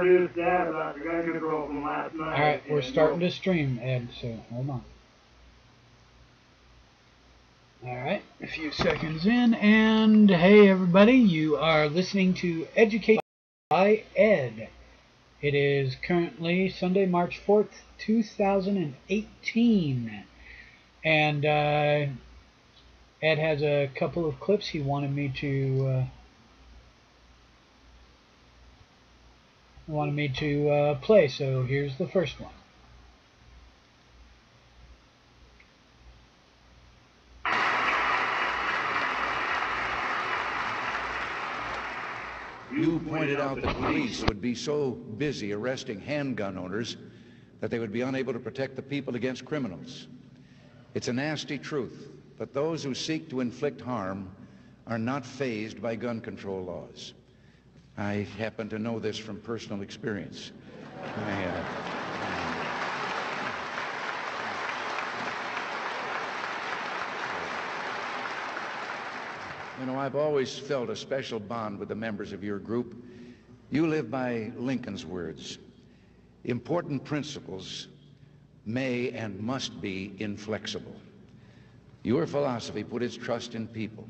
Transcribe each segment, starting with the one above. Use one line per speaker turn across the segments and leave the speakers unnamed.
introduce Dad about the gun control from last night.
All right, we're starting to stream, Ed, so hold on. All right, a few seconds in, and hey everybody, you are listening to Educate by Ed. It is currently Sunday, March 4th, 2018, and Ed has a couple of clips he wanted me to play, so here's the first one.
You pointed out that police would be so busy arresting handgun owners that they would be unable to protect the people against criminals. It's a nasty truth, but those who seek to inflict harm are not fazed by gun control laws. I happen to know this from personal experience. You know, I've always felt a special bond with the members of your group. You live by Lincoln's words. Important principles may and must be inflexible. Your philosophy put its trust in people.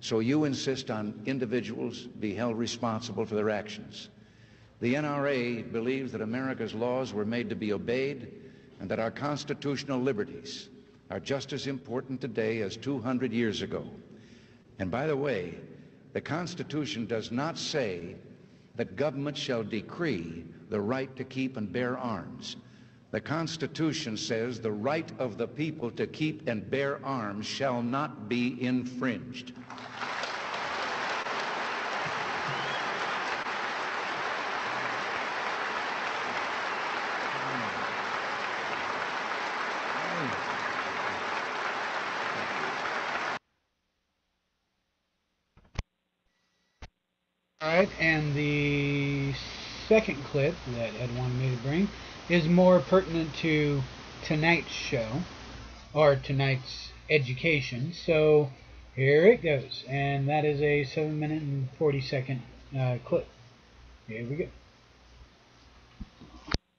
So you insist on individuals be held responsible for their actions. The NRA believes that America's laws were made to be obeyed and that our constitutional liberties are just as important today as 200 years ago. And by the way, the Constitution does not say that government shall decree the right to keep and bear arms. The Constitution says the right of the people to keep and bear arms shall not be infringed.
Alright, and the second clip that Ed wanted me to bring is more pertinent to tonight's show, or tonight's education, so here it goes, and that is a 7-minute and 40-second clip. Here we go.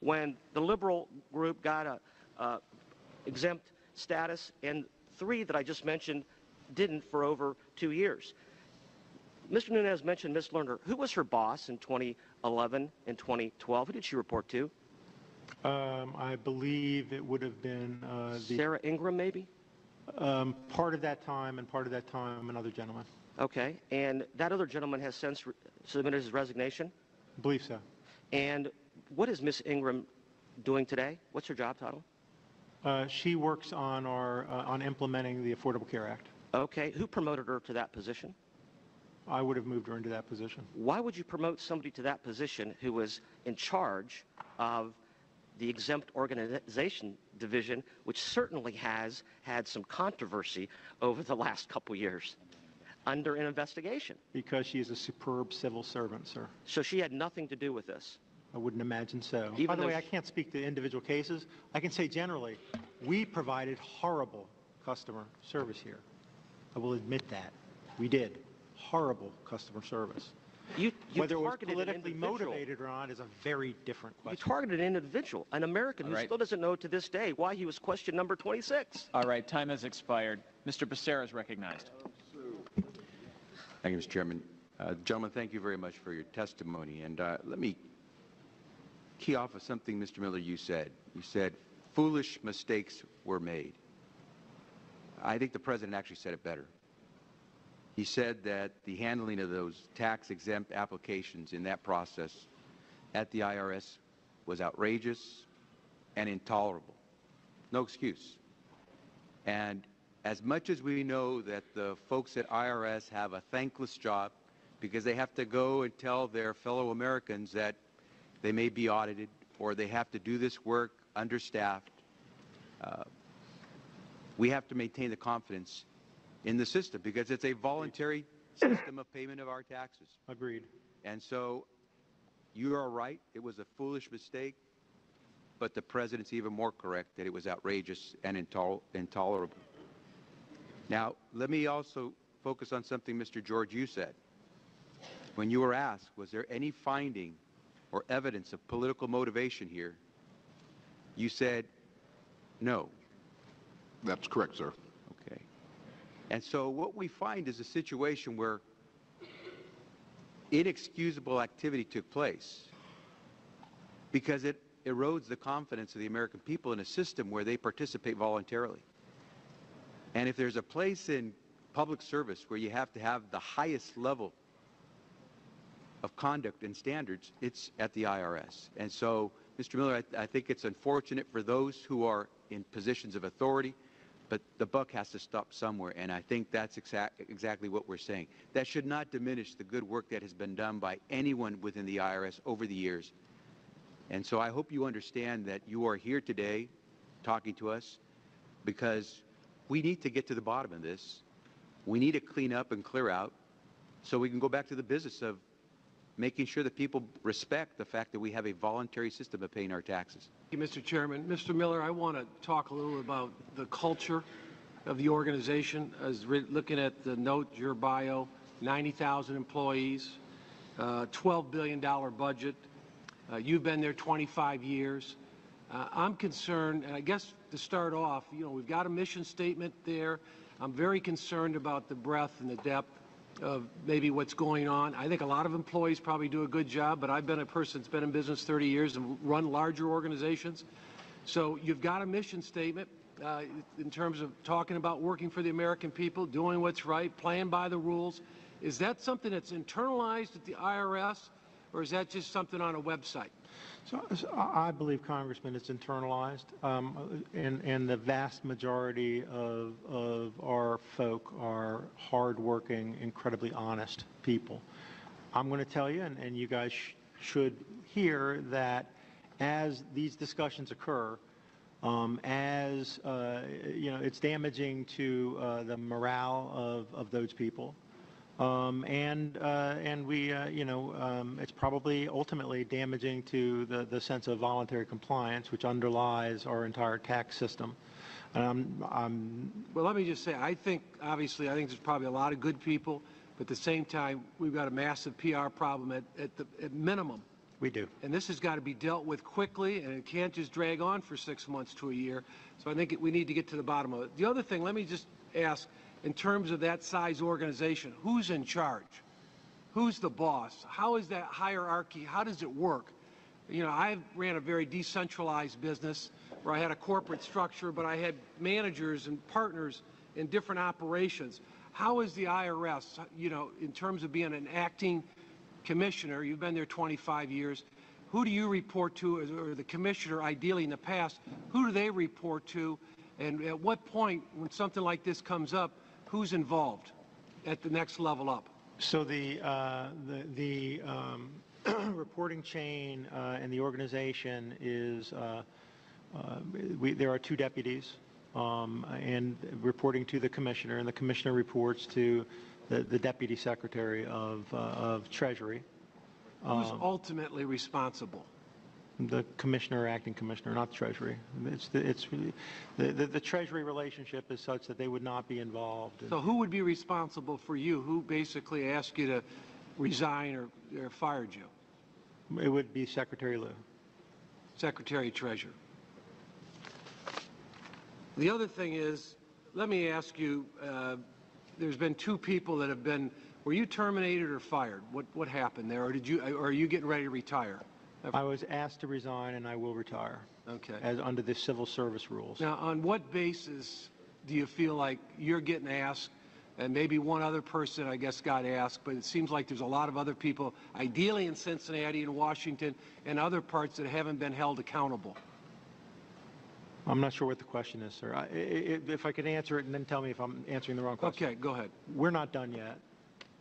When the liberal group got a exempt status, and 3 that I just mentioned didn't for over 2 years. Mr. Nunes mentioned Ms. Lerner. Who was her boss in 2011 and 2012? Who did she report to?
I believe it would have been
Sarah Ingram, maybe?
Part of that time, and part of that time another gentleman.
Okay, and that other gentleman has since submitted his resignation?
I believe so.
And what is Ms. Ingram doing today? What's her job title?
She works on on implementing the Affordable Care Act.
Okay, who promoted her to that position?
I would have moved her into that position.
Why would you promote somebody to that position who was in charge of the exempt organization division, which certainly has had some controversy over the last couple years, under an investigation?
Because she is a superb civil servant, sir.
So she had nothing to do with this?
I wouldn't imagine so.
Even
By the way, I can't speak to individual cases. I can say generally, we provided horrible customer service here. I will admit that. We did. Horrible customer service.
You
Whether it was
targeted
politically motivated or not is a very different question.
You targeted an individual, an American, who still doesn't know to this day why he was question number 26.
All right, time has expired. Mr. Becerra is recognized.
Thank you, Mr. Chairman. Gentlemen, thank you very much for your testimony. And let me key off of something, Mr. Miller, you said. You said foolish mistakes were made. I think the President actually said it better. He said that the handling of those tax-exempt applications in that process at the IRS was outrageous and intolerable. No excuse. And as much as we know that the folks at IRS have a thankless job because they have to go and tell their fellow Americans that they may be audited or they have to do this work understaffed, we have to maintain the confidence in the system because it's a voluntary system of payment of our taxes.
Agreed.
And so you are right, it was a foolish mistake, but the President's even more correct that it was outrageous and intolerable. Now, let me also focus on something, Mr. George, you said. When you were asked, was there any finding or evidence of political motivation here, you said no.
That's correct, sir.
Okay. And so what we find is a situation where inexcusable activity took place because it erodes the confidence of the American people in a system where they participate voluntarily. And if there's a place in public service where you have to have the highest level of conduct and standards, it's at the IRS. And so, Mr. Miller, I think it's unfortunate for those who are in positions of authority, but the buck has to stop somewhere, and I think that's exactly what we're saying. That should not diminish the good work that has been done by anyone within the IRS over the years. And so I hope you understand that you are here today talking to us because we need to get to the bottom of this. We need to clean up and clear out so we can go back to the business of making sure that people respect the fact that we have a voluntary system of paying our taxes.
Thank you, Mr. Chairman. Mr. Miller, I want to talk a little about the culture of the organization. As looking at the note, your bio, 90,000 employees, $12 billion budget. You've been there 25 years. I'm concerned, and I guess to start off, you know, we've got a mission statement there. I'm very concerned about the breadth and the depth of maybe what's going on. I think a lot of employees probably do a good job, but I've been a person that's been in business 30 years and run larger organizations. So you've got a mission statement in terms of talking about working for the American people, doing what's right, playing by the rules. Is that something that's internalized at the IRS, or is that just something on a website?
So I believe, Congressman, it's internalized, and the vast majority of our folk are hardworking, incredibly honest people. I'm going to tell you, and you guys should hear that as these discussions occur, as you know, it's damaging to the morale of those people. And we, you know, it's probably ultimately damaging to the sense of voluntary compliance, which underlies our entire tax system.
Well, let me just say, I think there's probably a lot of good people, but at the same time, we've got a massive PR problem at minimum.
We do.
And this has got to be dealt with quickly, and it can't just drag on for 6 months to a year. So I think we need to get to the bottom of it. The other thing, let me just ask, in terms of that size organization, who's in charge? Who's the boss? How is that hierarchy? How does it work? You know, I ran a very decentralized business where I had a corporate structure, but I had managers and partners in different operations. How is the IRS, you know, in terms of being an acting commissioner? You've been there 25 years. Who do you report to, or the commissioner ideally in the past, who do they report to? And at what point, when something like this comes up, who's involved at the next level up?
So the reporting chain in the organization is there are 2 deputies and reporting to the commissioner, and the commissioner reports to the deputy secretary of Treasury.
Who's ultimately responsible?
The commissioner, acting commissioner, not the Treasury. The Treasury relationship is such that they would not be involved.
So who would be responsible for you? Who basically asked you to resign or fired you?
It would be Secretary Lew.
Secretary Treasurer. The other thing is, let me ask you, there's been 2 people that have been, were you terminated or fired? What happened there? Or are you getting ready to retire?
I was asked to resign, and I will retire.
Okay.
As under the civil service rules.
Now, on what basis do you feel like you're getting asked, and maybe one other person, I guess, got asked, but it seems like there's a lot of other people, ideally in Cincinnati and Washington and other parts, that haven't been held accountable?
I'm not sure what the question is, sir. If I could answer it and then tell me if I'm answering the wrong question.
Okay, go ahead.
We're not done yet.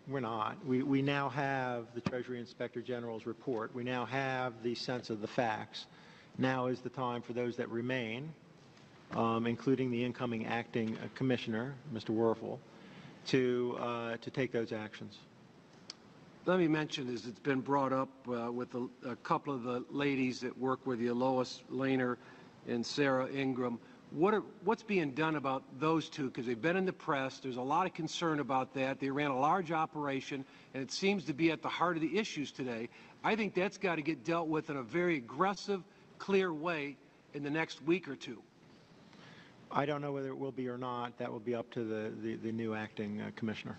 We're not. We now have the Treasury Inspector General's report. We now have the sense of the facts. Now is the time for those that remain, including the incoming acting commissioner, Mr. Werfel, to take those actions.
Let me mention, as it's been brought up with a couple of the ladies that work with you, Lois Lehner and Sarah Ingram, what's being done about those 2? Because they've been in the press. There's a lot of concern about that. They ran a large operation, and it seems to be at the heart of the issues today. I think that's got to get dealt with in a very aggressive, clear way in the next week or two.
I don't know whether it will be or not. That will be up to the new acting commissioner.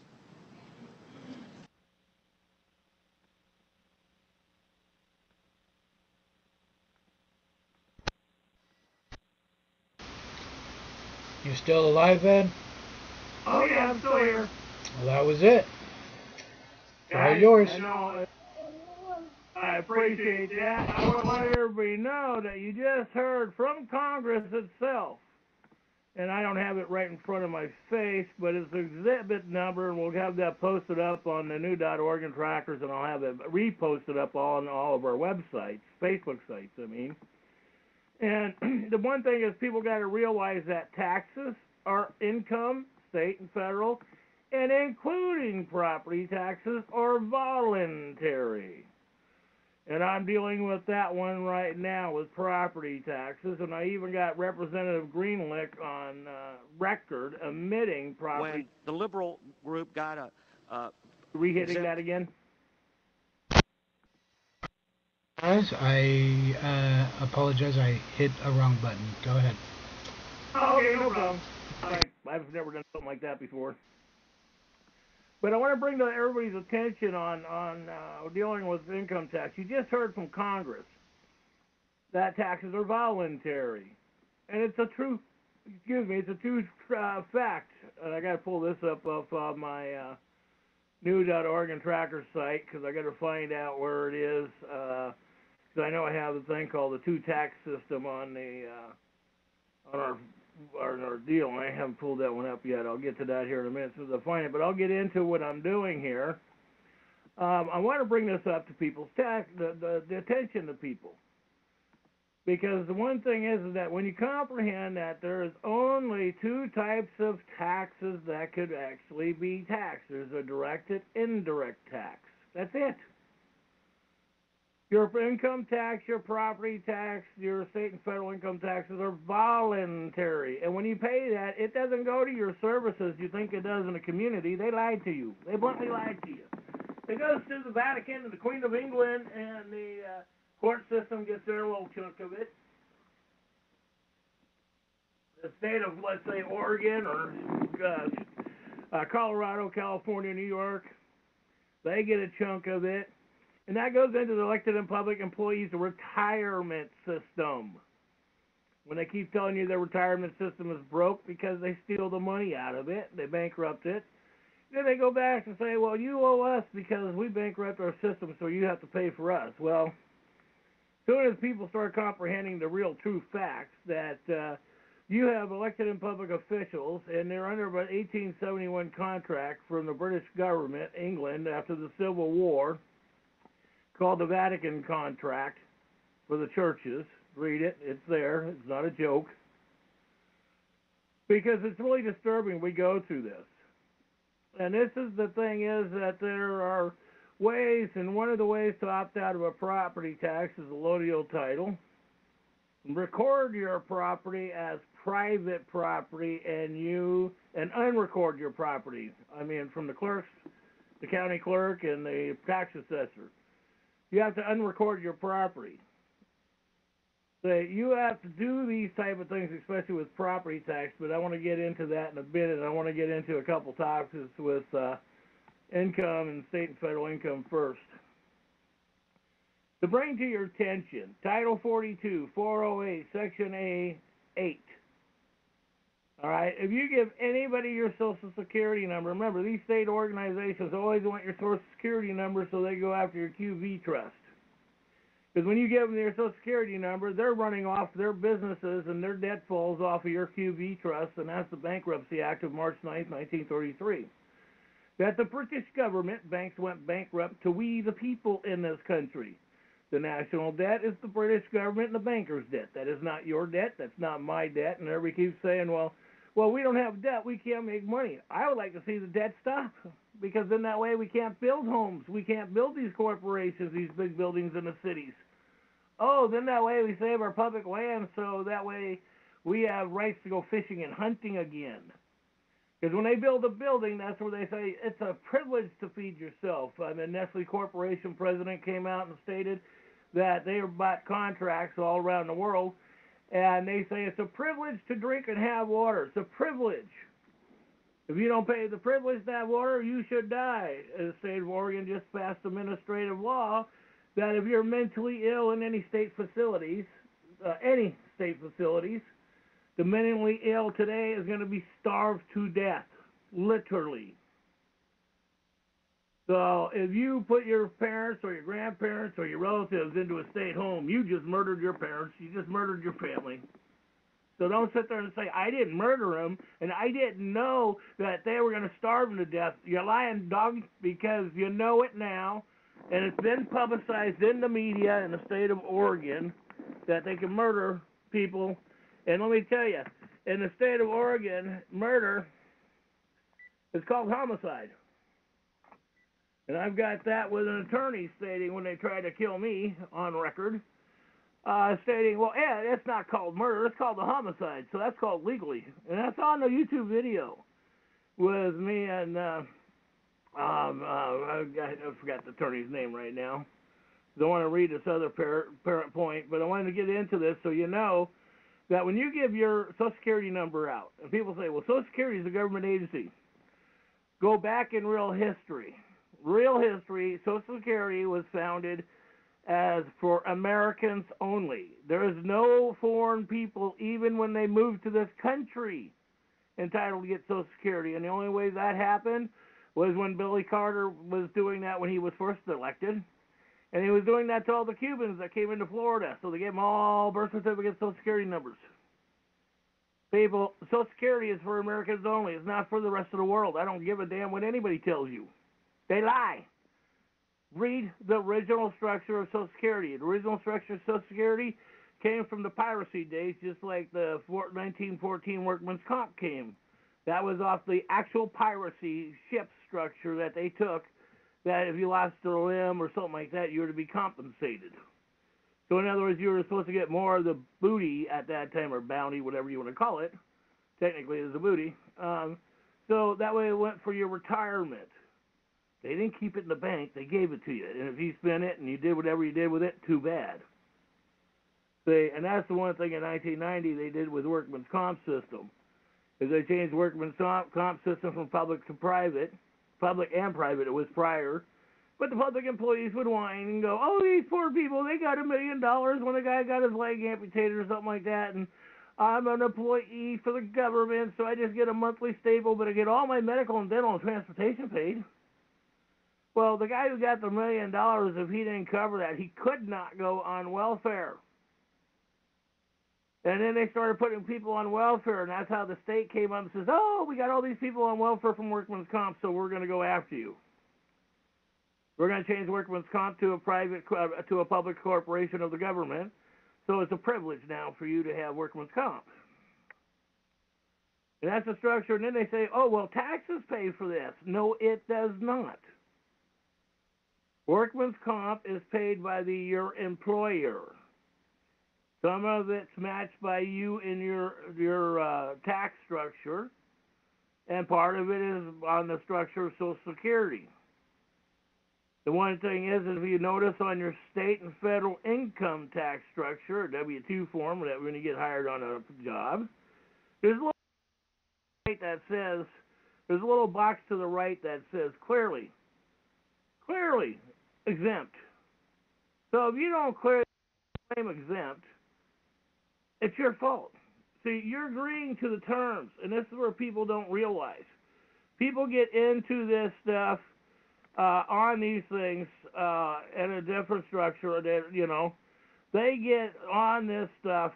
You still alive, Ed?
Oh yeah, I'm still here.
Well, that was it. It's all yours.
I appreciate that. I want to let everybody know that you just heard from Congress itself. And I don't have it right in front of my face, but it's exhibit number, and we'll have that posted up on the new.org and trackers, and I'll have it reposted up on all of our websites, Facebook sites, I mean. And the one thing is people got to realize that taxes are income, state and federal, and including property taxes are voluntary. And I'm dealing with that one right now with property taxes, and I even got Representative Greenlick on record admitting property.
When the liberal group got a
Re-hitting that again?
Guys, I apologize. I hit a wrong button. Go ahead.
Oh, okay, no problem. I've never done something like that before. But I want to bring to everybody's attention on dealing with income tax. You just heard from Congress that taxes are voluntary, and it's a true, it's a true fact. And I got to pull this up off my new.org and tracker site because I got to find out where it is. Because I know I have a thing called the two-tax system on the on our deal, and I haven't pulled that one up yet. I'll get to that here in a minute as soon as I find it. But I'll get into what I'm doing here. I want to bring this up to people's the attention to people. Because the one thing is that when you comprehend that there is only two types of taxes that could actually be taxed. There's a direct and indirect tax. That's it. Your income tax, your property tax, your state and federal income taxes are voluntary. And when you pay that, it doesn't go to your services you think it does in a community. They lied to you. They bluntly lied to you. It goes to the Vatican and the Queen of England, and the court system gets their little chunk of it. The state of, let's say, Oregon or Colorado, California, New York, they get a chunk of it. And that goes into the elected and public employees' retirement system. When they keep telling you their retirement system is broke because they steal the money out of it, they bankrupt it. Then they go back and say, well, you owe us because we bankrupt our system, so you have to pay for us. Well, as soon as people start comprehending the real true facts that you have elected and public officials, and they're under an 1871 contract from the British government, England, after the Civil War, called the Vatican Contract for the churches. Read it. It's there. It's not a joke. Because it's really disturbing we go through this. And this is the thing is that there are ways, and one of the ways to opt out of a property tax is a allodial title. Record your property as private property and unrecord your property. I mean, from the clerks, the county clerk, and the tax assessor. You have to unrecord your property. So you have to do these type of things, especially with property tax, but I want to get into that in a bit, and I want to get into a couple topics with income and state and federal income first. To bring to your attention, Title 42, 408, Section A8. All right, if you give anybody your Social Security number, remember, these state organizations always want your Social Security number so they go after your QV trust. Because when you give them your Social Security number, they're running off their businesses and their debt falls off of your QV trust, and that's the Bankruptcy Act of March 9th, 1933. That the British government, banks went bankrupt to we the people in this country. The national debt is the British government and the banker's debt. That is not your debt. That's not my debt. And everybody keeps saying, well, we don't have debt. We can't make money. I would like to see the debt stop because then that way we can't build homes. We can't build these corporations, these big buildings in the cities. Oh, then that way we save our public land so that way we have rights to go fishing and hunting again. Because when they build a building, that's where they say it's a privilege to feed yourself. The Nestle Corporation president came out and stated that they bought contracts all around the world, and they say it's a privilege to drink and have water. It's a privilege. If you don't pay the privilege to have water, you should die. The state of Oregon just passed administrative law that if you're mentally ill in any state facilities, the mentally ill today is going to be starved to death, literally. So if you put your parents or your grandparents or your relatives into a state home, you just murdered your parents. You just murdered your family. So don't sit there and say, I didn't murder them, and I didn't know that they were going to starve them to death. You're lying, dog, because you know it now, and it's been publicized in the media in the state of Oregon that they can murder people. And let me tell you, in the state of Oregon, murder is called homicide. And I've got that with an attorney stating when they tried to kill me on record, stating, well, yeah, it's not called murder, it's called a homicide, so that's called legally. And that's on the YouTube video with me and, I forgot the attorney's name right now. Don't want to read this other parent point, but I wanted to get into this so you know that when you give your Social Security number out, and people say, well, Social Security is a government agency, go back in real history. Real history, Social Security was founded as for Americans only. There is no foreign people, even when they moved to this country, entitled to get Social Security. And the only way that happened was when Billy Carter was doing that when he was first elected. And he was doing that to all the Cubans that came into Florida. So they gave them all birth certificates, Social Security numbers. People, Social Security is for Americans only. It's not for the rest of the world. I don't give a damn what anybody tells you. They lie. Read the original structure of Social Security. The original structure of Social Security came from the piracy days, just like the 1914 Workman's Comp came. That was off the actual piracy ship structure that they took, that if you lost a limb or something like that, you were to be compensated. So in other words, you were supposed to get more of the booty at that time, or bounty, whatever you want to call it. Technically, it's a booty. So that way it went for your retirement. They didn't keep it in the bank. They gave it to you. And if you spent it and you did whatever you did with it, too bad. See, and that's the one thing in 1990 they did with Workman's Comp system, is they changed Workman's Comp system from public to private. Public and private, it was prior. But the public employees would whine and go, oh, these poor people, they got $1 million when a guy got his leg amputated or something like that, and I'm an employee for the government, so I just get a monthly stable, but I get all my medical and dental and transportation paid. Well, the guy who got the $1 million, if he didn't cover that, he could not go on welfare. And then they started putting people on welfare, and that's how the state came up and says, oh, we got all these people on welfare from Workman's Comp, so we're going to go after you. We're going to change Workman's Comp to a public corporation of the government, so it's a privilege now for you to have Workman's Comp. And that's the structure, and then they say, oh, well, taxes pay for this. No, it does not. Workman's Comp is paid by your employer. Some of it's matched by you in your tax structure, and part of it is on the structure of Social Security. The one thing is, if you notice on your state and federal income tax structure, W-2 form, that when you get hired on a job, there's a little box to the right that says clearly exempt. So if you don't clearly claim exempt, it's your fault. See, you're agreeing to the terms, and this is where people don't realize. People get into this stuff on these things in a different structure. They get on this stuff,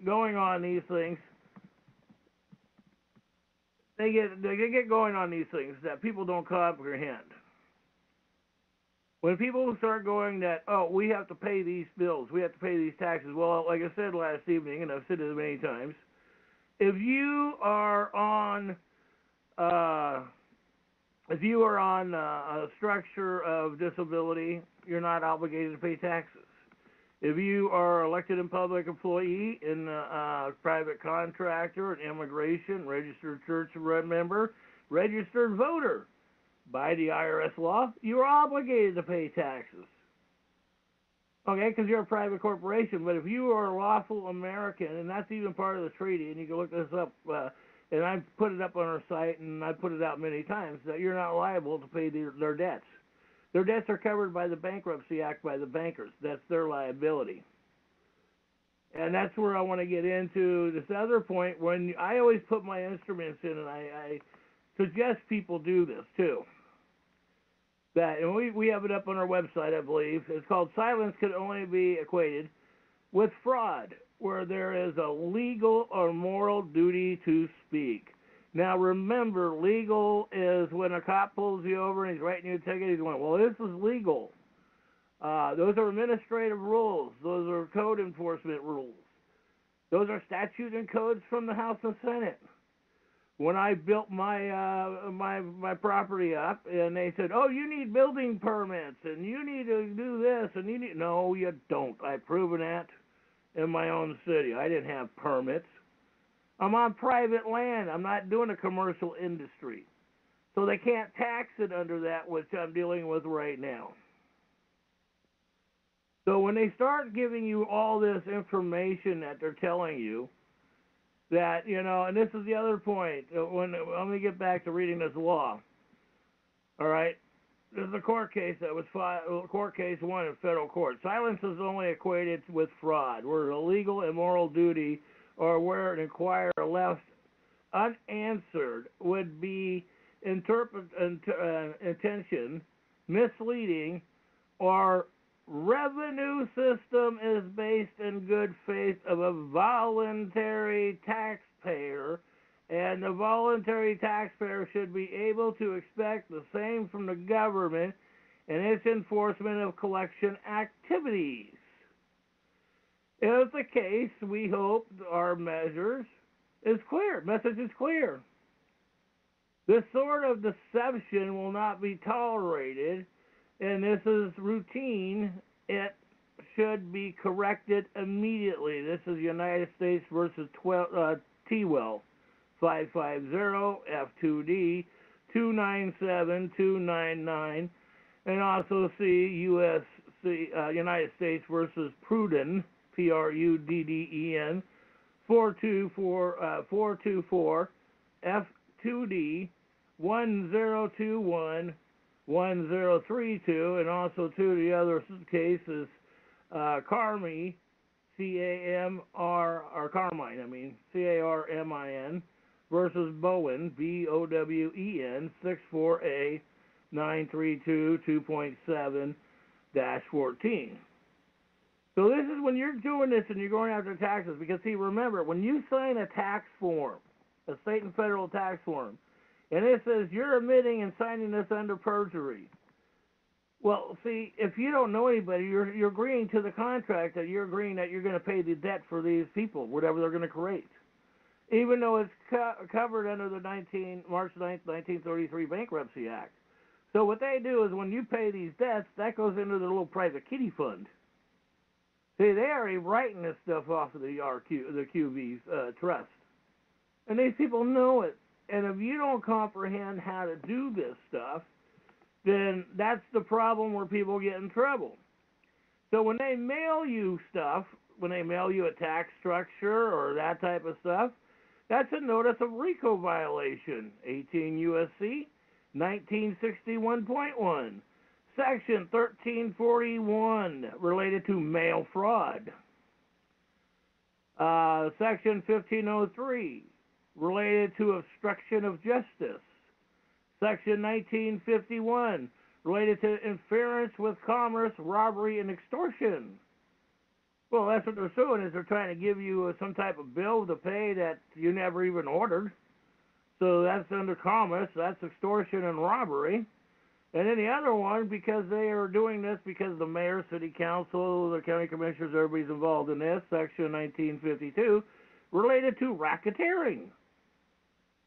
going on these things. They get going on these things that people don't comprehend. When people start going that, oh, we have to pay these bills, we have to pay these taxes, well, like I said last evening, and I've said it many times, if you are on a structure of disability, you're not obligated to pay taxes. If you are elected and public employee in private contractor, an immigration, registered church member, registered voter, by the IRS law, you are obligated to pay taxes. Okay, because you're a private corporation. But if you are a lawful American, and that's even part of the treaty, and you can look this up, and I put it up on our site, and I put it out many times, that you're not liable to pay their debts. Their debts are covered by the Bankruptcy Act by the bankers. That's their liability. And that's where I want to get into this other point. When I always put my instruments in, and I suggest people do this too. That, and we have it up on our website, I believe. It's called Silence Can Only Be Equated with Fraud, where there is a legal or moral duty to speak. Now remember, legal is when a cop pulls you over and he's writing you a ticket, he's going, well, this is legal. Those are administrative rules. Those are code enforcement rules. Those are statutes and codes from the House and Senate. When I built my property up, and they said, oh, you need building permits, and you need to do this, and you need... No, you don't. I've proven that in my own city. I didn't have permits. I'm on private land. I'm not doing a commercial industry. So they can't tax it under that, which I'm dealing with right now. So when they start giving you all this information that they're telling you, that, you know, and this is the other point. Let me get back to reading this law. All right? There's a court case that was filed, court case 1 in federal court. Silence is only equated with fraud, where a legal and moral duty or where an inquiry left unanswered would be intention, misleading, or revenue system is based in good faith of a voluntary taxpayer, and the voluntary taxpayer should be able to expect the same from the government in its enforcement of collection activities. If the case, we hope our message is clear. This sort of deception will not be tolerated, and this is routine. It should be corrected immediately. This is United States versus T-Well, 550 F2D 297299, and also see United States versus Pruden, Prudden, 424 F2D 1021 1032, and also to the other cases, Carmi, Carmine, CARMIN, versus Bowen, BOWEN, 64A 932 2.7-14. So this is when you're doing this and you're going after taxes, because see, remember, when you sign a tax form, a state and federal tax form, and it says you're admitting and signing this under perjury. Well, see, if you don't know anybody, you're agreeing to the contract that you're agreeing that you're going to pay the debt for these people, whatever they're going to create, even though it's covered under the March 9th, 1933 Bankruptcy Act. So what they do is when you pay these debts, that goes into the little private kitty fund. See, they already writing this stuff off of the QV's trust, and these people know it. And if you don't comprehend how to do this stuff, then that's the problem where people get in trouble. So when they mail you stuff, when they mail you a tax structure or that type of stuff, that's a notice of RICO violation, 18 USC 1961.1, Section 1341, related to mail fraud, Section 1503, related to obstruction of justice. Section 1951, related to interference with commerce, robbery, and extortion. Well, that's what they're suing, is they're trying to give you some type of bill to pay that you never even ordered. So that's under commerce, that's extortion and robbery. And then the other one, because they are doing this because the mayor, city council, the county commissioners, everybody's involved in this, Section 1952, related to racketeering.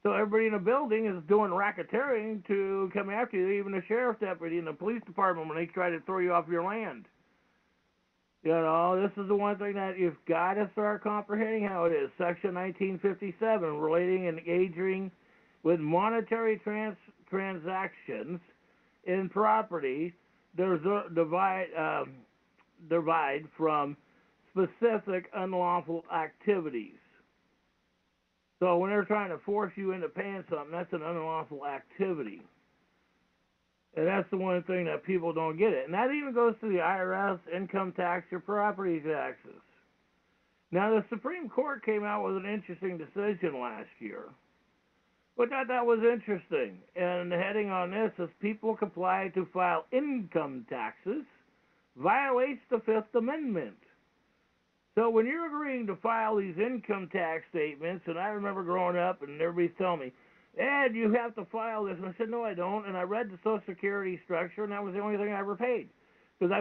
So everybody in a building is doing racketeering to come after you, even the sheriff's deputy and the police department when they try to throw you off your land. You know, this is the one thing that you've got to start comprehending how it is. Section 1957, relating and engaging with monetary transactions in property, there's a divide from specific unlawful activities. So when they're trying to force you into paying something, that's an unlawful activity. And that's the one thing that people don't get it. And that even goes to the IRS, income tax, your property taxes. Now, the Supreme Court came out with an interesting decision last year. But I thought that was interesting. And the heading on this is people comply to file income taxes violates the Fifth Amendment. So when you're agreeing to file these income tax statements, and I remember growing up and everybody's telling me, Ed, you have to file this. And I said, no, I don't. And I read the Social Security structure, and that was the only thing I ever paid. Because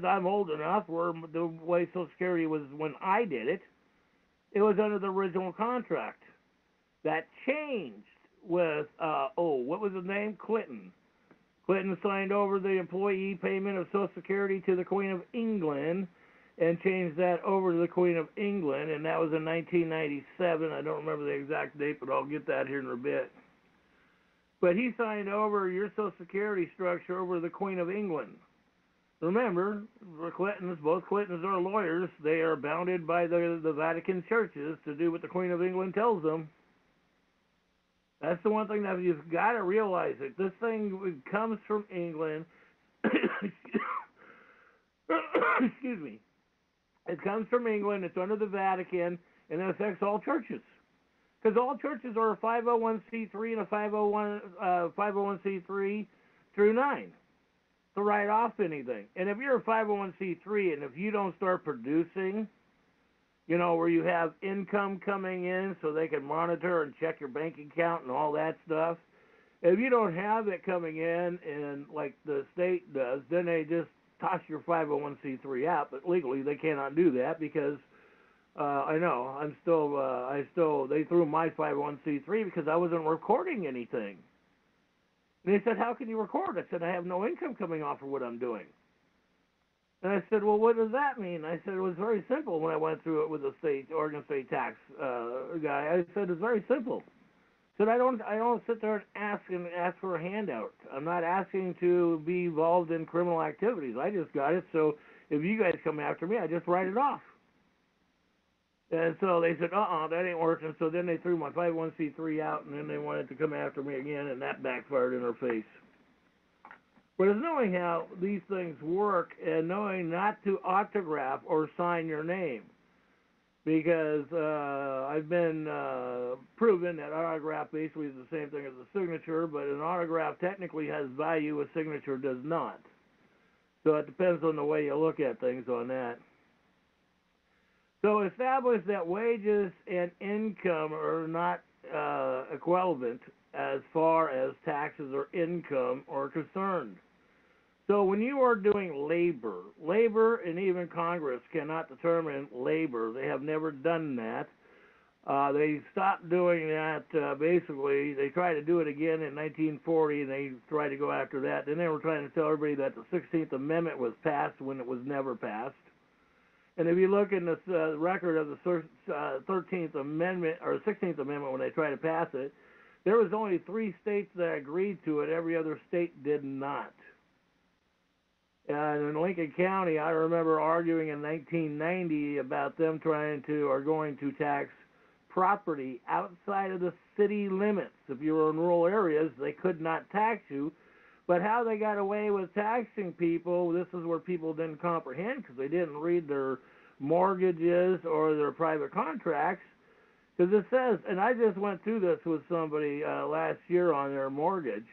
I'm old enough where the way Social Security was when I did it, it was under the original contract. That changed with, what was his name? Clinton. Clinton signed over the employee payment of Social Security to the Queen of England and changed that over to the Queen of England, and that was in 1997. I don't remember the exact date, but I'll get that here in a bit. But he signed over your Social Security structure over to the Queen of England. Remember, the Clintons, both Clintons are lawyers. They are bounded by the Vatican churches to do what the Queen of England tells them. That's the one thing that you've got to realize, that this thing comes from England. Excuse me. It comes from England, it's under the Vatican, and it affects all churches. Because all churches are a 501c3 and a 501c3 through 9 to write off anything. And if you're a 501c3 and if you don't start producing, you know, where you have income coming in so they can monitor and check your bank account and all that stuff, if you don't have it coming in and like the state does, then they just toss your 501c3 out, but legally they cannot do that because they threw my 501c3 because I wasn't recording anything. And they said, how can you record? I said, I have no income coming off of what I'm doing. And I said, well, what does that mean? I said, it was very simple when I went through it with the Oregon State tax guy. I said, it's very simple. I said, I don't sit there and ask for a handout. I'm not asking to be involved in criminal activities. I just got it, so if you guys come after me, I just write it off. And so they said, that ain't working. So then they threw my 501c3 out, and then they wanted to come after me again, and that backfired in their face. But it's knowing how these things work and knowing not to autograph or sign your name. Because I've been proven that autograph basically is the same thing as a signature, but an autograph technically has value, a signature does not. So it depends on the way you look at things on that. So establish that wages and income are not equivalent as far as taxes or income are concerned. So when you are doing labor and even Congress cannot determine labor. They have never done that. They stopped doing that, basically. They tried to do it again in 1940, and they tried to go after that. Then they were trying to tell everybody that the 16th Amendment was passed when it was never passed. And if you look in the record of the 13th Amendment, or 16th Amendment when they tried to pass it, there was only 3 states that agreed to it. Every other state did not. And in Lincoln County, I remember arguing in 1990 about them going to tax property outside of the city limits. If you were in rural areas, they could not tax you. But how they got away with taxing people, this is where people didn't comprehend because they didn't read their mortgages or their private contracts. Because it says, and I just went through this with somebody last year on their mortgage,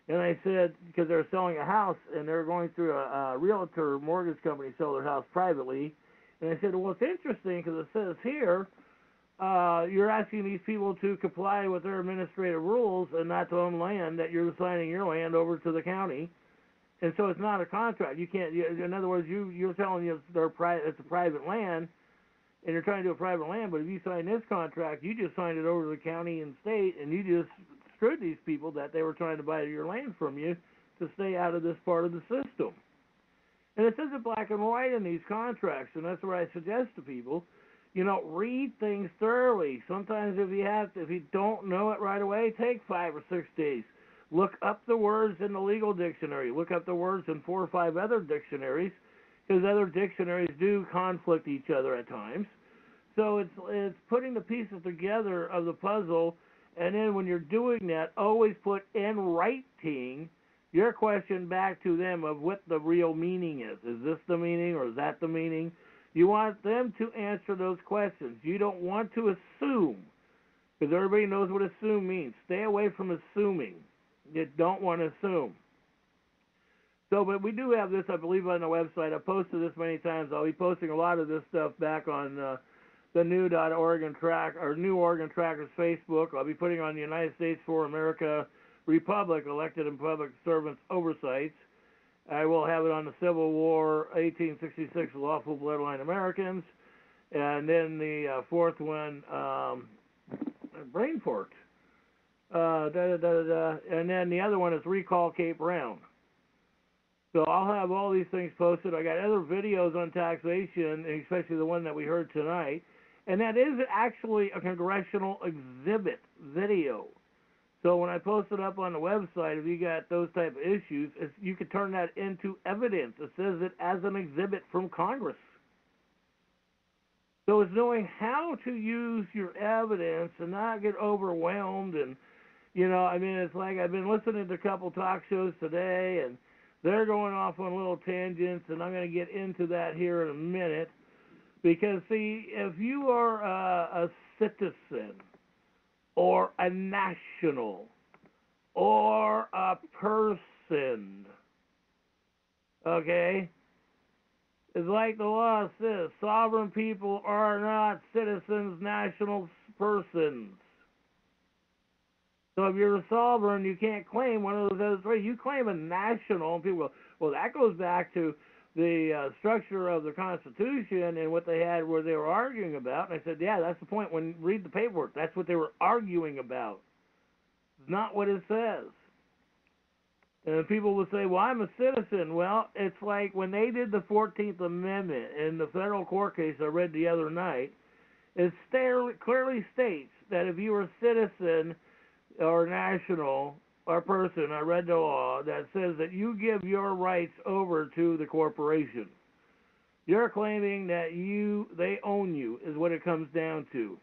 and I said, because they're selling a house and they're going through a realtor mortgage company sell their house privately, and I said, well, it's interesting because it says here, you're asking these people to comply with their administrative rules and not to own land, that you're assigning your land over to the county. And so it's not a contract. You can't, in other words, you're telling you it's a private land, and you're trying to do a private land, but if you sign this contract, you just signed it over to the county and state, and you just screwed these people that they were trying to buy your land from you to stay out of this part of the system. And it says it black and white in these contracts, and that's what I suggest to people. Read things thoroughly. Sometimes if you don't know it right away, take 5 or 6 days. Look up the words in the legal dictionary. Look up the words in 4 or 5 other dictionaries, because other dictionaries do conflict each other at times. So it's putting the pieces together of the puzzle, and then when you're doing that, always put in writing your question back to them of what the real meaning is. Is this the meaning or is that the meaning? You want them to answer those questions. You don't want to assume, because everybody knows what assume means. Stay away from assuming. You don't want to assume. So, but we do have this, I believe, on the website. I've posted this many times. I'll be posting a lot of this stuff back on the new Oregon Track, or New Oregon Trackers Facebook. I'll be putting on the United States for America Republic, Elected and Public Servants Oversights. I will have it on the Civil War, 1866 Lawful Bloodline Americans. And then the fourth one, brain fort. And then the other one is Recall Cape Brown. So I'll have all these things posted. I got other videos on taxation, especially the one that we heard tonight. And that is actually a congressional exhibit video. So when I post it up on the website, if you got those type of issues, you can turn that into evidence. It says it as an exhibit from Congress. So it's knowing how to use your evidence and not get overwhelmed. And, it's like I've been listening to a couple talk shows today, and they're going off on little tangents, and I'm going to get into that here in a minute. Because, see, if you are a citizen, or a national, or a person, okay? It's like the law says, sovereign people are not citizens, national persons. So if you're a sovereign, you can't claim one of those other three. You claim a national, and people go, well, that goes back to the structure of the Constitution and what they had where they were arguing about. And I said, yeah, that's the point. When you read the paperwork, that's what they were arguing about. It's not what it says. And people will say, well, I'm a citizen. Well, it's like when they did the 14th Amendment in the federal court case I read the other night, it clearly states that if you are a citizen or national or person, I read the law that says that you give your rights over to the corporation. You're claiming that they own you is what it comes down to.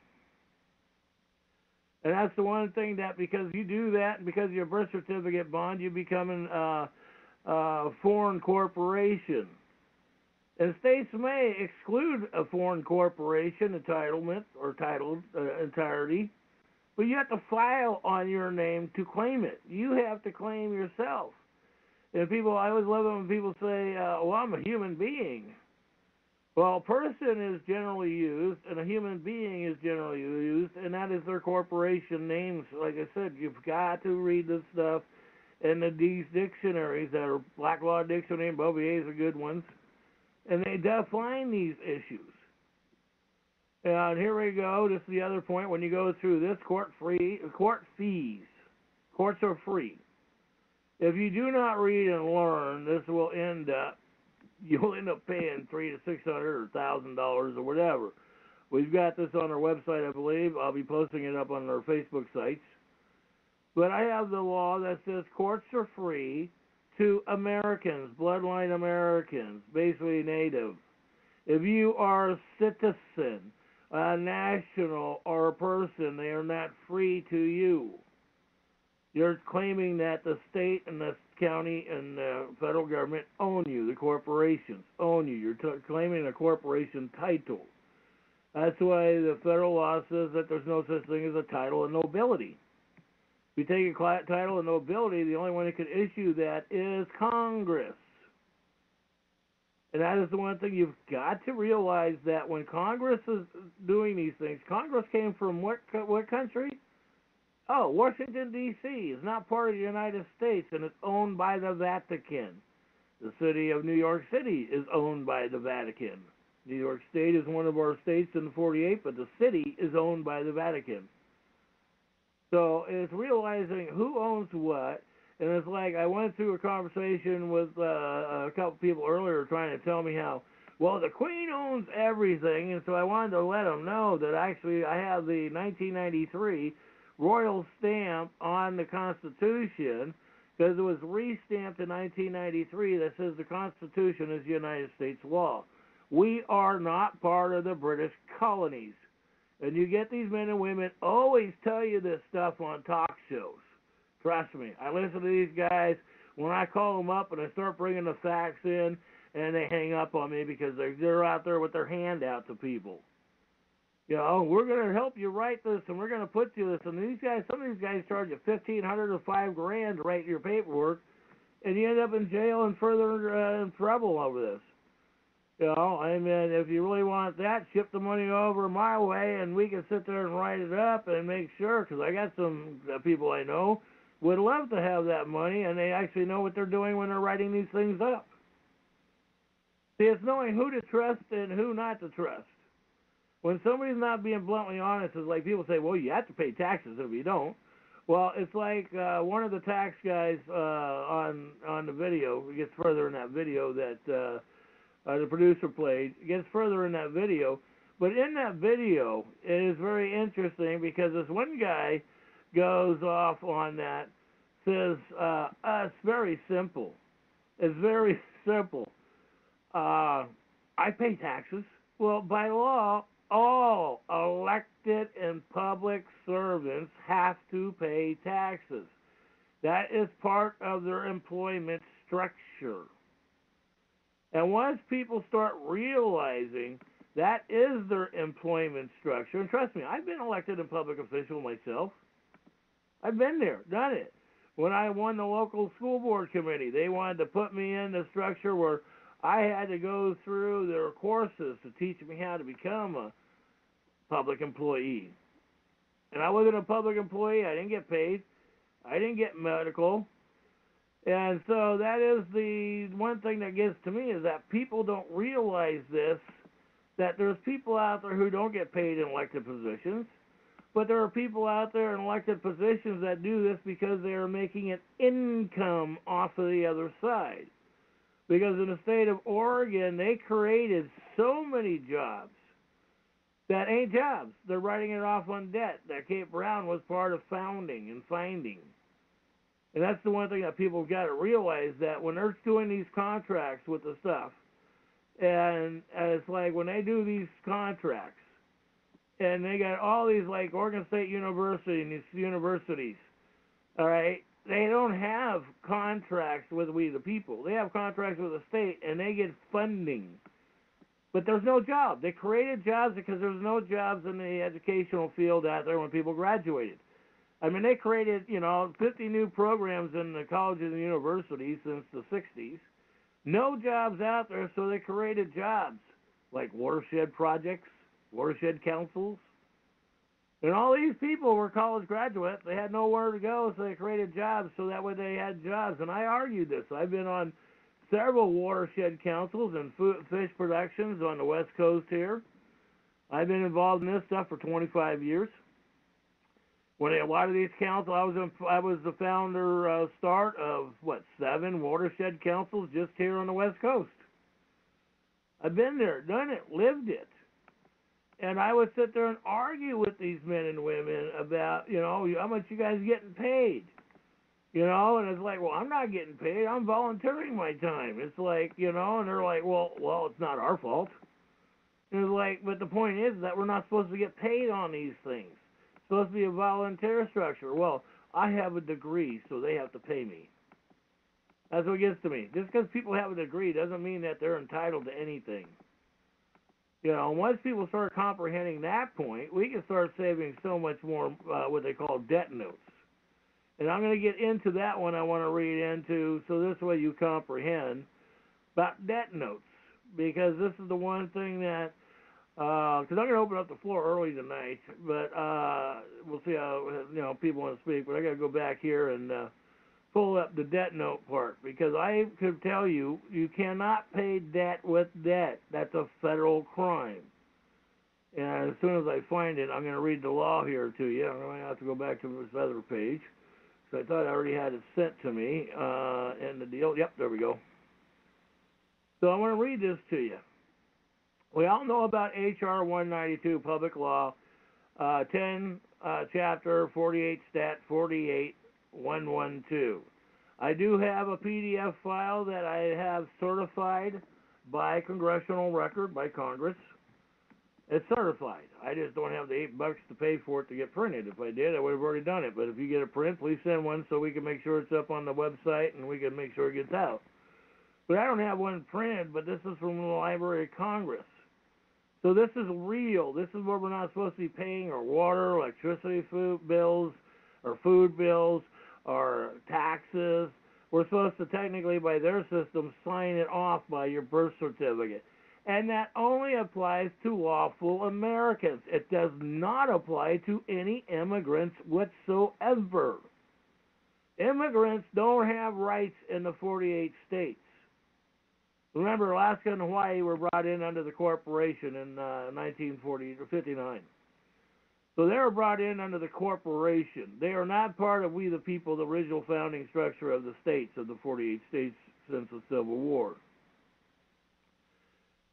And that's the one thing that because you do that and because of your birth certificate bond, you become a foreign corporation. And states may exclude a foreign corporation entitlement or titled entirety, but you have to file on your name to claim it. You have to claim yourself. And I always love it when people say, well, I'm a human being. Well, a person is generally used, and a human being is generally used, and that is their corporation names. Like I said, you've got to read this stuff in these dictionaries that are Black Law Dictionary and Bovier's are good ones, and they define these issues. And here we go. This is the other point. When you go through this, court fees. Courts are free. If you do not read and learn, you'll end up paying $300 to $600 or $1,000 or whatever. We've got this on our website, I believe. I'll be posting it up on our Facebook sites. But I have the law that says courts are free to Americans, bloodline Americans, basically native. If you are a citizen, a national, or a person, they are not free to you. You're claiming that the state and the county and the federal government own you. The corporations own you. You're claiming a corporation title. That's why the federal law says that there's no such thing as a title of nobility. If you take a title of nobility, the only one that could issue that is Congress. And that is the one thing you've got to realize, that when Congress is doing these things, Congress came from what country? Oh, Washington, D.C. is not part of the United States, and it's owned by the Vatican. The city of New York City is owned by the Vatican. New York State is one of our states in the 48, but the city is owned by the Vatican. So it's realizing who owns what, And it's like I went through a conversation with a couple people earlier trying to tell me how, well, the Queen owns everything, and so I wanted to let them know that actually I have the 1993 royal stamp on the Constitution because it was re-stamped in 1993 that says the Constitution is United States law. We are not part of the British colonies. And you get these men and women always tell you this stuff on talk shows. Trust me, I listen to these guys when I call them up and I start bringing the facts in, and they hang up on me because they're out there with their hand out to people. You know, we're going to help you write this, and we're going to put you this. And these guys, some of these guys charge you $1,500 to $5,000 to write your paperwork, and you end up in jail and further in trouble over this. You know, I mean, if you really want that, ship the money over my way, and we can sit there and write it up and make sure, because I got some people I know would love to have that money, and they actually know what they're doing when they're writing these things up. See, it's knowing who to trust and who not to trust. When somebody's not being bluntly honest, it's like people say, well, you have to pay taxes if you don't. Well, it's like one of the tax guys on the video, it gets further in that video that the producer played, it gets further in that video. But in that video, it is very interesting because this one guy goes off on that, says, it's very simple. It's very simple. I pay taxes. Well, by law, all elected and public servants have to pay taxes. That is part of their employment structure. And once people start realizing that is their employment structure, and trust me, I've been elected and public official myself. I've been there, done it. When I won the local school board committee, they wanted to put me in the structure where I had to go through their courses to teach me how to become a public employee. And I wasn't a public employee. I didn't get paid. I didn't get medical. And so that is the one thing that gets to me is that people don't realize this, that there's people out there who don't get paid in elected positions. But there are people out there in elected positions that do this because they are making an income off of the other side. Because in the state of Oregon, they created so many jobs that ain't jobs. They're writing it off on debt that Kate Brown was part of founding and finding. And that's the one thing that people have got to realize, that when they're doing these contracts with the stuff, and it's like when they do these contracts, and they got all these like Oregon State University and these universities, all right, they don't have contracts with we the people. They have contracts with the state, and they get funding. But there's no job. They created jobs because there's no jobs in the educational field out there when people graduated. I mean, they created, 50 new programs in the colleges and universities since the 60s. No jobs out there, so they created jobs like watershed projects, watershed councils. And all these people were college graduates. They had nowhere to go, so they created jobs so that way they had jobs. And I argued this. I've been on several watershed councils and fish productions on the West Coast here. I've been involved in this stuff for 25 years. When a lot of these councils, I was the founder start of 7 watershed councils just here on the West Coast. I've been there, done it, lived it. And I would sit there and argue with these men and women about, how much you guys getting paid. And it's like, well, I'm not getting paid. I'm volunteering my time. It's like, and they're like, well, it's not our fault. And it's like, but the point is that we're not supposed to get paid on these things. It's supposed to be a volunteer structure. Well, I have a degree, so they have to pay me. That's what gets to me. Just because people have a degree doesn't mean that they're entitled to anything. Once people start comprehending that point, we can start saving so much more what they call debt notes. And I'm going to get into that one I want to read into, so this way you comprehend about debt notes. Because this is the one thing that, because I'm going to open up the floor early tonight, but we'll see how, people want to speak. But I got to go back here and pull up the debt note part, because I could tell you, you cannot pay debt with debt. That's a federal crime. And as soon as I find it, I'm going to read the law here to you. I'm going to have to go back to this other page. So I thought I already had it sent to me. And the deal, yep, there we go. So I want to read this to you. We all know about H.R. 192, Public Law 10, Chapter 48, Stat 48112. I do have a PDF file that I have certified by congressional record, by Congress. It's certified. I just don't have the $8 to pay for it to get printed. If I did, I would have already done it. But if you get a print, please send one so we can make sure it's up on the website and we can make sure it gets out. But I don't have one printed, but this is from the Library of Congress. So this is real. This is where we're not supposed to be paying our water, electricity, food bills, or food bills, or taxes. We're supposed to technically, by their system, sign it off by your birth certificate. And that only applies to lawful Americans. It does not apply to any immigrants whatsoever. Immigrants don't have rights in the 48 states. Remember, Alaska and Hawaii were brought in under the corporation in 1959. So they were brought in under the corporation. They are not part of we the people, the original founding structure of the states, of the 48 states since the Civil War.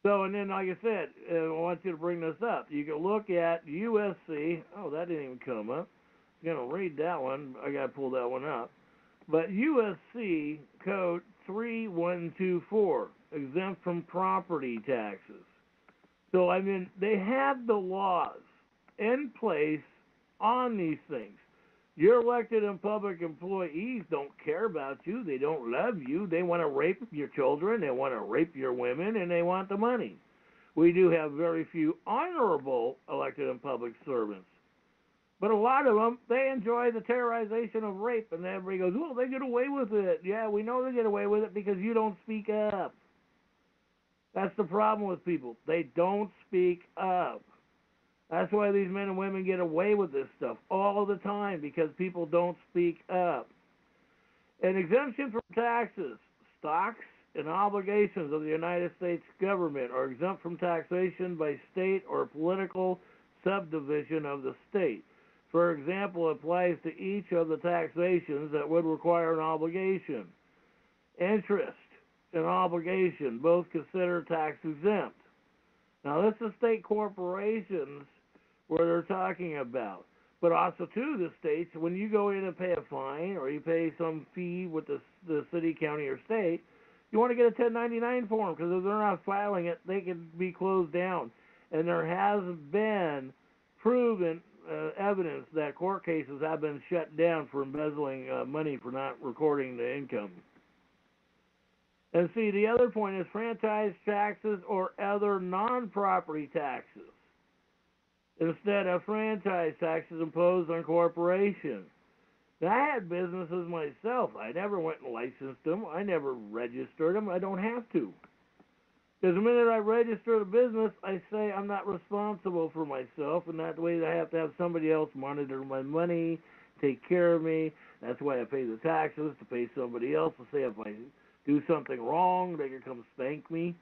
So, and then, like I said, I want you to bring this up. You can look at USC. Oh, that didn't even come up. I'm going to read that one. I got to pull that one up. But USC code 3124, exempt from property taxes. So, I mean, they have the laws in place on these things. Your elected and public employees don't care about you. They don't love you. They want to rape your children. They want to rape your women, and they want the money. We do have very few honorable elected and public servants. But a lot of them, they enjoy the terrorization of rape, and everybody goes, well, they get away with it. Yeah, we know they get away with it because you don't speak up. That's the problem with people. They don't speak up. That's why these men and women get away with this stuff all the time, because people don't speak up. An exemption from taxes, stocks, and obligations of the United States government are exempt from taxation by state or political subdivision of the state. For example, it applies to each of the taxations that would require an obligation. Interest and obligation, both considered tax exempt. Now, this is state corporations where they're talking about. But also, too, the states, when you go in and pay a fine or you pay some fee with the city, county, or state, you want to get a 1099 form, because if they're not filing it, they can be closed down. And there has been proven evidence that court cases have been shut down for embezzling money for not recording the income. And see, the other point is franchise taxes or other non-property taxes instead of franchise taxes imposed on corporations. Now, I had businesses myself. I never went and licensed them. I never registered them. I don't have to. Because the minute I register the business, I say I'm not responsible for myself, and that way I have to have somebody else monitor my money, take care of me. That's why I pay the taxes, to pay somebody else to say if I do something wrong, they can come spank me.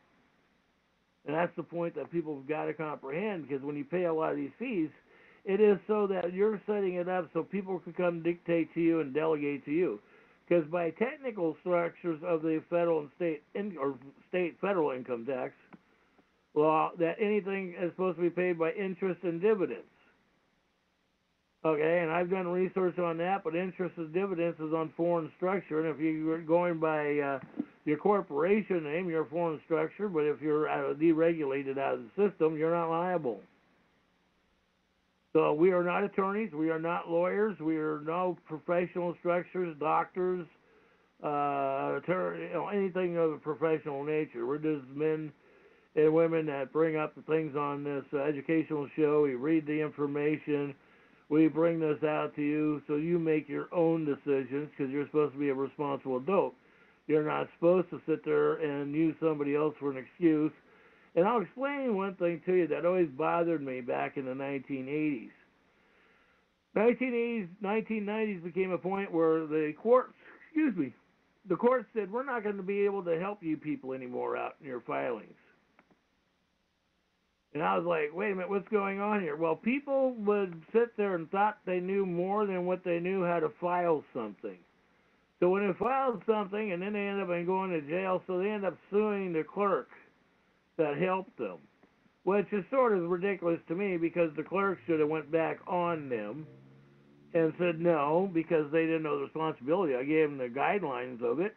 And that's the point that people have got to comprehend, because when you pay a lot of these fees, it is so that you're setting it up so people can come dictate to you and delegate to you. Because by technical structures of the federal and state federal income tax law, that anything is supposed to be paid by interest and dividends. Okay, and I've done research on that, but interest and dividends is on foreign structure, and if you're going by your corporation name, you're a foreign structure, but if you're deregulated out of the system, you're not liable. So we are not attorneys, we are not lawyers, we are no professional structures, doctors, anything of a professional nature. We're just men and women that bring up the things on this educational show. We read the information. We bring this out to you so you make your own decisions, because you're supposed to be a responsible adult. You're not supposed to sit there and use somebody else for an excuse. And I'll explain one thing to you that always bothered me back in the 1980s. 1990s became a point where the courts said, we're not going to be able to help you people anymore out in your filings. And I was like, wait a minute, what's going on here? Well, people would sit there and thought they knew more than what they knew how to file something. So when they filed something, and then they end up going to jail, so they end up suing the clerk that helped them, which is sort of ridiculous to me because the clerk should have went back on them and said no because they didn't know the responsibility. I gave them the guidelines of it.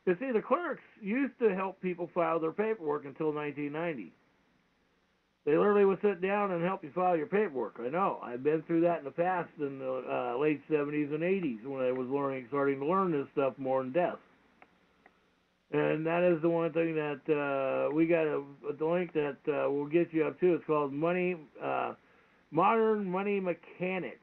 You see, the clerks used to help people file their paperwork until 1990. They literally would sit down and help you file your paperwork. I know. I've been through that in the past in the late 70s and 80s when I was starting to learn this stuff more in depth. And that is the one thing that we got the link that we'll get you up to. It's called Modern Money Mechanics.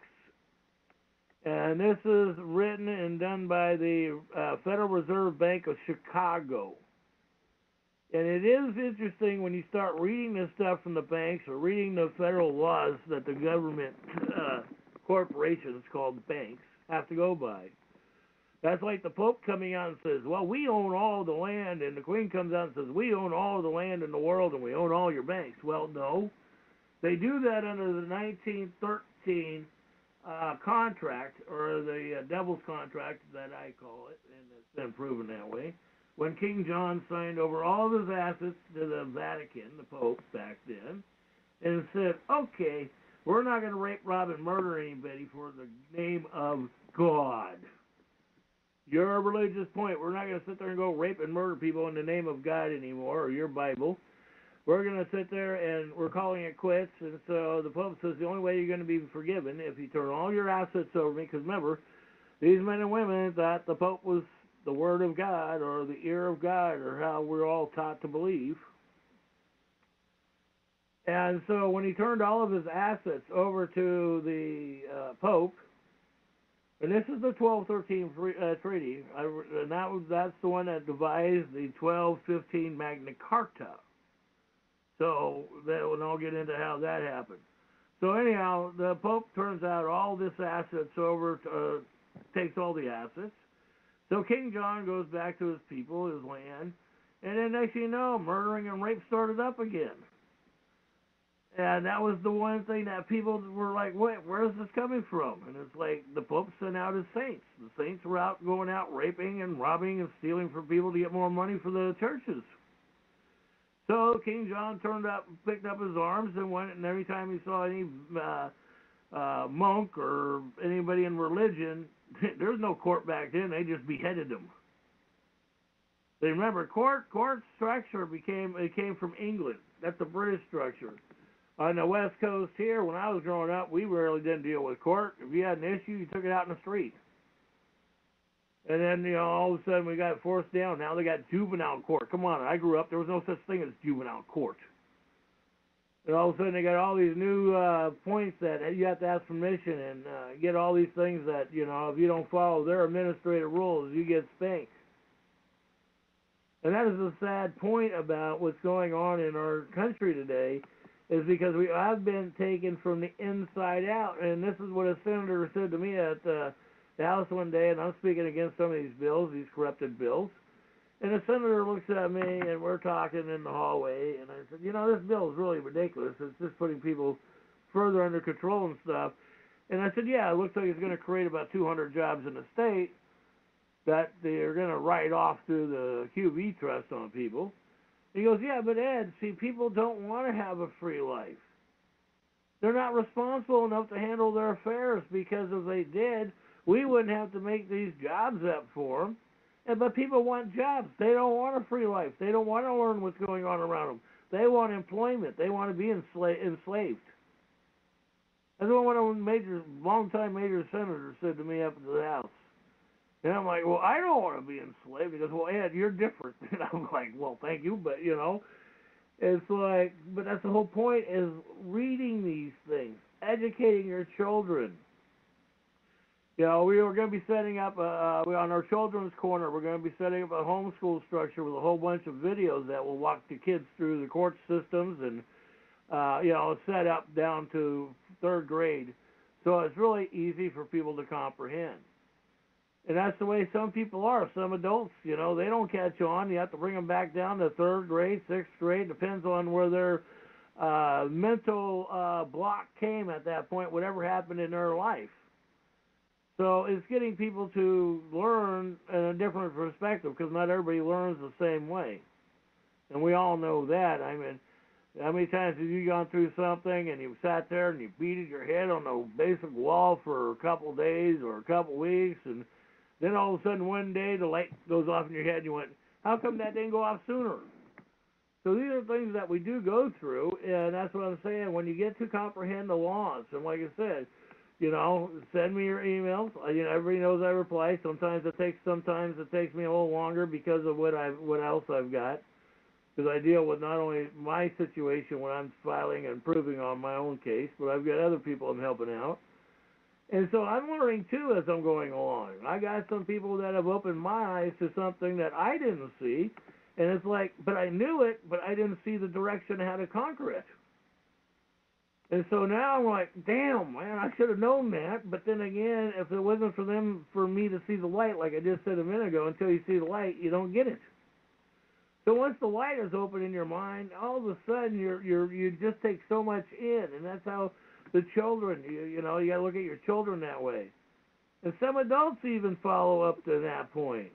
And this is written and done by the Federal Reserve Bank of Chicago. And it is interesting when you start reading this stuff from the banks or reading the federal laws that the government corporations called banks have to go by. That's like the Pope coming out and says, well, we own all the land, and the Queen comes out and says, we own all the land in the world and we own all your banks. Well, no. They do that under the 1913 contract, or the devil's contract that I call it, and it's been proven that way, when King John signed over all of his assets to the Vatican, the Pope back then, and said, okay, we're not going to rape, rob, and murder anybody for the name of God. Your religious point, we're not going to sit there and go rape and murder people in the name of God anymore, or your Bible. We're going to sit there and we're calling it quits. And so the Pope says the only way you're going to be forgiven if you turn all your assets over to me, because remember, these men and women thought the Pope was the Word of God or the ear of God, or how we're all taught to believe. And so when he turned all of his assets over to the Pope, and this is the 1213 treaty, and that's the one that devised the 1215 Magna Carta. So we'll all get into how that happened. So anyhow, the Pope turns out all this assets over, takes all the assets. So King John goes back to his people, his land, and then next thing you know, murdering and rape started up again. And that was the one thing that people were like, wait, where's this coming from? And it's like the Pope sent out his saints. The saints were out going out raping and robbing and stealing from people to get more money for the churches. So King John picked up his arms and went, and every time he saw any monk or anybody in religion, there was no court back then. They just beheaded them. They remember court structure came from England. That's a British structure. On the West Coast here, when I was growing up, we really didn't deal with court. If you had an issue, you took it out in the street. And then, all of a sudden we got it forced down. Now they got juvenile court. Come on, I grew up, there was no such thing as juvenile court. And all of a sudden they got all these new points that you have to ask permission and get all these things that, if you don't follow their administrative rules, you get spanked. And that is a sad point about what's going on in our country today, is because we have been taken from the inside out. And this is what a senator said to me at the House one day, and I'm speaking against some of these bills, these corrupted bills. And the senator looks at me, and we're talking in the hallway, and I said, this bill is really ridiculous. It's just putting people further under control and stuff. And I said, yeah, it looks like it's going to create about 200 jobs in the state that they're going to write off through the QV trust on people. He goes, yeah, but Ed, see, people don't want to have a free life. They're not responsible enough to handle their affairs, because if they did, we wouldn't have to make these jobs up for them. But people want jobs. They don't want a free life. They don't want to learn what's going on around them. They want employment. They want to be enslaved. That's what one of the long-time major senators said to me up at the House. And I'm like, well, I don't want to be enslaved. He goes, well, Ed, you're different. And I'm like, well, thank you, but, it's like, but that's the whole point, is reading these things, educating your children. We are going to be setting up, on our Children's Corner, we're going to be setting up a homeschool structure with a whole bunch of videos that will walk the kids through the court systems and, set up down to 3rd grade. So it's really easy for people to comprehend. And that's the way some people are. Some adults, they don't catch on. You have to bring them back down to 3rd grade, 6th grade. Depends on where their mental block came at that point, whatever happened in their life. So it's getting people to learn in a different perspective, because not everybody learns the same way. And we all know that. I mean, how many times have you gone through something and you sat there and you beat your head on the basic wall for a couple of days or a couple of weeks, and then all of a sudden one day the light goes off in your head and you went, how come that didn't go off sooner? So these are things that we do go through, and that's what I'm saying. When you get to comprehend the laws, and like I said, you know, send me your emails. You know, everybody knows I reply. Sometimes it takes me a little longer because of what else I've got. Because I deal with not only my situation when I'm filing and proving on my own case, but I've got other people I'm helping out. And so I'm learning too as I'm going along. I got some people that have opened my eyes to something that I didn't see, and it's like, but I knew it, but I didn't see the direction how to conquer it. And so now I'm like, damn, man, I should have known that. But then again, if it wasn't for me to see the light, like I just said a minute ago, until you see the light, you don't get it. So once the light is open in your mind, all of a sudden you just take so much in, and that's how the children, you know, you got to look at your children that way. And some adults even follow up to that point.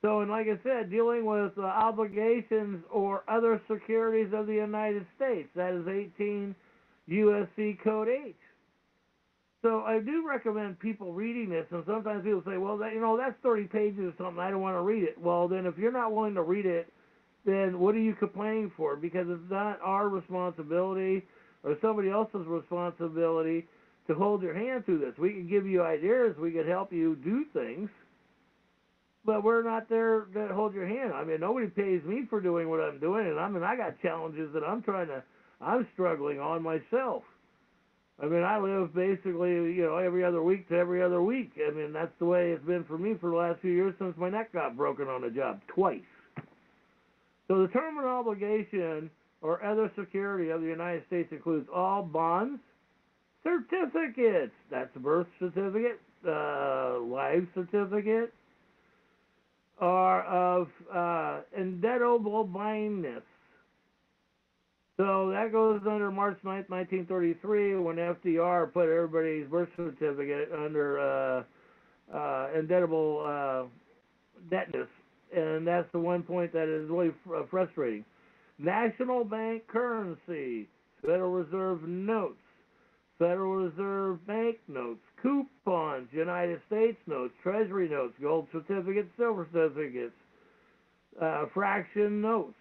So, and like I said, dealing with obligations or other securities of the United States, that is 18 USC Code 8. So I do recommend people reading this, and sometimes people say, well, that, you know, that's 30 pages or something, I don't want to read it. Well, then if you're not willing to read it, then what are you complaining for? Because it's not our responsibility or somebody else's responsibility to hold your hand through this. We can give you ideas, we can help you do things, but we're not there to hold your hand. I mean, nobody pays me for doing what I'm doing, and I got challenges that I'm struggling on myself. I mean, I live basically, you know, every other week to every other week. I mean, that's the way it's been for me for the last few years since my neck got broken on the job twice. So the term of obligation or other security of the United States includes all bonds, certificates, that's a birth certificate, life certificate, are of indebtable bindness. So that goes under March 9th, 1933, when FDR put everybody's birth certificate under indebtable debtness. And that's the one point that is really frustrating. National bank currency, Federal Reserve notes, Federal Reserve bank notes, coupons, United States notes, Treasury notes, gold certificates, silver certificates, fractional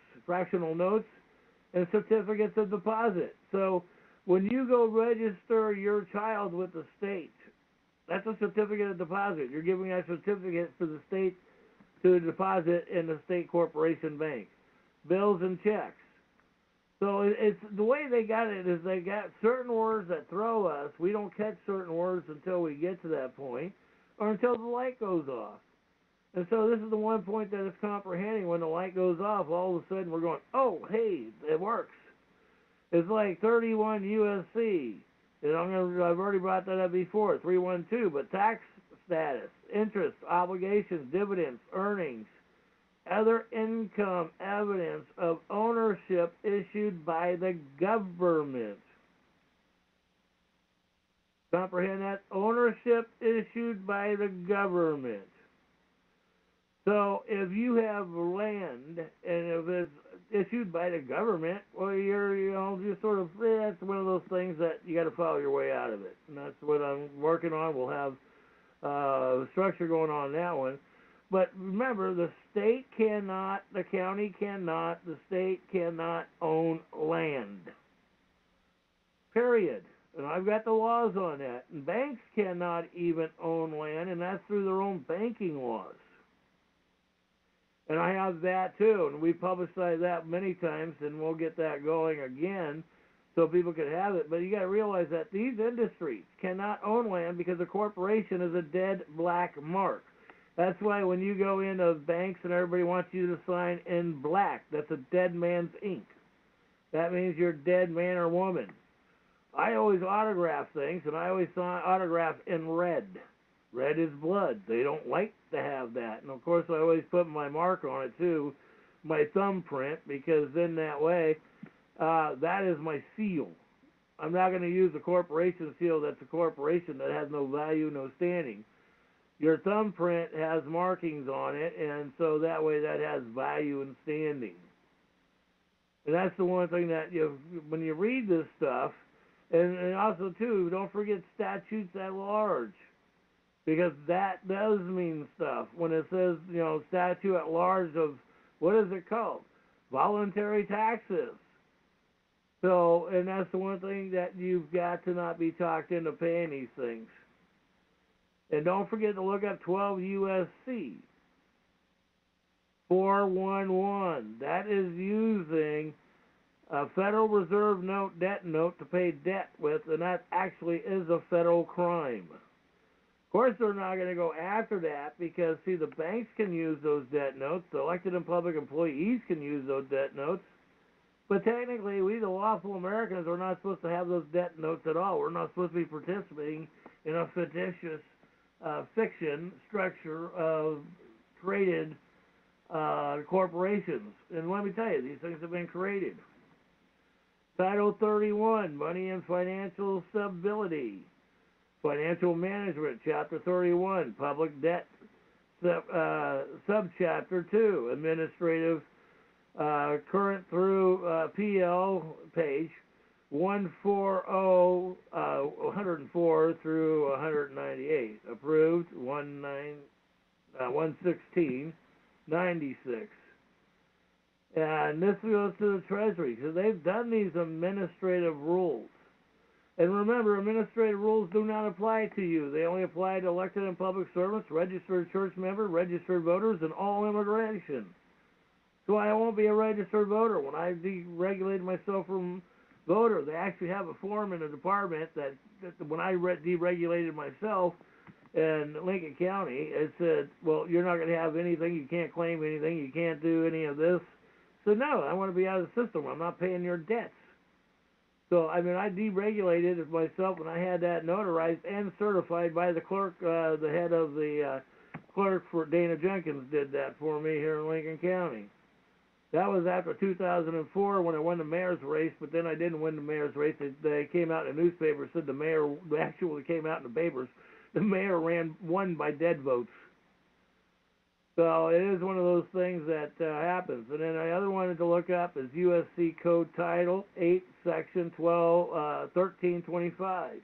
notes, and certificates of deposit. So when you go register your child with the state, that's a certificate of deposit. You're giving that certificate to the state to deposit in the state corporation bank. Bills and checks. So it's the way they got it is they got certain words that throw us. We don't catch certain words until we get to that point or until the light goes off. And so this is the one point that is comprehending. When the light goes off, all of a sudden we're going, oh, hey, it works. It's like 31 USC. And I've already brought that up before, 312, but tax status, interest, obligations, dividends, earnings, other income, evidence of ownership issued by the government. Comprehend that? Ownership issued by the government. So if you have land and if it's issued by the government, well, you're sort of, that's one of those things that you got to follow your way out of it. And that's what I'm working on. We'll have structure going on that one. But remember, the state cannot, the county cannot, the state cannot own land. Period. And I've got the laws on that. And banks cannot even own land, and that's through their own banking laws. And I have that too, and we publicized that many times, and we'll get that going again so people can have it. But you got to realize that these industries cannot own land because a corporation is a dead black mark. That's why when you go into banks and everybody wants you to sign in black, that's a dead man's ink. That means you're a dead man or woman. I always autograph things, and I always autograph in red. Red is blood. They don't like to have that. And, of course, I always put my mark on it, too, my thumbprint, because then that way that is my seal. I'm not going to use a corporation seal that's a corporation that has no value, no standing. Your thumbprint has markings on it, and so that way that has value and standing. And that's the one thing that when you read this stuff, and also too, don't forget statutes at large, because that does mean stuff. When it says, statute at large of, what is it called? Voluntary taxes. So, and that's the one thing that you've got to not be talked into paying these things. And don't forget to look up 28USC 411. That is using a Federal Reserve note, debt note, to pay debt with, and that actually is a federal crime. Of course, they're not going to go after that because, see, the banks can use those debt notes. The elected and public employees can use those debt notes. But technically, we, the lawful Americans, are not supposed to have those debt notes at all. We're not supposed to be participating in a fictitious fiction structure of traded corporations. And let me tell you, these things have been created. Title 31, Money and Financial Stability. Financial Management, Chapter 31, Public Debt, Subchapter 2, Administrative, current through PL, page 104 through 198. Approved, 116.96. And this goes to the Treasury, because they've done these administrative rules. And remember, administrative rules do not apply to you. They only apply to elected and public servants, registered church members, registered voters, and all immigration. So I won't be a registered voter. When I deregulated myself from voter, they actually have a form in the department that when I deregulated myself in Lincoln County, it said, well, you're not going to have anything, you can't claim anything, you can't do any of this. So no, I want to be out of the system. I'm not paying your debts. So, I deregulated myself when I had that notarized and certified by the clerk, the head of the clerk for Dana Jenkins did that for me here in Lincoln County. That was after 2004 when I won the mayor's race, but then I didn't win the mayor's race. They came out in the newspaper, said the mayor, actually came out in the papers, the mayor won by dead votes. So it is one of those things that happens. And then the other one to look up is USC Code Title 8, Section 1325.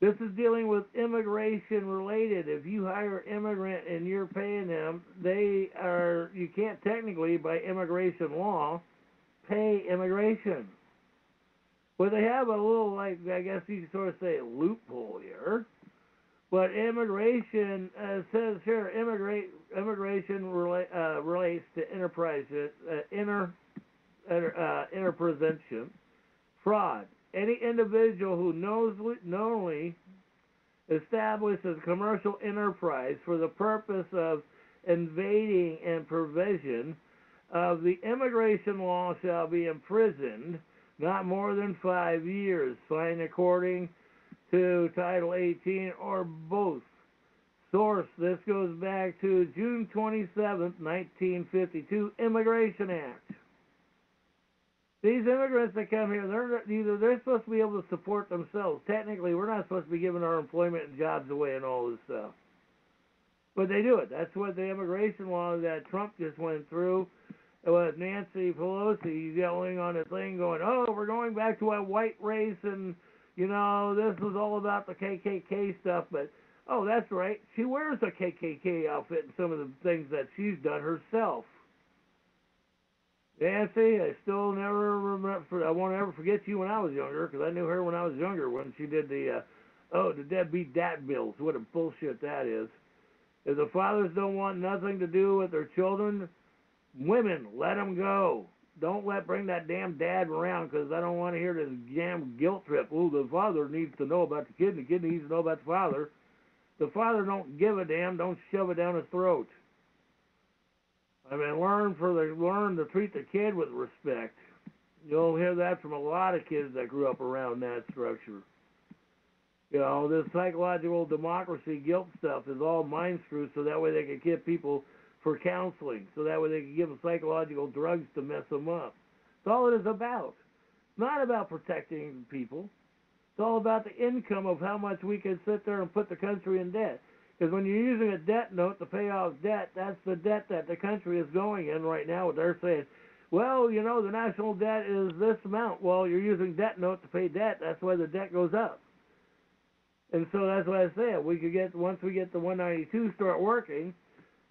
This is dealing with immigration related. If you hire an immigrant and you're paying them, you can't technically, by immigration law, pay immigration. But they have a little, I guess you could sort of say, loophole here. But immigration says here, immigration relates to enterprise, interpretation, fraud. Any individual who knowingly establishes a commercial enterprise for the purpose of invading and provision of the immigration law shall be imprisoned not more than 5 years, fined according to Title 18 or both. Source, this goes back to June 27th, 1952 Immigration Act. These immigrants that come here, they're supposed to be able to support themselves. Technically, we're not supposed to be giving our employment and jobs away and all this stuff. But they do it. That's what the immigration law that Trump just went through with Nancy Pelosi yelling on the thing going, oh, we're going back to a white race and, this was all about the KKK stuff. But, oh, that's right. She wears a KKK outfit in some of the things that she's done herself. Nancy, I still never remember. I won't ever forget you when I was younger, because I knew her when I was younger when she did the deadbeat dat bills. What a bullshit that is. If the fathers don't want nothing to do with their children, women, let them go. Don't bring that damn dad around, because I don't want to hear this damn guilt trip. Oh, the father needs to know about the kid, and the kid needs to know about the father. The father don't give a damn. Don't shove it down his throat. Learn to treat the kid with respect. You'll hear that from a lot of kids that grew up around that structure. This psychological democracy guilt stuff is all mind screws, so that way they can get people for counseling, so that way they can give them psychological drugs to mess them up. That's all it is about. It's not about protecting people. It's all about the income of how much we can sit there and put the country in debt. Because when you're using a debt note to pay off debt, that's the debt that the country is going in right now. They're saying, well, you know, the national debt is this amount. Well, you're using debt note to pay debt. That's why the debt goes up. And so that's why I said once we get the 192 start working,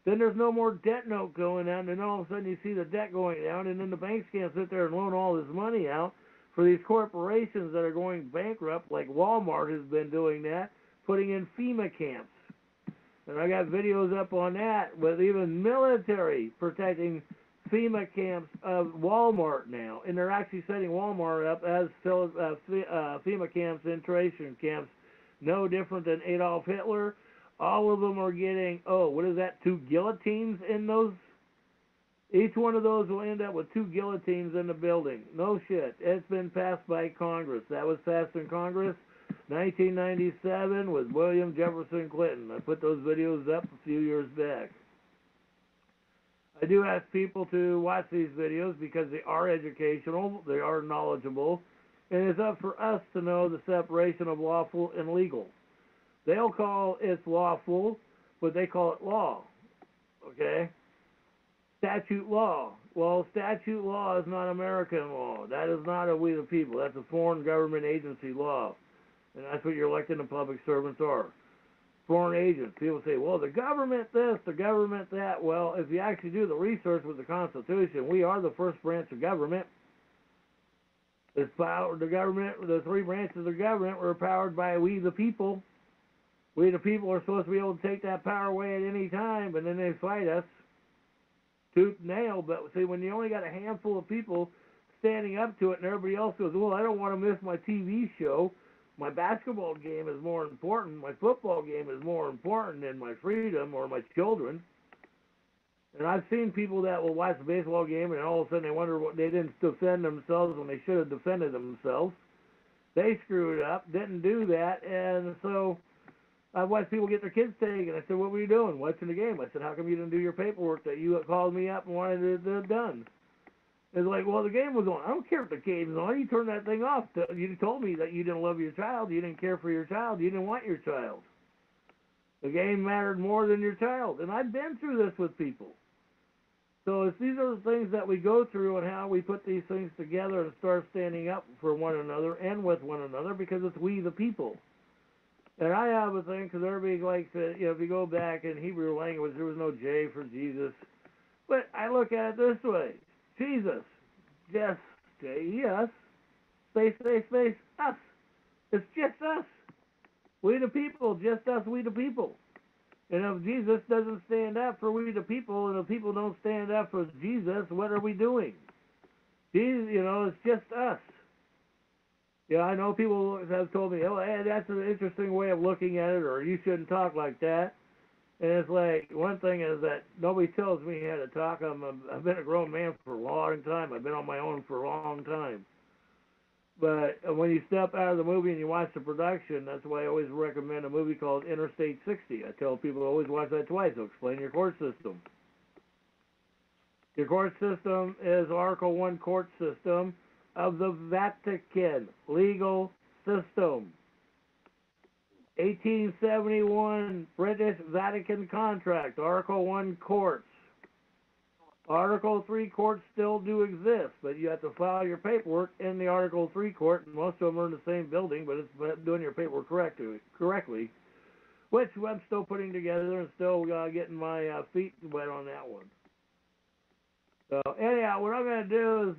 then there's no more debt note going down, and all of a sudden you see the debt going down, and then the banks can't sit there and loan all this money out for these corporations that are going bankrupt, like Walmart has been doing that, putting in FEMA camps. And I got videos up on that with even military protecting FEMA camps of Walmart now, and they're actually setting Walmart up as FEMA camps, internment camps, no different than Adolf Hitler. All of them are getting, 2 guillotines in those? Each one of those will end up with 2 guillotines in the building. No shit. It's been passed by Congress. That was passed in Congress 1997 with William Jefferson Clinton. I put those videos up a few years back. I do ask people to watch these videos because they are educational, they are knowledgeable, and it's up for us to know the separation of lawful and legal. They'll call it lawful, but they call it law. Okay? Statute law. Well, statute law is not American law. That is not a we the people. That's a foreign government agency law. And that's what your elected and public servants are. Foreign agents. People say, well, the government this, the government that. Well, if you actually do the research with the Constitution, we are the first branch of government. It's power, the government, the 3 branches of government were powered by we the people. We the people are supposed to be able to take that power away at any time, but then they fight us tooth and nail. But see, when you only got a handful of people standing up to it and everybody else goes, well, I don't want to miss my TV show. My basketball game is more important. My football game is more important than my freedom or my children. And I've seen people that will watch a baseball game and all of a sudden they wonder what they didn't defend themselves when they should have defended themselves. They screwed up, didn't do that, and so I've watched people get their kids taken. I said, what were you doing? Watching the game. I said, how come you didn't do your paperwork that you called me up and wanted it done? It's like, well, the game was on. I don't care if the game's on. You turned that thing off. You told me that you didn't love your child. You didn't care for your child. You didn't want your child. The game mattered more than your child. And I've been through this with people. So these are the things that we go through and how we put these things together and start standing up for one another and with one another because it's we the people. And I have a thing, because everybody likes to, if you go back in Hebrew language, there was no J for Jesus. But I look at it this way. Jesus, just J-E-S, space, space, space, us. It's just us. We the people, just us, we the people. And if Jesus doesn't stand up for we the people, and if people don't stand up for Jesus, what are we doing? Jesus, it's just us. Yeah, I know people have told me, hey, that's an interesting way of looking at it, or you shouldn't talk like that. And it's like, one thing is that nobody tells me how to talk. I've been a grown man for a long time. I've been on my own for a long time. But when you step out of the movie and you watch the production, that's why I always recommend a movie called Interstate 60. I tell people to always watch that twice. It'll explain your court system. Your court system is Article 1 court system of the Vatican legal system. 1871 British Vatican contract, Article 1 courts. Article 3 courts still do exist, but you have to file your paperwork in the Article 3 court, and most of them are in the same building, but it's doing your paperwork correctly, which I'm still putting together and still getting my feet wet on that one. So anyhow, what I'm going to do is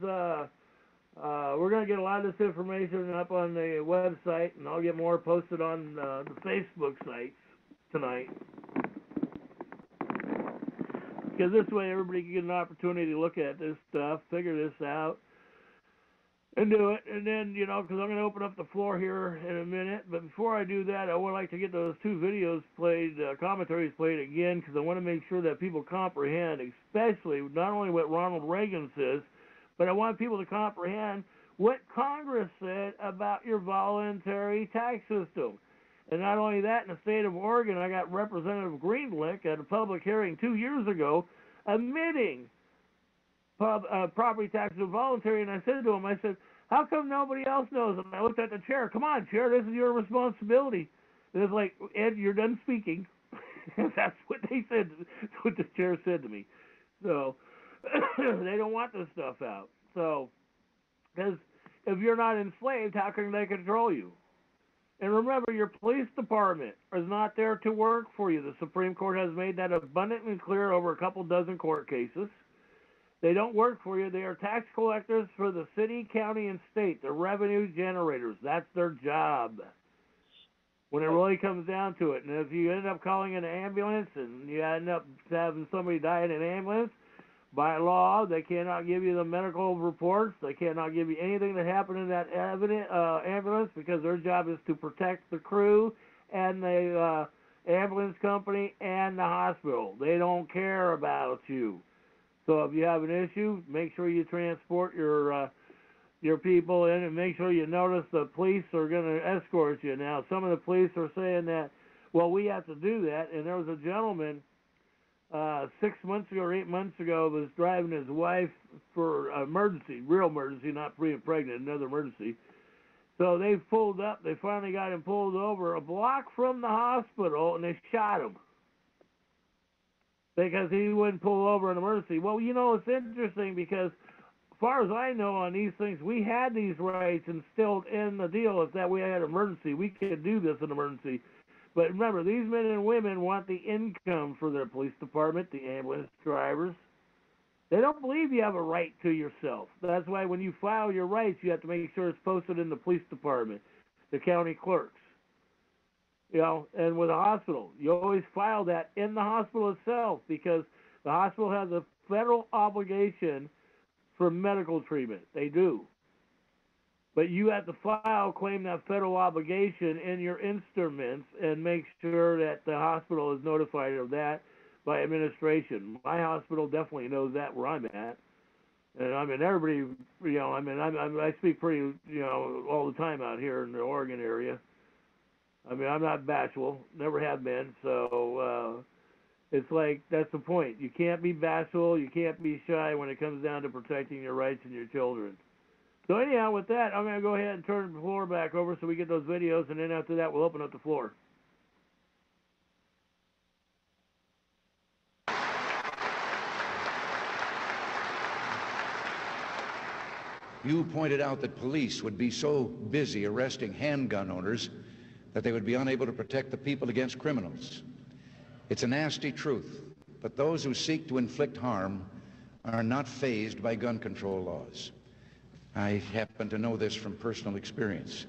we're going to get a lot of this information up on the website, and I'll get more posted on the Facebook sites tonight. Because this way everybody can get an opportunity to look at this stuff, figure this out, and do it. And then, because I'm going to open up the floor here in a minute. But before I do that, I would like to get those 2 videos played, commentaries played again, because I want to make sure that people comprehend, especially not only what Ronald Reagan says, but I want people to comprehend what Congress said about your voluntary tax system. And not only that, in the state of Oregon, I got Representative Greenlick at a public hearing 2 years ago admitting property taxes are voluntary, and I said to him, I said, how come nobody else knows? And I looked at the chair. Come on, chair, this is your responsibility. And it's like, Ed, you're done speaking. That's what they said. That's what the chair said to me. So they don't want this stuff out. So, because if you're not enslaved, how can they control you? And remember, your police department is not there to work for you. The Supreme Court has made that abundantly clear over a couple dozen court cases. They don't work for you. They are tax collectors for the city, county, and state. They're revenue generators. That's their job when it really comes down to it. And if you end up calling an ambulance and you end up having somebody die in an ambulance, by law, they cannot give you the medical reports. They cannot give you anything that happened in that ambulance because their job is to protect the crew and the ambulance company and the hospital. They don't care about you. So if you have an issue, make sure you transport your people in, and make sure you notice the police are going to escort you. Now, some of the police are saying that, well, we have to do that. And there was a gentleman 6 months ago or 8 months ago was driving his wife for emergency, real emergency, not pregnant, another emergency. So they pulled up. They finally got him pulled over a block from the hospital, and they shot him because he wouldn't pull over an emergency. Well, you know, it's interesting because as far as I know on these things, we had these rights instilled in the deal. If that we had an emergency, we could do this in emergency. But remember, these men and women want the income for their police department, the ambulance drivers. They don't believe you have a right to yourself. That's why when you file your rights, you have to make sure it's posted in the police department, the county clerks. You know, and with a hospital, you always file that in the hospital itself because the hospital has a federal obligation for medical treatment. They do. But you have to claim that federal obligation in your instruments and make sure that the hospital is notified of that by administration. My hospital definitely knows that where I'm at. And I mean, everybody, you know, I mean, I speak pretty, you know, all the time out here in the Oregon area. I mean, I'm not bashful, never have been, so it's like, that's the point. You can't be bashful, you can't be shy when it comes down to protecting your rights and your children. So anyhow, with that, I'm going to go ahead and turn the floor back over so we get those videos, and then after that, we'll open up the floor.
You pointed out that police would be so busy arresting handgun owners that they would be unable to protect the people against criminals. It's a nasty truth, but those who seek to inflict harm are not fazed by gun control laws. I happen to know this from personal experience.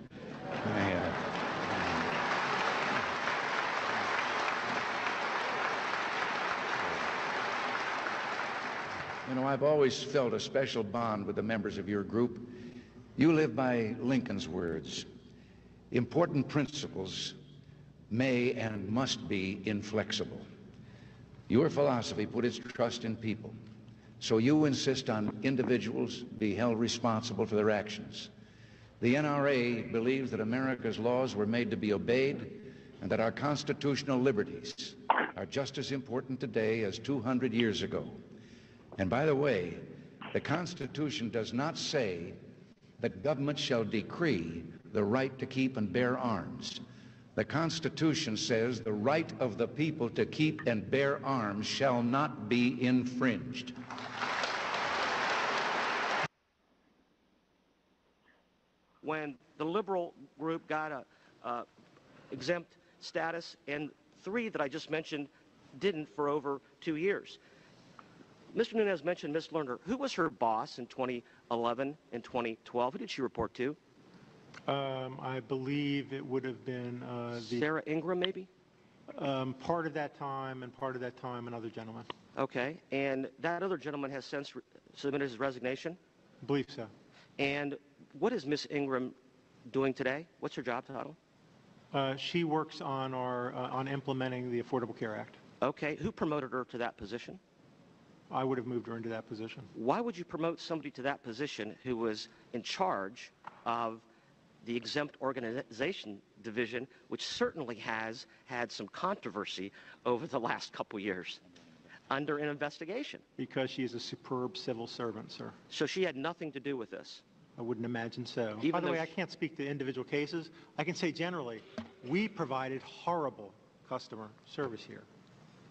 You know, I've always felt a special bond with the members of your group. You live by Lincoln's words. Important principles may and must be inflexible. Your philosophy put its trust in people. So you insist on individuals be held responsible for their actions. The NRA believes that America's laws were made to be obeyed and that our constitutional liberties are just as important today as 200 years ago. And by the way, the Constitution does not say that government shall decree the right to keep and bear arms. The Constitution says the right of the people to keep and bear arms shall not be infringed.
When the liberal group got a exempt status, and 3 that I just mentioned didn't for over 2 years. Mr. Nunes mentioned Ms. Lerner. Who was her boss in 2011 and 2012? Who did she report to?
I believe it would have been
Sarah Ingram, maybe?
Part of that time, and part of that time another gentleman.
Okay, and that other gentleman has since submitted his resignation?
I believe so.
And what is Ms. Ingram doing today? What's her job title?
She works on on implementing the Affordable Care Act.
Okay, who promoted her to that position?
I would have moved her into that position.
Why would you promote somebody to that position who was in charge of the exempt organization division, which certainly has had some controversy over the last couple years? under an investigation?
Because she is a superb civil servant, sir.
So she had nothing to do with this?
I wouldn't imagine so.
Even
By the
though
way, I can't speak to individual cases. I can say generally, we provided horrible customer service here.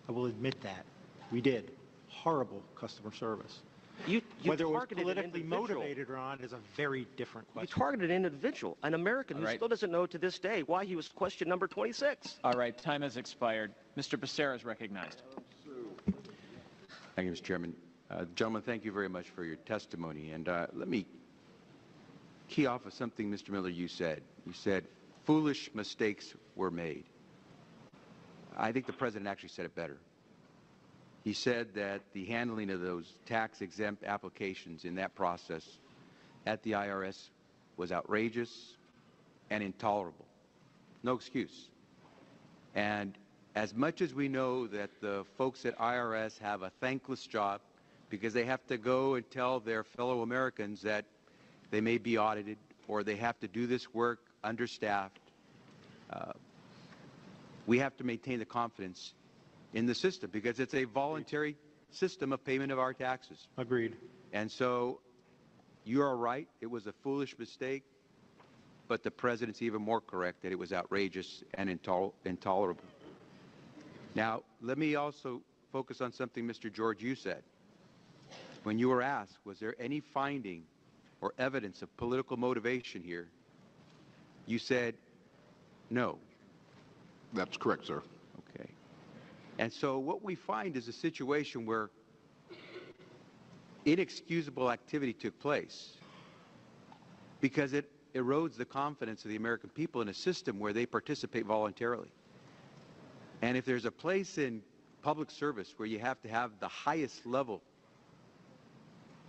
I will admit that. We did. Horrible customer service.
You
Whether it was
targeted an
politically
individual.
motivated or not is a very different
You
question.
targeted an individual, an American who still doesn't know to this day why he was question number 26.
All right, time has expired. Mr. Becerra is recognized.
Thank you, Mr. Chairman. Gentlemen, thank you very much for your testimony. And let me key off of something, Mr. Miller, you said. You said foolish mistakes were made. I think the President actually said it better. He said that the handling of those tax-exempt applications in that process at the IRS was outrageous and intolerable. No excuse. And as much as we know that the folks at IRS have a thankless job because they have to go and tell their fellow Americans that they may be audited or they have to do this work understaffed, we have to maintain the confidence in the system because it's a voluntary system of payment of our taxes.
Agreed.
And so you are right, it was a foolish mistake, but the President's even more correct that it was outrageous and intolerable. Now, let me also focus on something, Mr. George, you said. When you were asked, was there any finding or evidence of political motivation here, you said no.
That's correct, sir.
Okay. And so what we find is a situation where inexcusable activity took place because it erodes the confidence of the American people in a system where they participate voluntarily. And if there's a place in public service where you have to have the highest level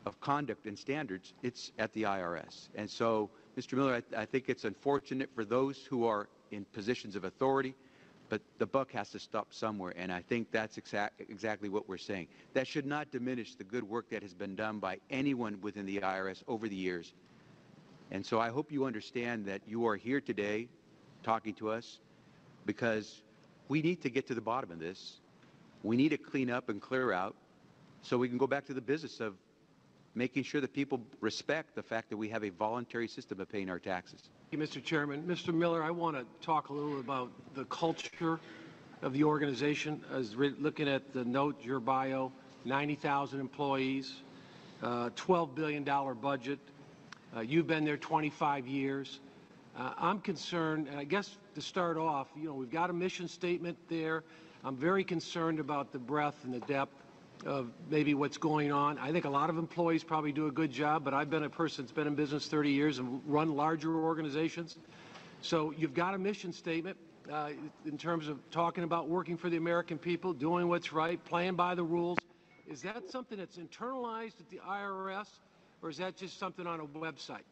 of conduct and standards, it's at the IRS. And so, Mr. Miller, I think it's unfortunate for those who are in positions of authority, but the buck has to stop somewhere, and I think that's exactly what we're saying. That should not diminish the good work that has been done by anyone within the IRS over the years. And so I hope you understand that you are here today talking to us because we need to get to the bottom of this. We need to clean up and clear out so we can go back to the business of making sure that people respect the fact that we have a voluntary system of paying our taxes.
Thank you, Mr. Chairman. Mr. Miller, I want to talk a little about the culture of the organization. As looking at the note, your bio, 90,000 employees, $12 billion budget. You've been there 25 years. I'm concerned, and I guess to start off, you know, we've got a mission statement there. I'm very concerned about the breadth and the depth of maybe what's going on. I think a lot of employees probably do a good job, but I've been a person that's been in business 30 years and run larger organizations. So you've got a mission statement in terms of talking about working for the American people, doing what's right, playing by the rules. Is that something that's internalized at the IRS, or is that just something on a website?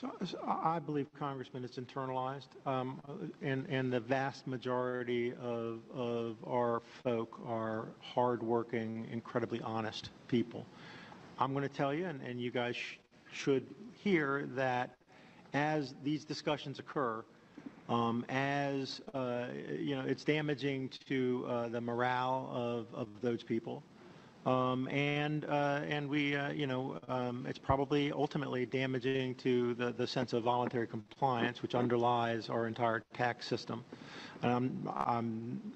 So I believe, Congressman, it's internalized, and the vast majority of our folk are hardworking, incredibly honest people. I'm going to tell you, and you guys should hear that as these discussions occur, as you know, it's damaging to the morale of those people. And we, you know, it's probably ultimately damaging to the sense of voluntary compliance, which underlies our entire tax system. Well,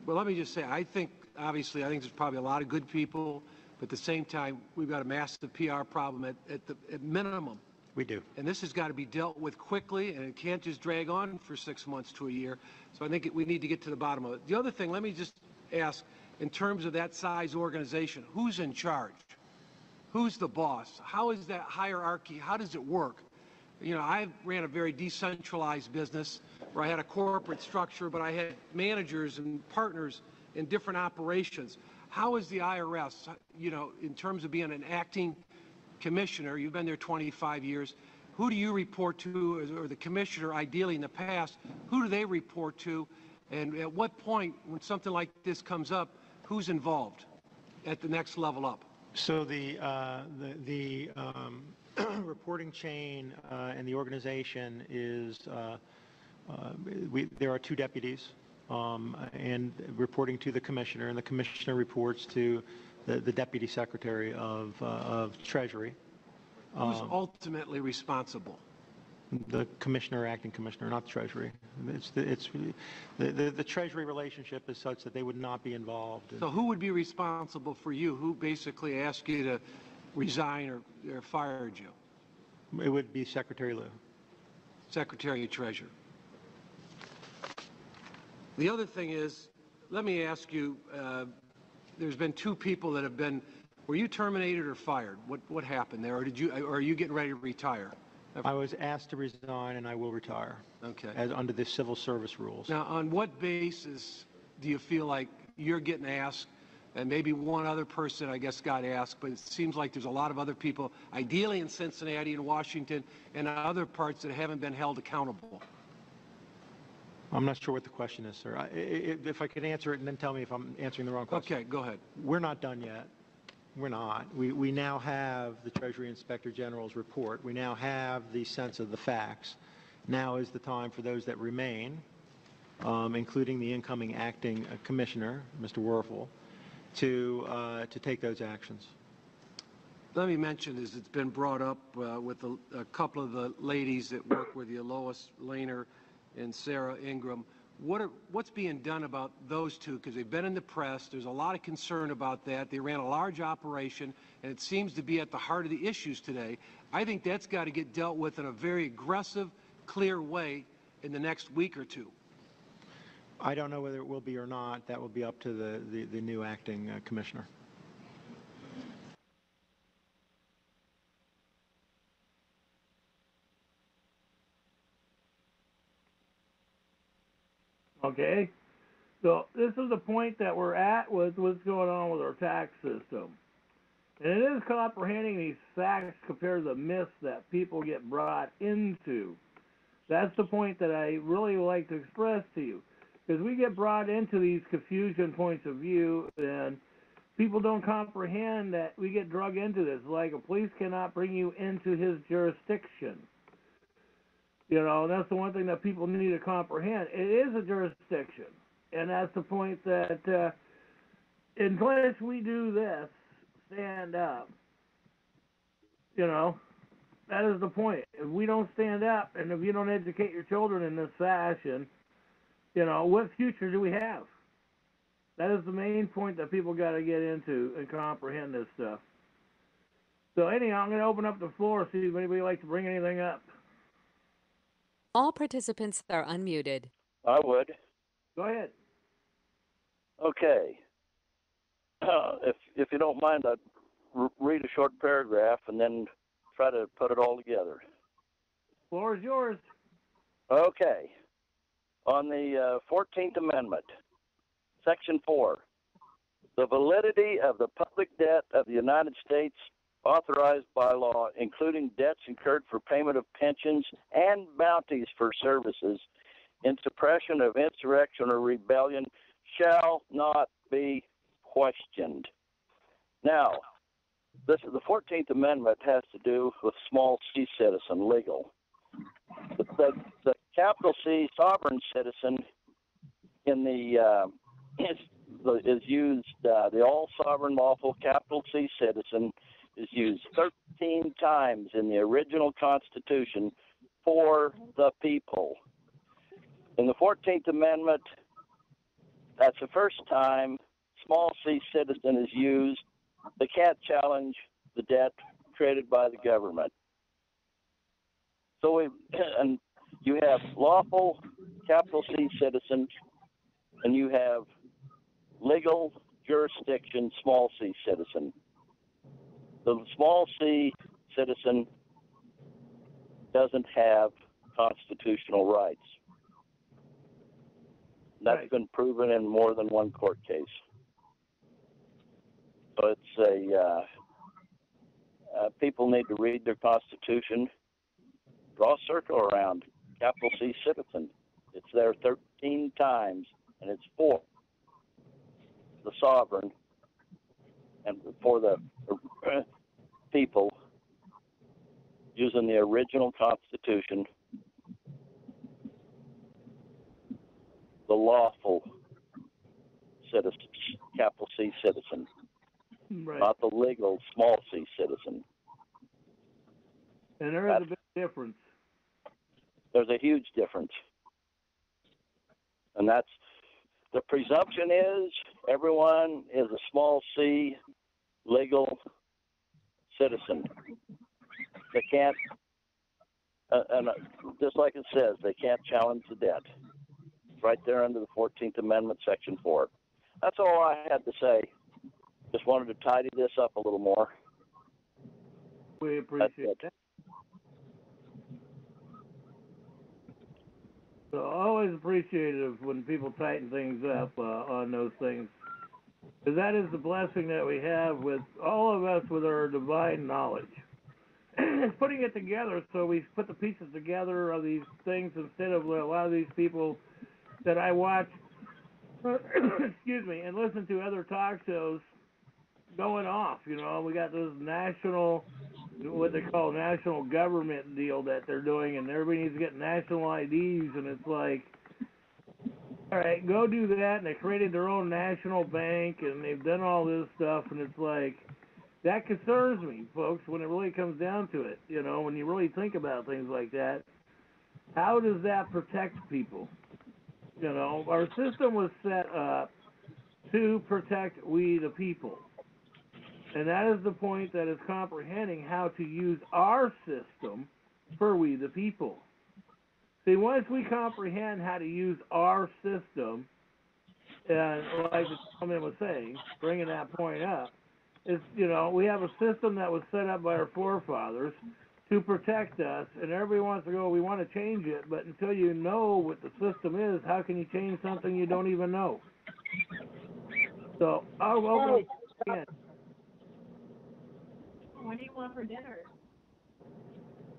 let me just say, I think there's probably a lot of good people, but at the same time, we've got a massive PR problem at minimum.
We do.
And this has got to be dealt with quickly, and it can't just drag on for 6 months to a year. So I think we need to get to the bottom of it. The other thing, let me just ask, in terms of that size organization, who's in charge? Who's the boss? How is that hierarchy? How does it work? You know, I ran a very decentralized business where I had a corporate structure, but I had managers and partners in different operations. How is the IRS, you know, in terms of being an acting commissioner? You've been there 25 years. Who do you report to, or the commissioner ideally in the past, who do they report to? And at what point, when something like this comes up, who's involved at the next level up?
So the reporting chain and the organization is, there are 2 deputies and reporting to the commissioner, and the commissioner reports to the Deputy Secretary of Treasury.
Who's ultimately responsible?
The commissioner, acting commissioner, not the Treasury. The Treasury relationship is such that they would not be involved.
So who would be responsible for you? Who basically asked you to resign or fired you?
It would be Secretary Lew.
Secretary of Treasury. The other thing is, let me ask you, there's been two people that have been, were you terminated or fired? What happened there? Or are you getting ready to retire?
I was asked to resign, and I will retire.
Okay.
As under the civil service rules.
Now, on what basis do you feel like you're getting asked, and maybe one other person, I guess, got asked, but it seems like there's a lot of other people, ideally in Cincinnati and Washington, and other parts that haven't been held accountable?
I'm not sure what the question is, sir. If I could answer it and then tell me if I'm answering the wrong question.
Okay, go ahead.
We're not done yet. We're not. We now have the Treasury Inspector General's report. We now have the sense of the facts. Now is the time for those that remain, including the incoming acting commissioner, Mr. Werfel, to take those actions.
Let me mention, as it's been brought up with a couple of the ladies that work with you, Lois Lehner and Sarah Ingram, what's being done about those two? Because they've been in the press. There's a lot of concern about that. They ran a large operation, and it seems to be at the heart of the issues today. I think that's got to get dealt with in a very aggressive, clear way in the next week or two.
I don't know whether it will be or not. That will be up to the new acting commissioner.
Okay, so this is the point that we're at with what's going on with our tax system. And it is comprehending these facts compared to the myths that people get brought into. That's the point that I really would like to express to you. Because we get brought into these confusion points of view, and people don't comprehend that we get drug into this. Like a police cannot bring you into his jurisdiction. You know, that's the one thing that people need to comprehend. It is a jurisdiction, and that's the point that unless we do this, stand up, you know, that is the point. If we don't stand up, and if you don't educate your children in this fashion, you know, what future do we have? That is the main point that people got to get into and comprehend this stuff. So anyhow, I'm going to open up the floor, see if anybody would like to bring anything up.
All participants are unmuted.
I would.
Go ahead.
Okay. If you don't mind, I'd read a short paragraph and then try to put it all together.
Floor is yours.
Okay. On the 14th Amendment, Section 4, the validity of the public debt of the United States authorized by law, including debts incurred for payment of pensions and bounties for services in suppression of insurrection or rebellion, shall not be questioned. Now, the 14th Amendment has to do with small c citizen legal. The capital C sovereign citizen in the is used, the all sovereign lawful capital C citizen is used 13 times in the original Constitution for the people. In the 14th Amendment, that's the first time small c citizen is used. They can't challenge the debt created by the government. So and you have lawful capital C citizen, and you have legal jurisdiction small c citizen. The small c citizen doesn't have constitutional rights. That's been proven in more than one court case. So it's people need to read their Constitution, draw a circle around capital C citizen. It's there 13 times, and it's for the sovereign and for the people using the original Constitution, the lawful citizens, capital C citizen.
Right.
not the legal small c citizen.
And there is a big difference.
There's a huge difference. And that's, the presumption is everyone is a small c legal citizen. They can't, just like it says, they can't challenge the debt. It's right there under the 14th Amendment, Section 4. That's all I had to say. Just wanted to tidy this up a little more.
We appreciate that. So always appreciative when people tighten things up on those things. Because that is the blessing that we have with all of us with our divine knowledge. It's putting it together, so we put the pieces together of these things instead of a lot of these people that I watch, excuse me, and listen to other talk shows going off. You know, we got this national, what they call national government deal that they're doing, and everybody needs to get national IDs, and it's like, all right, go do that, and they created their own national bank, and they've done all this stuff, and it's like, that concerns me, folks, when it really comes down to it. You know, when you really think about things like that, how does that protect people? You know, our system was set up to protect we the people. And that is the point that is comprehending how to use our system for we the people. See, once we comprehend how to use our system, and like the gentleman was saying, bringing that point up, is, you know, we have a system that was set up by our forefathers to protect us, and everybody wants to go, we want to change it, but until you know what the system is, how can you change something you don't even know? So, I'll open up again.
What do you want for dinner?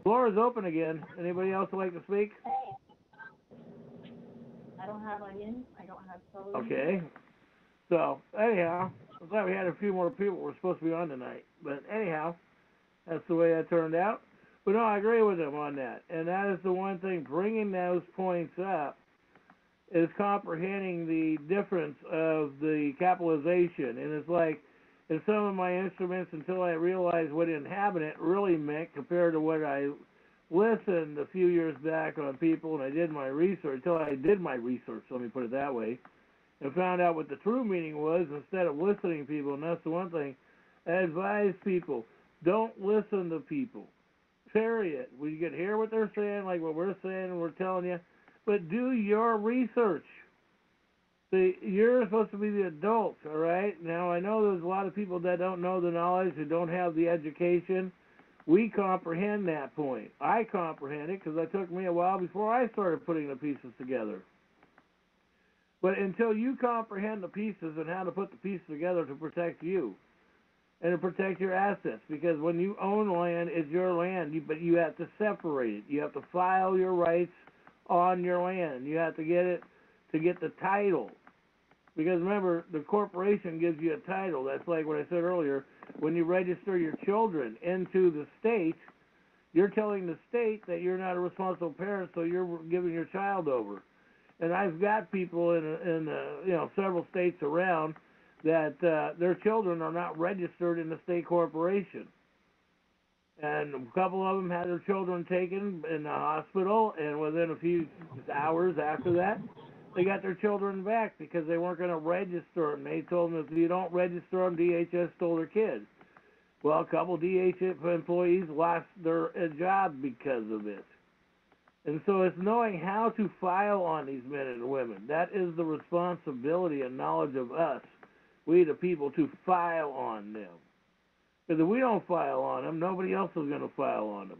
Floor is open again. Anybody else would like to speak?
I don't have onions. I don't have celery.
Okay. So, anyhow, I'm glad we had a few more people who were supposed to be on tonight. But anyhow, that's the way that turned out. But no, I agree with him on that. And that is the one thing, bringing those points up is comprehending the difference of the capitalization. And it's like, in some of my instruments, until I realized what inhabitant really meant compared to what I listened a few years back on people, and I did my research, until I did my research, let me put it that way, and found out what the true meaning was instead of listening to people. And that's the one thing I advise people, don't listen to people, period. We can hear what they're saying, like what we're saying and we're telling you, but do your research. See, you're supposed to be the adults, all right? Now, I know there's a lot of people that don't know the knowledge, who don't have the education. We comprehend that point. I comprehend it because it took me a while before I started putting the pieces together. But until you comprehend the pieces and how to put the pieces together to protect you and to protect your assets, because when you own land, it's your land, but you have to separate it. You have to file your rights on your land. You have to get it to get the title. Because remember, the corporation gives you a title. That's like what I said earlier. When you register your children into the state, you're telling the state that you're not a responsible parent, so you're giving your child over. And I've got people in several states around that their children are not registered in the state corporation. And a couple of them had their children taken in the hospital, and within a few hours after that, they got their children back because they weren't going to register them. They told them if you don't register them, DHS stole their kids. Well, a couple DHS employees lost their job because of it. And so it's knowing how to file on these men and women. That is the responsibility and knowledge of us, we the people, to file on them. Because if we don't file on them, nobody else is going to file on them.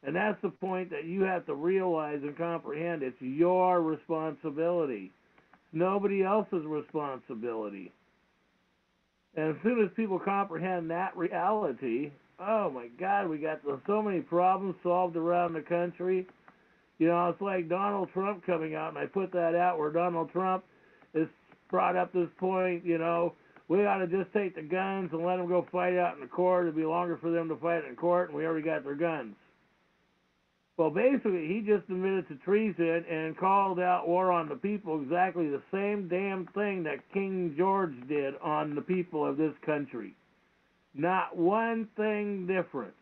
And that's the point that you have to realize and comprehend. It's your responsibility. Nobody else's responsibility. And as soon as people comprehend that reality, oh my God, we got so many problems solved around the country. You know, it's like Donald Trump coming out, and I put that out where Donald Trump has brought up this point, you know, we ought to just take the guns and let them go fight out in the court. It'd be longer for them to fight in court, and we already got their guns. Well, basically, he just admitted to treason and called out war on the people, exactly the same damn thing that King George did on the people of this country. Not one thing different.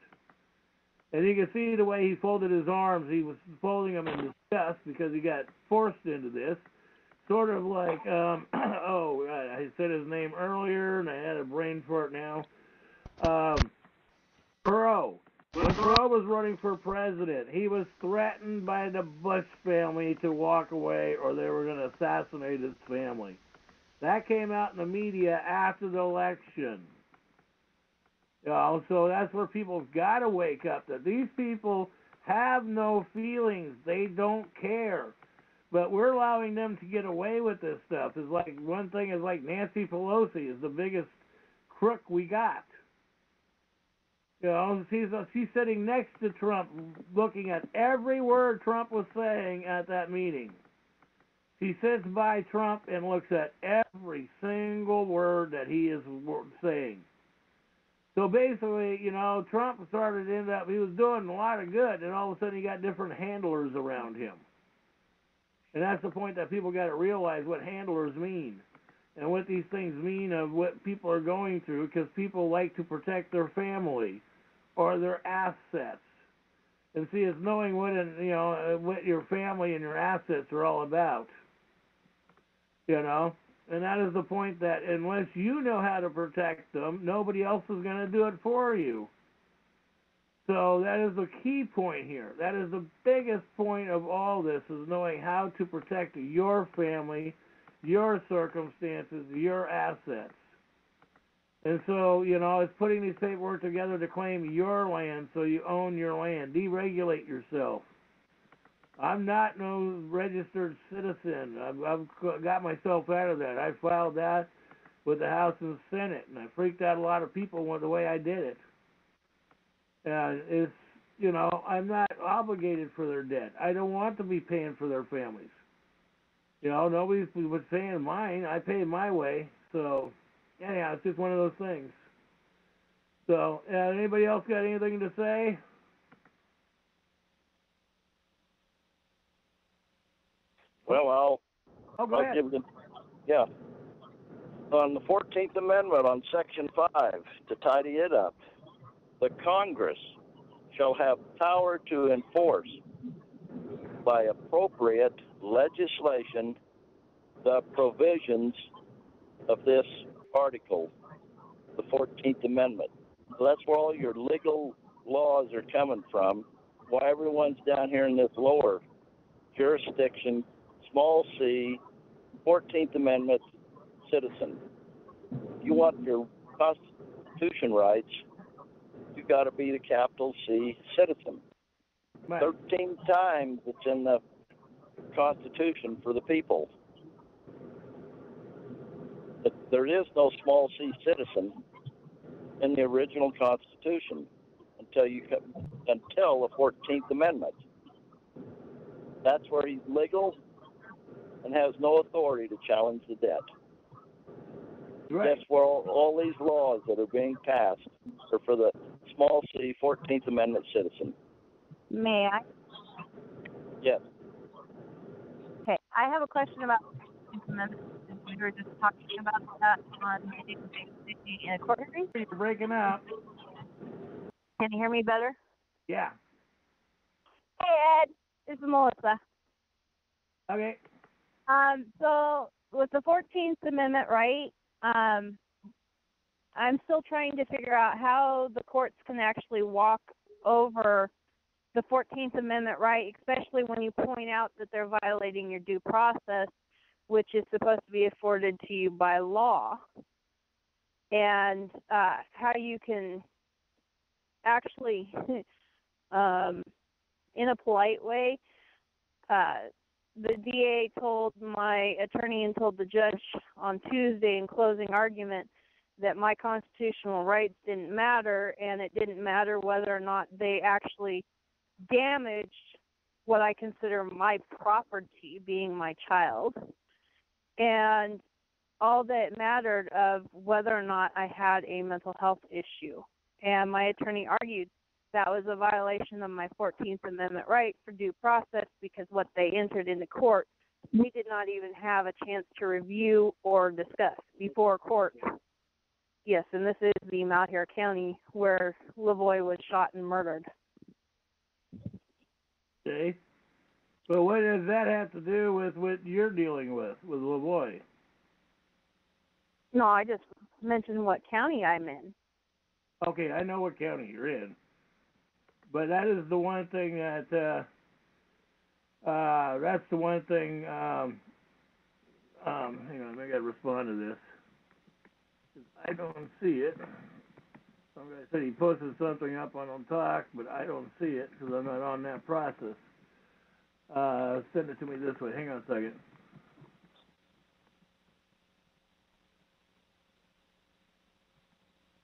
And you can see the way he folded his arms. He was folding them in disgust because he got forced into this. Sort of like, I said his name earlier, and I had a brain fart now. Perot. When Perot was running for president, he was threatened by the Bush family to walk away or they were going to assassinate his family. That came out in the media after the election. So that's where people got to wake up, that these people have no feelings. They don't care. But we're allowing them to get away with this stuff. It's like, one thing is like Nancy Pelosi is the biggest crook we got. She's sitting next to Trump, looking at every word Trump was saying at that meeting. She sits by Trump and looks at every single word that he is saying. So basically, Trump he was doing a lot of good, and all of a sudden he got different handlers around him. And that's the point that people got to realize what handlers mean and what these things mean of what people are going through, because people like to protect their family or their assets. And see, it's knowing what your family and your assets are all about. And that is the point, that unless you know how to protect them, nobody else is going to do it for you. So that is the key point here. That is the biggest point of all this, is knowing how to protect your family, your circumstances, your assets. And so, it's putting these paperwork together to claim your land so you own your land. Deregulate yourself. I'm not no registered citizen. I've got myself out of that. I filed that with the House and Senate, and I freaked out a lot of people with the way I did it. I'm not obligated for their debt. I don't want to be paying for their families. Nobody was paying mine. I paid my way. So, anyhow, it's just one of those things. So, anybody else got anything to say?
Well,
I'll
give them. Yeah. On the 14th Amendment, on Section 5, to tidy it up, the Congress shall have power to enforce by appropriate legislation the provisions of this article, the 14th Amendment. So that's where all your legal laws are coming from, why everyone's down here in this lower jurisdiction, small c, 14th Amendment citizen. You want your Constitution rights, you got to be the capital C citizen. Right. 13 times it's in the Constitution for the people. But there is no small c citizen in the original Constitution until the 14th Amendment. That's where he's legal and has no authority to challenge the debt. Right. That's where all these laws that are being passed are for the small c 14th Amendment citizen.
May I?
Yes.
Okay, I have a question about the 14th Amendment. We were just talking about that on in a court hearing.
You're breaking up.
Can you hear me better?
Yeah.
Hey, Ed. This is Melissa.
Okay.
So with the 14th Amendment, right, I'm still trying to figure out how the courts can actually walk over the 14th Amendment right, especially when you point out that they're violating your due process, which is supposed to be afforded to you by law, and how you can actually, in a polite way, the DA told my attorney and told the judge on Tuesday in closing argument that my constitutional rights didn't matter, and it didn't matter whether or not they actually damaged what I consider my property, being my child, and all that mattered of whether or not I had a mental health issue. And my attorney argued that was a violation of my 14th Amendment right for due process, because what they entered into court, we did not even have a chance to review or discuss before court. Yes, and this is the Malheur County where Lavoie was shot and murdered.
Okay. But what does that have to do with what you're dealing with Lavoie?
No, I just mentioned what county I'm in.
Okay, I know what county you're in. But that is the one thing that, that's the one thing, hang on, I gotta respond to this. I don't see it. Somebody said he posted something up on Talk, but I don't see it because I'm not on that process. Send it to me this way. Hang on a second.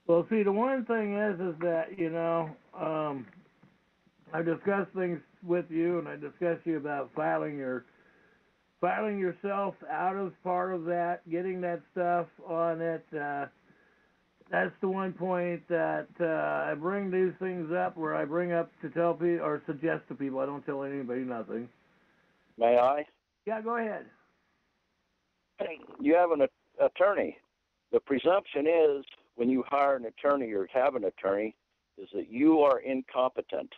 Well, see, the one thing is that, you know, I discussed things with you, and I discussed you about filing yourself out as part of that, getting that stuff on it. That's the one point that I bring these things up, where I bring up to tell people or suggest to people. I don't tell anybody nothing.
May I?
Yeah, go ahead.
You have an attorney. The presumption is, when you hire an attorney or have an attorney, is that you are incompetent.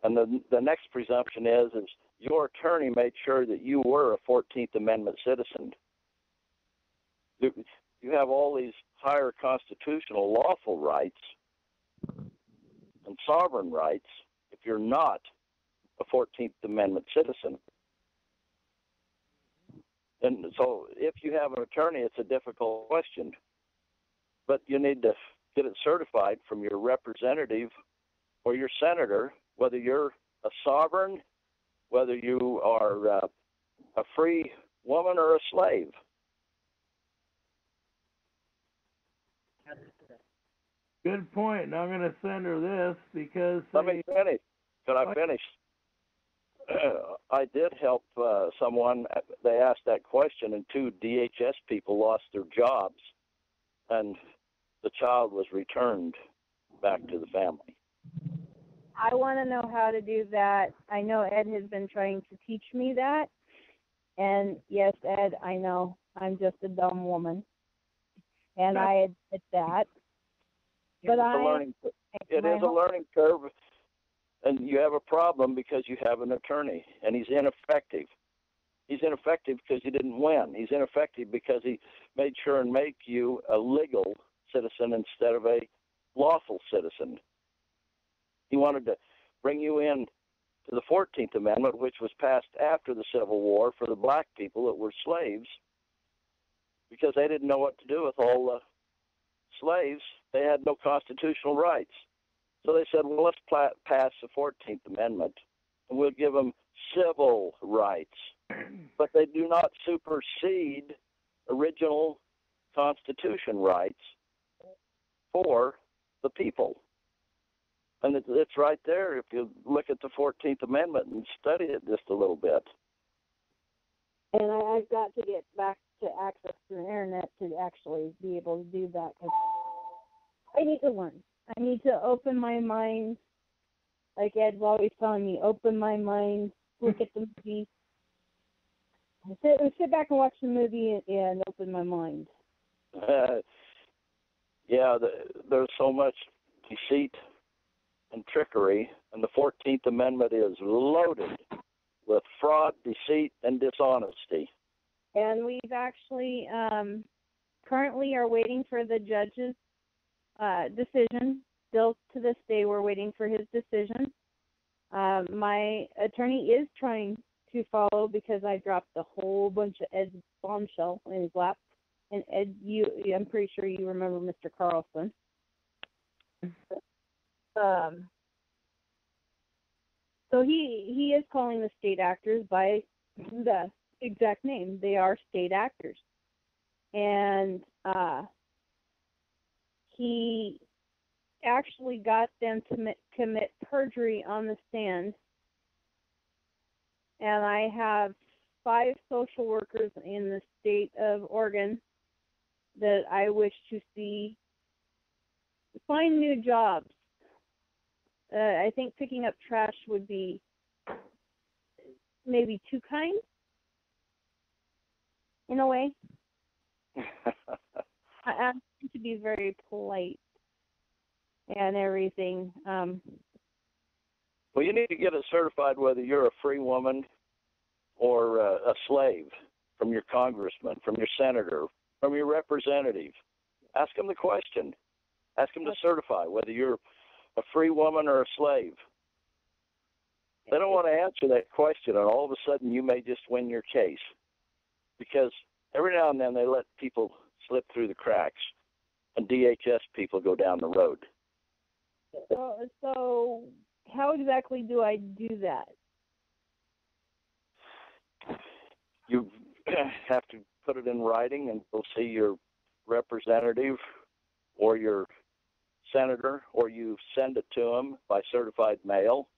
And the next presumption is your attorney made sure that you were a 14th Amendment citizen. You have all these higher constitutional lawful rights and sovereign rights if you're not a 14th Amendment citizen. And so if you have an attorney, it's a difficult question. But you need to get it certified from your representative or your senator, whether you're a sovereign, whether you are a free woman or a slave.
Good point. And I'm going to send her this because...
Let me finish. Could I finish? I did help someone. They asked that question, and 2 DHS people lost their jobs, and the child was returned back to the family.
I want to know how to do that. I know Ed has been trying to teach me that. And yes, Ed, I know I'm just a dumb woman. And I admit that. But
it is a learning curve, and you have a problem because you have an attorney, and he's ineffective. He's ineffective because he didn't win. He's ineffective because he made sure and make you a legal citizen instead of a lawful citizen. He wanted to bring you in to the 14th Amendment, which was passed after the Civil War for the black people that were slaves, because they didn't know what to do with all the slaves. They had no constitutional rights. So they said, well, let's pass the 14th Amendment, and we'll give them civil rights. But they do not supersede original Constitution rights for the people. And it's right there if you look at the 14th Amendment and study it just a little bit.
And I've got to get back to access to the internet to actually be able to do that, because I need to learn. I need to open my mind, like Ed's always telling me, open my mind, look at the movie. Sit back and watch the movie and open my mind.
There's so much deceit and trickery, and the 14th Amendment is loaded with fraud, deceit, and dishonesty.
And we've actually currently are waiting for the judge's decision. Still to this day, we're waiting for his decision. My attorney is trying to follow, because I dropped a whole bunch of Ed's bombshell in his lap. And Ed, I'm pretty sure you remember Mr. Carlson. So he is calling the state actors by the exact name. They are state actors. And he actually got them to commit perjury on the stand. And I have 5 social workers in the state of Oregon that I wish to see find new jobs. I think picking up trash would be maybe too kind, in a way. to be very polite and everything.
Well, you need to get it certified whether you're a free woman or a slave from your congressman, from your senator, from your representative. Ask them the question. Ask them to certify whether you're a free woman or a slave. They don't want to answer that question, and all of a sudden you may just win your case. Because every now and then they let people slip through the cracks, and DHS people go down the road.
So how exactly do I do that?
You have to put it in writing, and you'll see your representative or your senator, or you send it to them by certified mail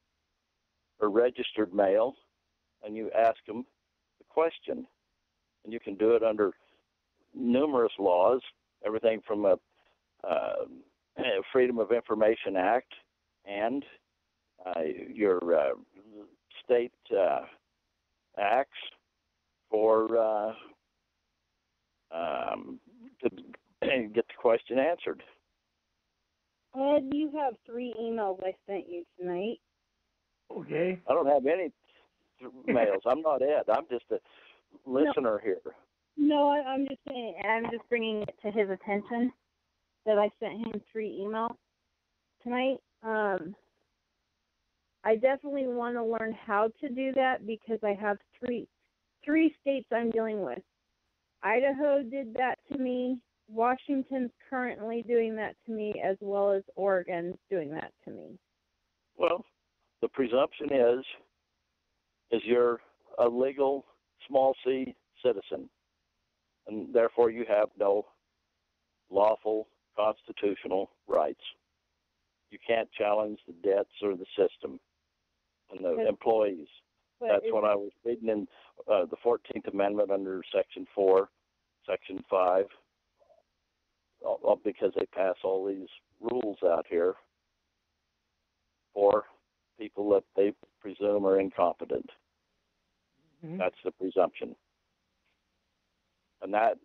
or registered mail, and you ask them the question. And you can do it under numerous laws, everything from a Freedom of Information Act and your state acts for to get the question answered.
Ed, you have 3 emails I sent you tonight.
Okay.
I don't have any mails. I'm not Ed. I'm just a listener here.
No, I'm just saying, I'm just bringing it to his attention that I sent him 3 emails tonight. I definitely want to learn how to do that because I have three states I'm dealing with. Idaho did that to me. Washington's currently doing that to me, as well as Oregon's doing that to me.
Well, the presumption is you're a legal small c citizen, and therefore you have no lawful constitutional rights. You can't challenge the debts or the system and the employees. That's what I was reading in the 14th Amendment under Section 4, Section 5, because they pass all these rules out here for people that they presume are incompetent. Mm-hmm. That's the presumption. And that,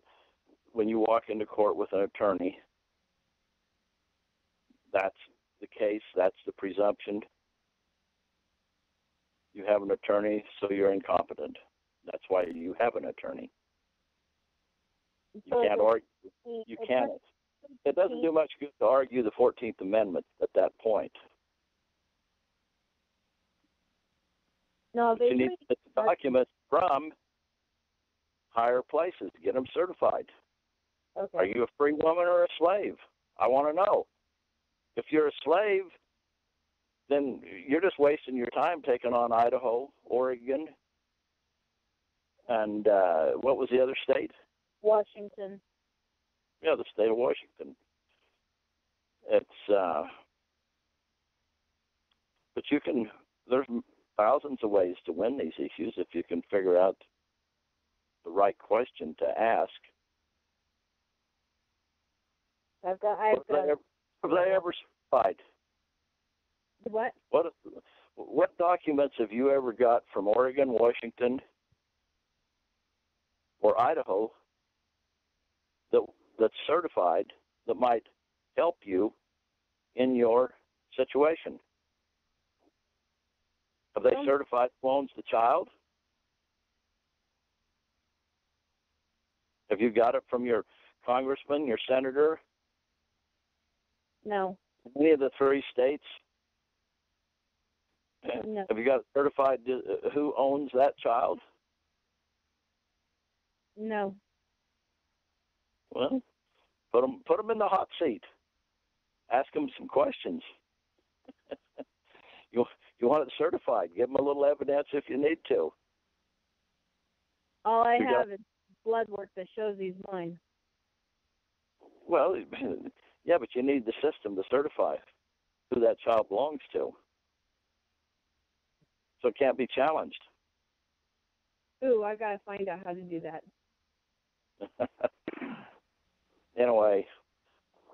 when you walk into court with an attorney, that's the case, that's the presumption. You have an attorney, so you're incompetent. That's why you have an attorney. You can't argue. You can't. It doesn't do much good to argue the 14th Amendment at that point.
No,
you need to get the documents from higher places to get them certified.
Okay.
Are you a free woman or a slave? I want to know. If you're a slave, then you're just wasting your time taking on Idaho, Oregon, and what was the other state?
Washington.
Yeah, the state of Washington. It's, but you can, there's thousands of ways to win these issues if you can figure out the right question to ask.
Have they
ever certified?
What?
What documents have you ever got from Oregon, Washington, or Idaho that's certified that might help you in your situation? Have they certified who owns the child? Have you got it from your congressman, your senator?
No.
Any of the 3 states?
No.
Have you got it certified who owns that child?
No.
Well, put them in the hot seat. Ask them some questions. You want it certified. Give them a little evidence if you need to.
All I have is blood work that shows he's mine.
Well, yeah, but you need the system to certify who that child belongs to. So it can't be challenged.
Ooh, I got to find out how to do that.
Anyway,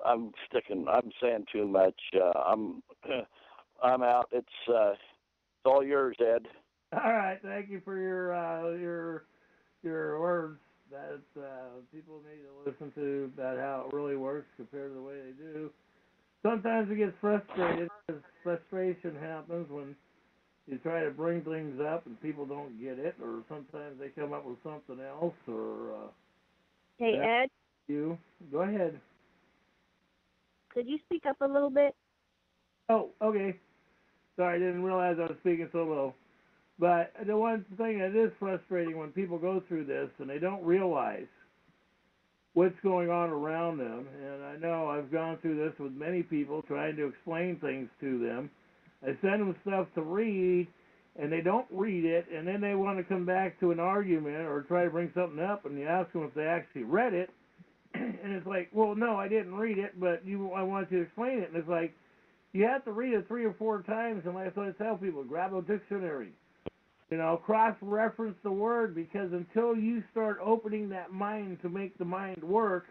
I'm saying too much. I'm out. It's all yours, Ed.
All right, thank you for your words. People need to listen to about how it really works compared to the way they do. Sometimes it gets frustrated because frustration happens when you try to bring things up and people don't get it, or sometimes they come up with something else, or...
Hey, Ed?
You. Go ahead.
Could you speak up a little bit?
Oh, okay. Sorry, I didn't realize I was speaking so low. But the one thing that is frustrating when people go through this and they don't realize what's going on around them, and I know I've gone through this with many people trying to explain things to them. I send them stuff to read, and they don't read it, and then they want to come back to an argument or try to bring something up, and you ask them if they actually read it, and it's like, well, no, I didn't read it, but I want you to explain it. And it's like, you have to read it 3 or 4 times, and that's what I tell people, grab a dictionary. Cross-reference the word, because until you start opening that mind to make the mind work,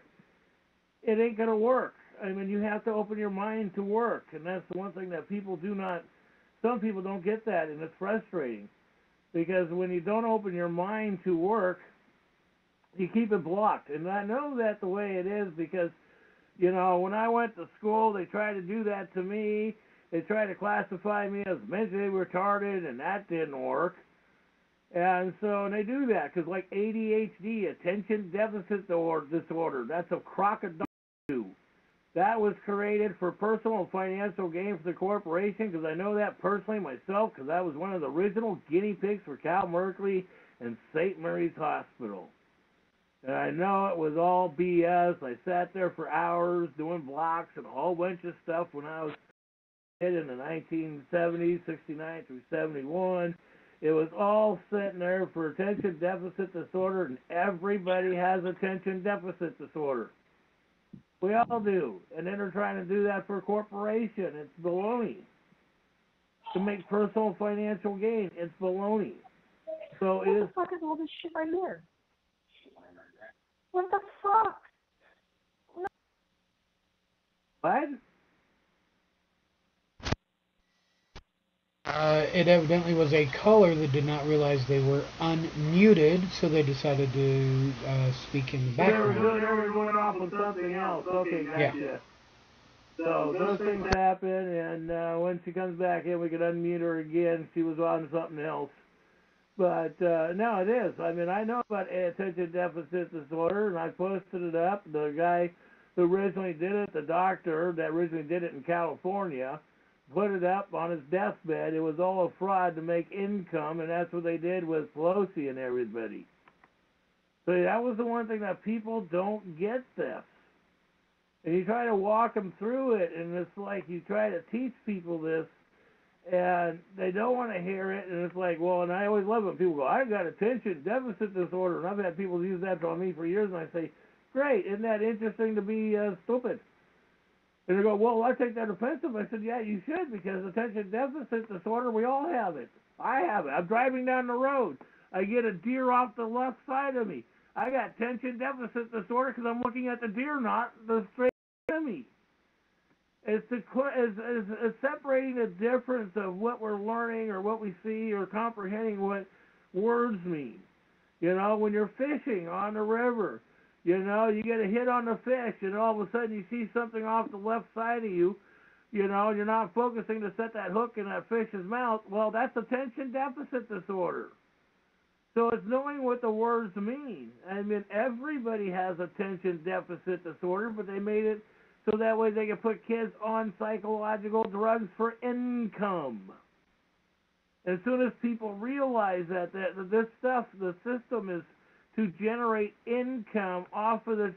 it ain't going to work. I mean, you have to open your mind to work, and that's the one thing that some people don't get that, and it's frustrating. Because when you don't open your mind to work, you keep it blocked. And I know that the way it is because, when I went to school, they tried to do that to me. They tried to classify me as mentally retarded, and that didn't work. And so they do that because, like ADHD, attention deficit disorder, that's a crocodile. That was created for personal and financial gain for the corporation, because I know that personally myself, because I was one of the original guinea pigs for Cal Merkley and St. Mary's Hospital. And I know it was all BS. I sat there for hours doing blocks and a whole bunch of stuff when I was in the 1970s, 69 through 71. It was all sitting there for attention deficit disorder, and everybody has attention deficit disorder. We all do. And then they're trying to do that for a corporation. It's baloney. To make personal financial gain. It's baloney. So
what the fuck is all this shit right here? What the fuck? No.
What?
It evidently was a caller that did not realize they were unmuted, so they decided to speak in the background.
They were going off on something else. Okay, gotcha. Yeah. So those things happen, and when she comes back in, we can unmute her again. She was on something else. But no, it is. I mean, I know about attention deficit disorder, and I posted it up. The guy who originally did it, the doctor that originally did it in California, put it up on his deathbed. It was all a fraud to make income, and that's what they did with Pelosi and everybody. So that was the one thing that people don't get this. And you try to walk them through it, and it's like you try to teach people this, and they don't want to hear it, and it's like, well, and I always love when people go, I've got attention deficit disorder, and I've had people use that on me for years, and I say, great, isn't that interesting to be stupid? And they go, well, I take that offensive. I said, yeah, you should, because attention deficit disorder, we all have it. I have it. I'm driving down the road. I get a deer off the left side of me. I got attention deficit disorder because I'm looking at the deer, not the straight to me. It's separating the difference of what we're learning or what we see or comprehending what words mean. When you're fishing on the river, you get a hit on the fish, and all of a sudden you see something off the left side of you, and you're not focusing to set that hook in that fish's mouth. Well, that's attention deficit disorder. So it's knowing what the words mean. I mean, everybody has attention deficit disorder, but they made it so that way they can put kids on psychological drugs for income. As soon as people realize that this stuff, the system is to generate income off of the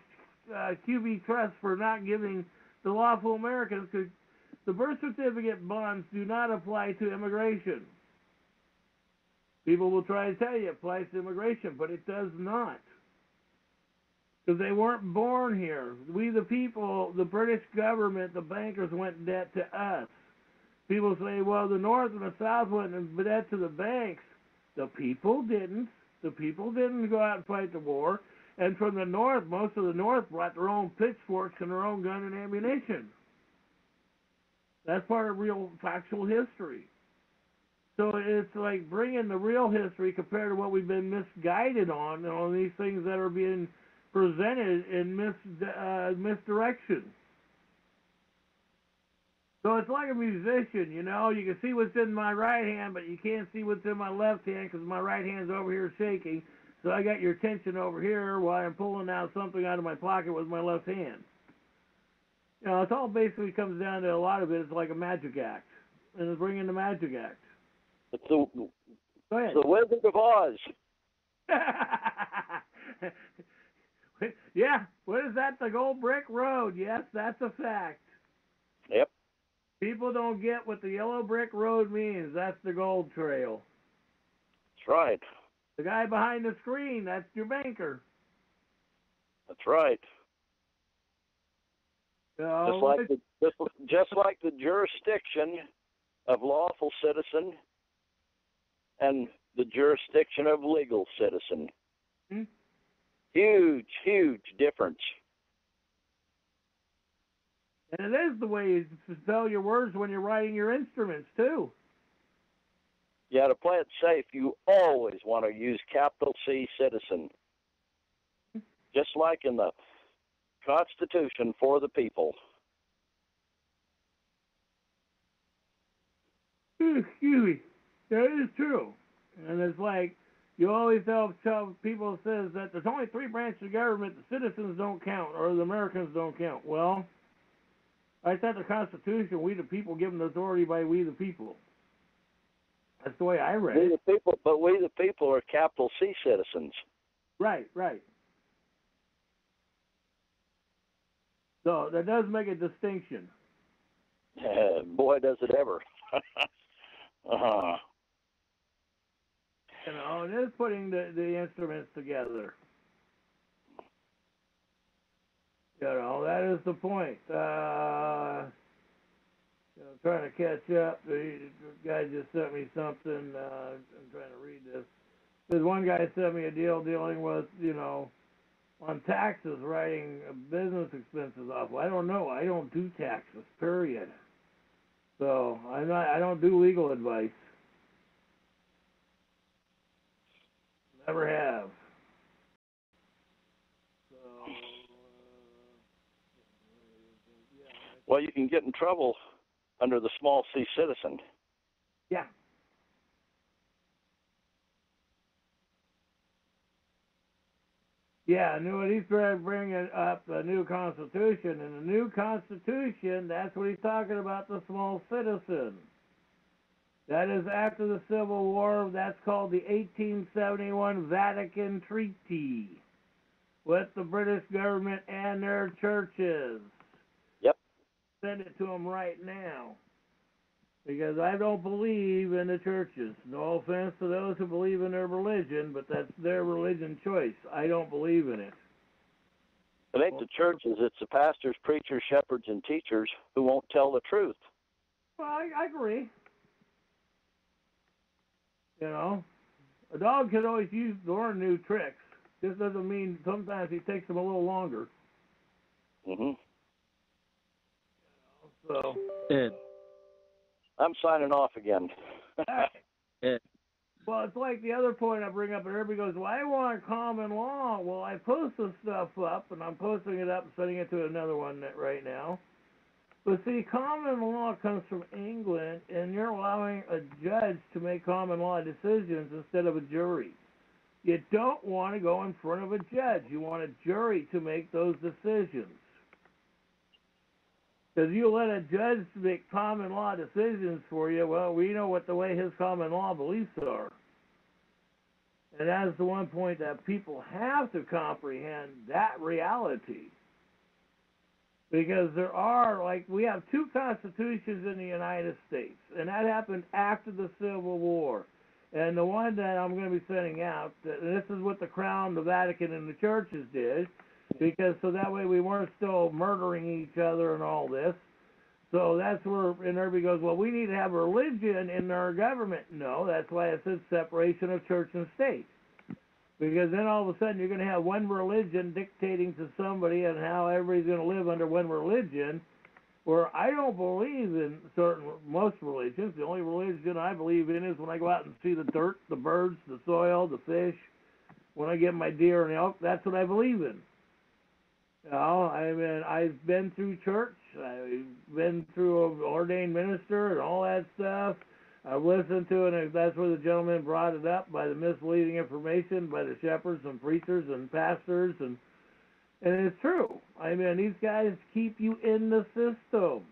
QB trust for not giving the lawful Americans, because the birth certificate bonds do not apply to immigration. People will try to tell you it applies to immigration, but it does not. Because they weren't born here. We the people, the British government, the bankers went in debt to us. People say, well, the North and the South went in debt to the banks. The people didn't. The people didn't go out and fight the war. And from the North, most of the North brought their own pitchforks and their own gun and ammunition. That's part of real factual history. So it's like bringing the real history compared to what we've been misguided on these things that are being presented in misdirection. So it's like a musician, you know. You can see what's in my right hand, but you can't see what's in my left hand because my right hand's over here shaking. So I got your attention over here while I'm pulling out something out of my pocket with my left hand. You know, it's all basically comes down to a lot of it. It's like a magic act, and it's bringing the magic act.
It's the
Go ahead.
The Wizard of Oz.
Yeah, what is that? The Gold Brick Road. Yes, that's a fact.
Yep.
People don't get what the yellow brick road means. That's the gold trail.
That's right.
The guy behind the screen, that's your banker.
That's right.
So,
just like the jurisdiction of lawful citizen and the jurisdiction of legal citizen.
Hmm?
Huge, huge difference.
And it is the way you spell your words when you're writing your instruments, too.
Yeah, to play it safe, you always want to use capital C citizen. Just like in the Constitution for the people.
Excuse me. That is true. And it's like, you always tell people says that there's only 3 branches of government, the citizens don't count, or the Americans don't count. Well, I thought the Constitution, we the people given authority by we the people. That's the way I read it.
We the people are capital C citizens.
Right, right. So that does make a distinction.
Boy, does it ever.
You know, it is putting the instruments together. You know, that is the point. Trying to catch up. The guy just sent me something. I'm trying to read this. There's one guy sent me a deal dealing with, you know, on taxes, writing business expenses off. Well, I don't know. I don't do taxes, period. So I don't do legal advice. Never have. So,
well, you can get in trouble under the small C citizen.
Yeah. Yeah, I knew what he's trying to bring up the new Constitution. And the new Constitution, that's what he's talking about, the small citizen. That is after the Civil War. That's called the 1871 Vatican Treaty with the British government and their churches.
Yep.
Send it to them right now. Because I don't believe in the churches. No offense to those who believe in their religion, but that's their religion choice. I don't believe in it.
It ain't the churches, it's the pastors, preachers, shepherds, and teachers who won't tell the truth.
Well, I agree. You know, a dog can always learn new tricks. This doesn't mean sometimes he takes them a little longer.
Mm-hmm.
So.
Ed.
I'm signing off again.
Ed.
Well, it's like the other point I bring up, and everybody goes, well, I want common law. Well, I post this stuff up, and I'm posting it up and sending it to another one right now. But see, common law comes from England, and you're allowing a judge to make common law decisions instead of a jury. You don't want to go in front of a judge. You want a jury to make those decisions. Because you let a judge make common law decisions for you, well, we know what the way his common law beliefs are. And that's the one point that people have to comprehend, that reality. Because there are, like, we have 2 constitutions in the United States, and that happened after the Civil War. And the one that I'm going to be sending out, and this is what the Crown, the Vatican, and the churches did, because so that way we weren't still murdering each other and all this. So that's where, and everybody goes, well, we need to have religion in our government. No, that's why I said separation of church and state. Because then all of a sudden you're going to have one religion dictating to somebody and how everybody's going to live under one religion. where I don't believe in most religions. The only religion I believe in is when I go out and see the dirt, the birds, the soil, the fish. When I get my deer and elk, that's what I believe in. You know, I mean, I've been through church. I've been through an ordained minister and all that stuff. I've listened to it, and that's where the gentleman brought it up, by the misleading information by the shepherds and preachers and pastors, and it's true. I mean, these guys keep you in the system.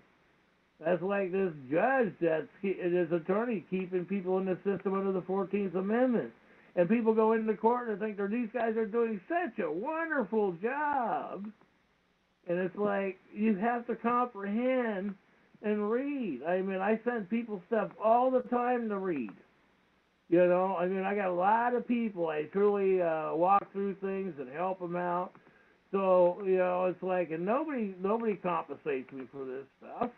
That's like this judge, this attorney keeping people in the system under the 14th Amendment. And people go into court and think these guys are doing such a wonderful job. And it's like, you have to comprehend and read. I mean, I send people stuff all the time to read. You know, I mean, I got a lot of people. I truly walk through things and help them out. So, you know, it's like, and nobody compensates me for this stuff.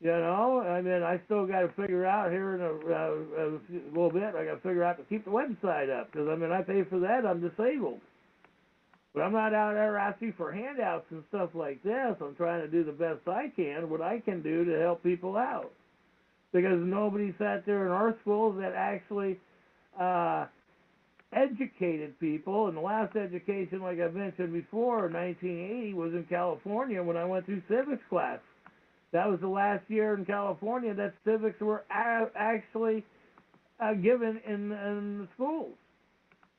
You know, I mean, I still got to figure out here in a little bit, I got to figure out to keep the website up, because, I mean, I pay for that. I'm disabled. But I'm not out there asking for handouts and stuff like this. I'm trying to do the best I can, what I can do to help people out. Because nobody sat there in our schools that actually educated people. And the last education, like I mentioned before, in 1980, was in California when I went through civics class. That was the last year in California that civics were actually given in the schools.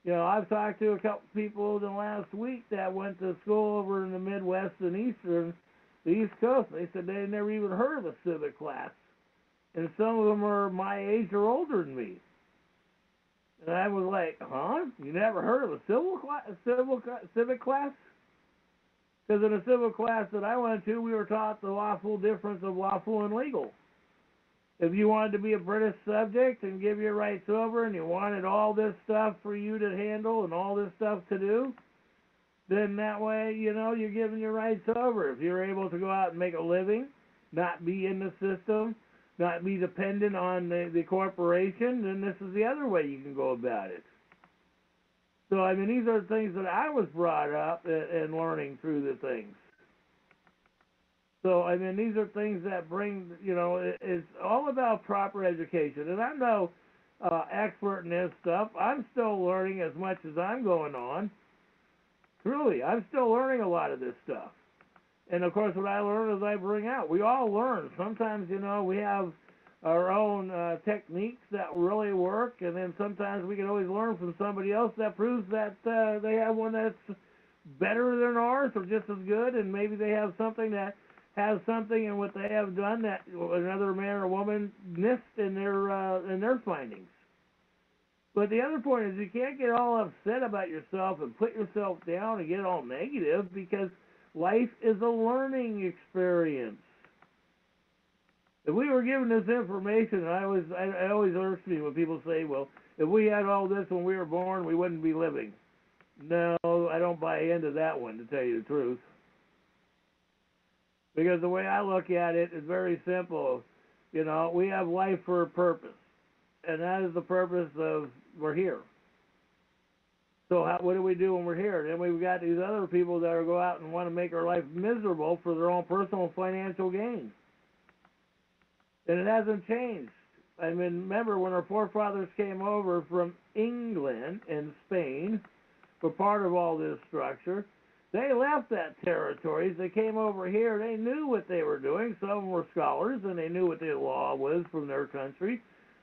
You know, I've talked to a couple people in the last week that went to school over in the Midwest and the East Coast. They said they never even heard of a civic class. And some of them are my age or older than me. And I was like, huh? You never heard of a civic class? Because in a civil class that I went to, we were taught the lawful difference of lawful and legal. If you wanted to be a British subject and give your rights over, and you wanted all this stuff for you to handle and all this stuff to do, then that way, you know, you're giving your rights over. If you're able to go out and make a living, not be in the system, not be dependent on the corporation, then this is the other way you can go about it. So, I mean, these are things that I was brought up and learning through the things. So, I mean, these are things that bring, you know, it's all about proper education. And I'm no expert in this stuff. I'm still learning as much as I'm going on. Truly, I'm still learning a lot of this stuff. And, of course, what I learn is I bring out. We all learn. Sometimes, you know, we have our own techniques that really work, and then sometimes we can always learn from somebody else that proves that they have one that's better than ours or just as good, and maybe they have something that has something in what they have done that another man or woman missed in their findings. But the other point is, you can't get all upset about yourself and put yourself down and get all negative, because life is a learning experience. If we were given this information, it always irks me when people say, well, if we had all this when we were born, we wouldn't be living. No, I don't buy into that one, to tell you the truth. Because the way I look at it is very simple. You know, we have life for a purpose. And that is the purpose of we're here. So what do we do when we're here? Then we've got these other people that go out and want to make our life miserable for their own personal financial gain. And it hasn't changed. I mean, remember when our forefathers came over from England and Spain for part of all this structure, they left that territories. They came over here. They knew what they were doing. Some of them were scholars, and they knew what the law was from their country.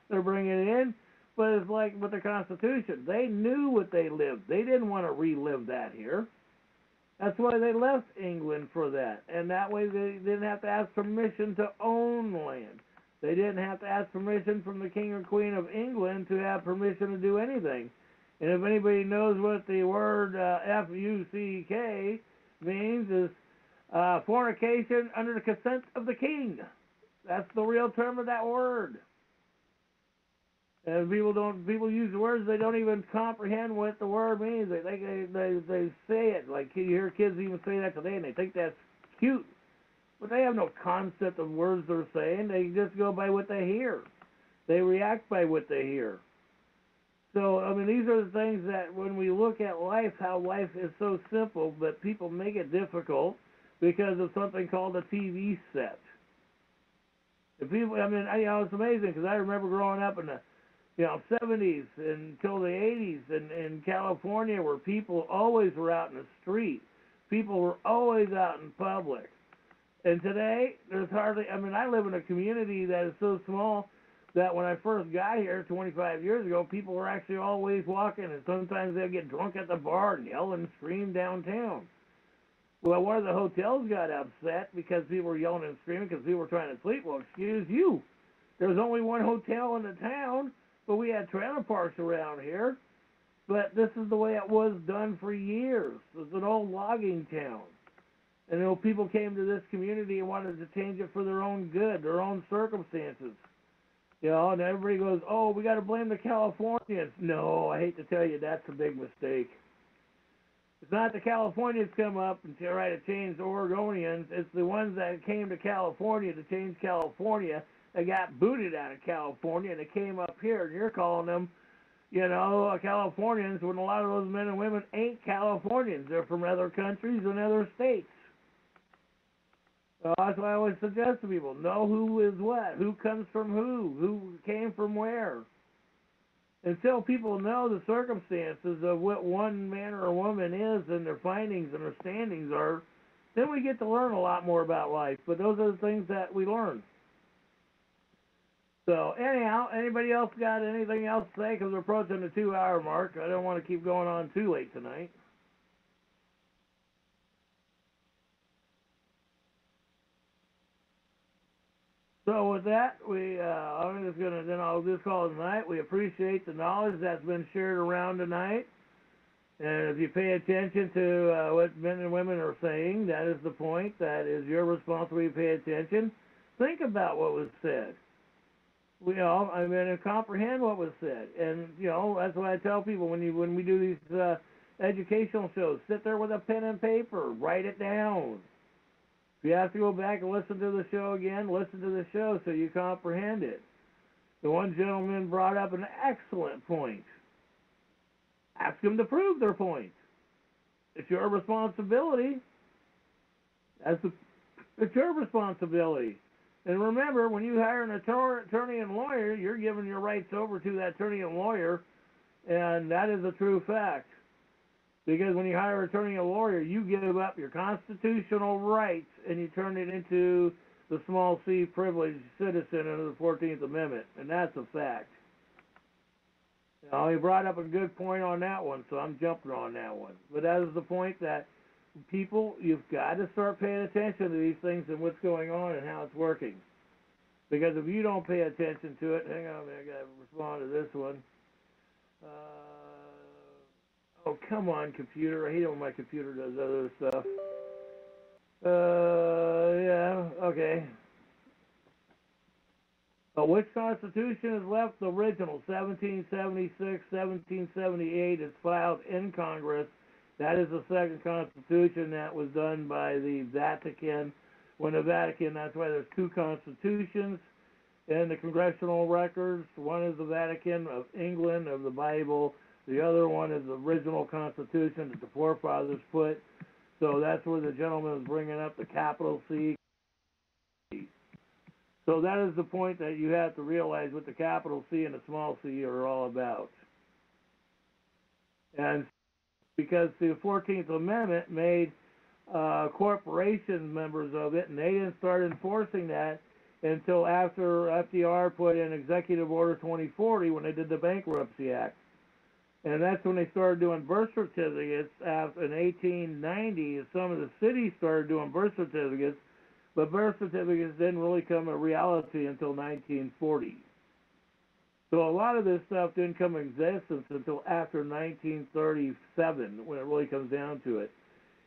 They're bringing it in. But it's like with the Constitution. They knew what they lived. They didn't want to relive that here. That's why they left England for that. And that way they didn't have to ask permission to own land. They didn't have to ask permission from the King or Queen of England to have permission to do anything. And if anybody knows what the word F-U-C-K means, is fornication under the consent of the king. That's the real term of that word. And people use the words, they don't even comprehend what the word means. They say it, like you hear kids even say that today, and they think that's cute. But they have no concept of words they're saying. They just go by what they hear. They react by what they hear. So, I mean, these are the things that when we look at life, how life is so simple, but people make it difficult because of something called a TV set. And people, I mean, it's amazing because I remember growing up in the 70s until the 80s in California, where people always were out in the street. People were always out in public. And today, there's hardly, I live in a community that is so small that when I first got here 25 years ago, people were actually always walking, and sometimes they'd get drunk at the bar and yell and scream downtown. Well, one of the hotels got upset because people were yelling and screaming because people were trying to sleep. Well, excuse you. There's only one hotel in the town, but we had trailer parks around here. But this is the way it was done for years. It's an old logging town. And people came to this community and wanted to change it for their own good, their own circumstances. And everybody goes, oh, we got to blame the Californians. No, I hate to tell you, that's a big mistake. It's not the Californians come up and try to change the Oregonians. It's the ones that came to California to change California that got booted out of California, and they came up here, and you're calling them, Californians, when a lot of those men and women ain't Californians. They're from other countries and other states. That's why I always suggest to people, know who is what, who comes from who came from where. Until people know the circumstances of what one man or woman is and their findings and their standings are, then we get to learn a lot more about life. But those are the things that we learn. So anyhow, anybody else got anything else to say? Because we're approaching the 2-hour mark. I don't want to keep going on too late tonight. So with that, I'll just call it tonight. We appreciate the knowledge that's been shared around tonight. And if you pay attention to what men and women are saying, that is the point. That is your responsibility to pay attention. Think about what was said. And comprehend what was said. And, that's why I tell people when we do these educational shows, sit there with a pen and paper, write it down. If you have to go back and listen to the show again, listen to the show so you comprehend it. The one gentleman brought up an excellent point. Ask them to prove their point. It's your responsibility. It's your responsibility. And remember, when you hire an attorney and lawyer, you're giving your rights over to that attorney and lawyer, and that is a true fact. Because when you hire an attorney and lawyer, you give up your constitutional rights and you turn it into the small c privileged citizen under the 14th Amendment, and that's a fact. He brought up a good point on that one, so I'm jumping on that one. But that is the point that people, you've got to start paying attention to these things and what's going on and how it's working. Because if you don't pay attention to it, hang on a minute, I got to respond to this one. Oh, come on, computer. I hate it when my computer does other stuff. Yeah, okay. But which Constitution is left? The original, 1776, 1778. It's filed in Congress. That is the second Constitution that was done by the Vatican. When the Vatican, that's why there's two Constitutions in the congressional records. One is the Vatican of England, of the Bible. The other one is the original Constitution that the forefathers put. So that's where the gentleman is bringing up the capital C. So that is the point that you have to realize what the capital C and the small c are all about. And because the 14th Amendment made corporations members of it, and they didn't start enforcing that until after FDR put in Executive Order 2040 when they did the Bankruptcy Act. And that's when they started doing birth certificates in 1890. Some of the cities started doing birth certificates, but birth certificates didn't really come a reality until 1940. So a lot of this stuff didn't come into existence until after 1937, when it really comes down to it.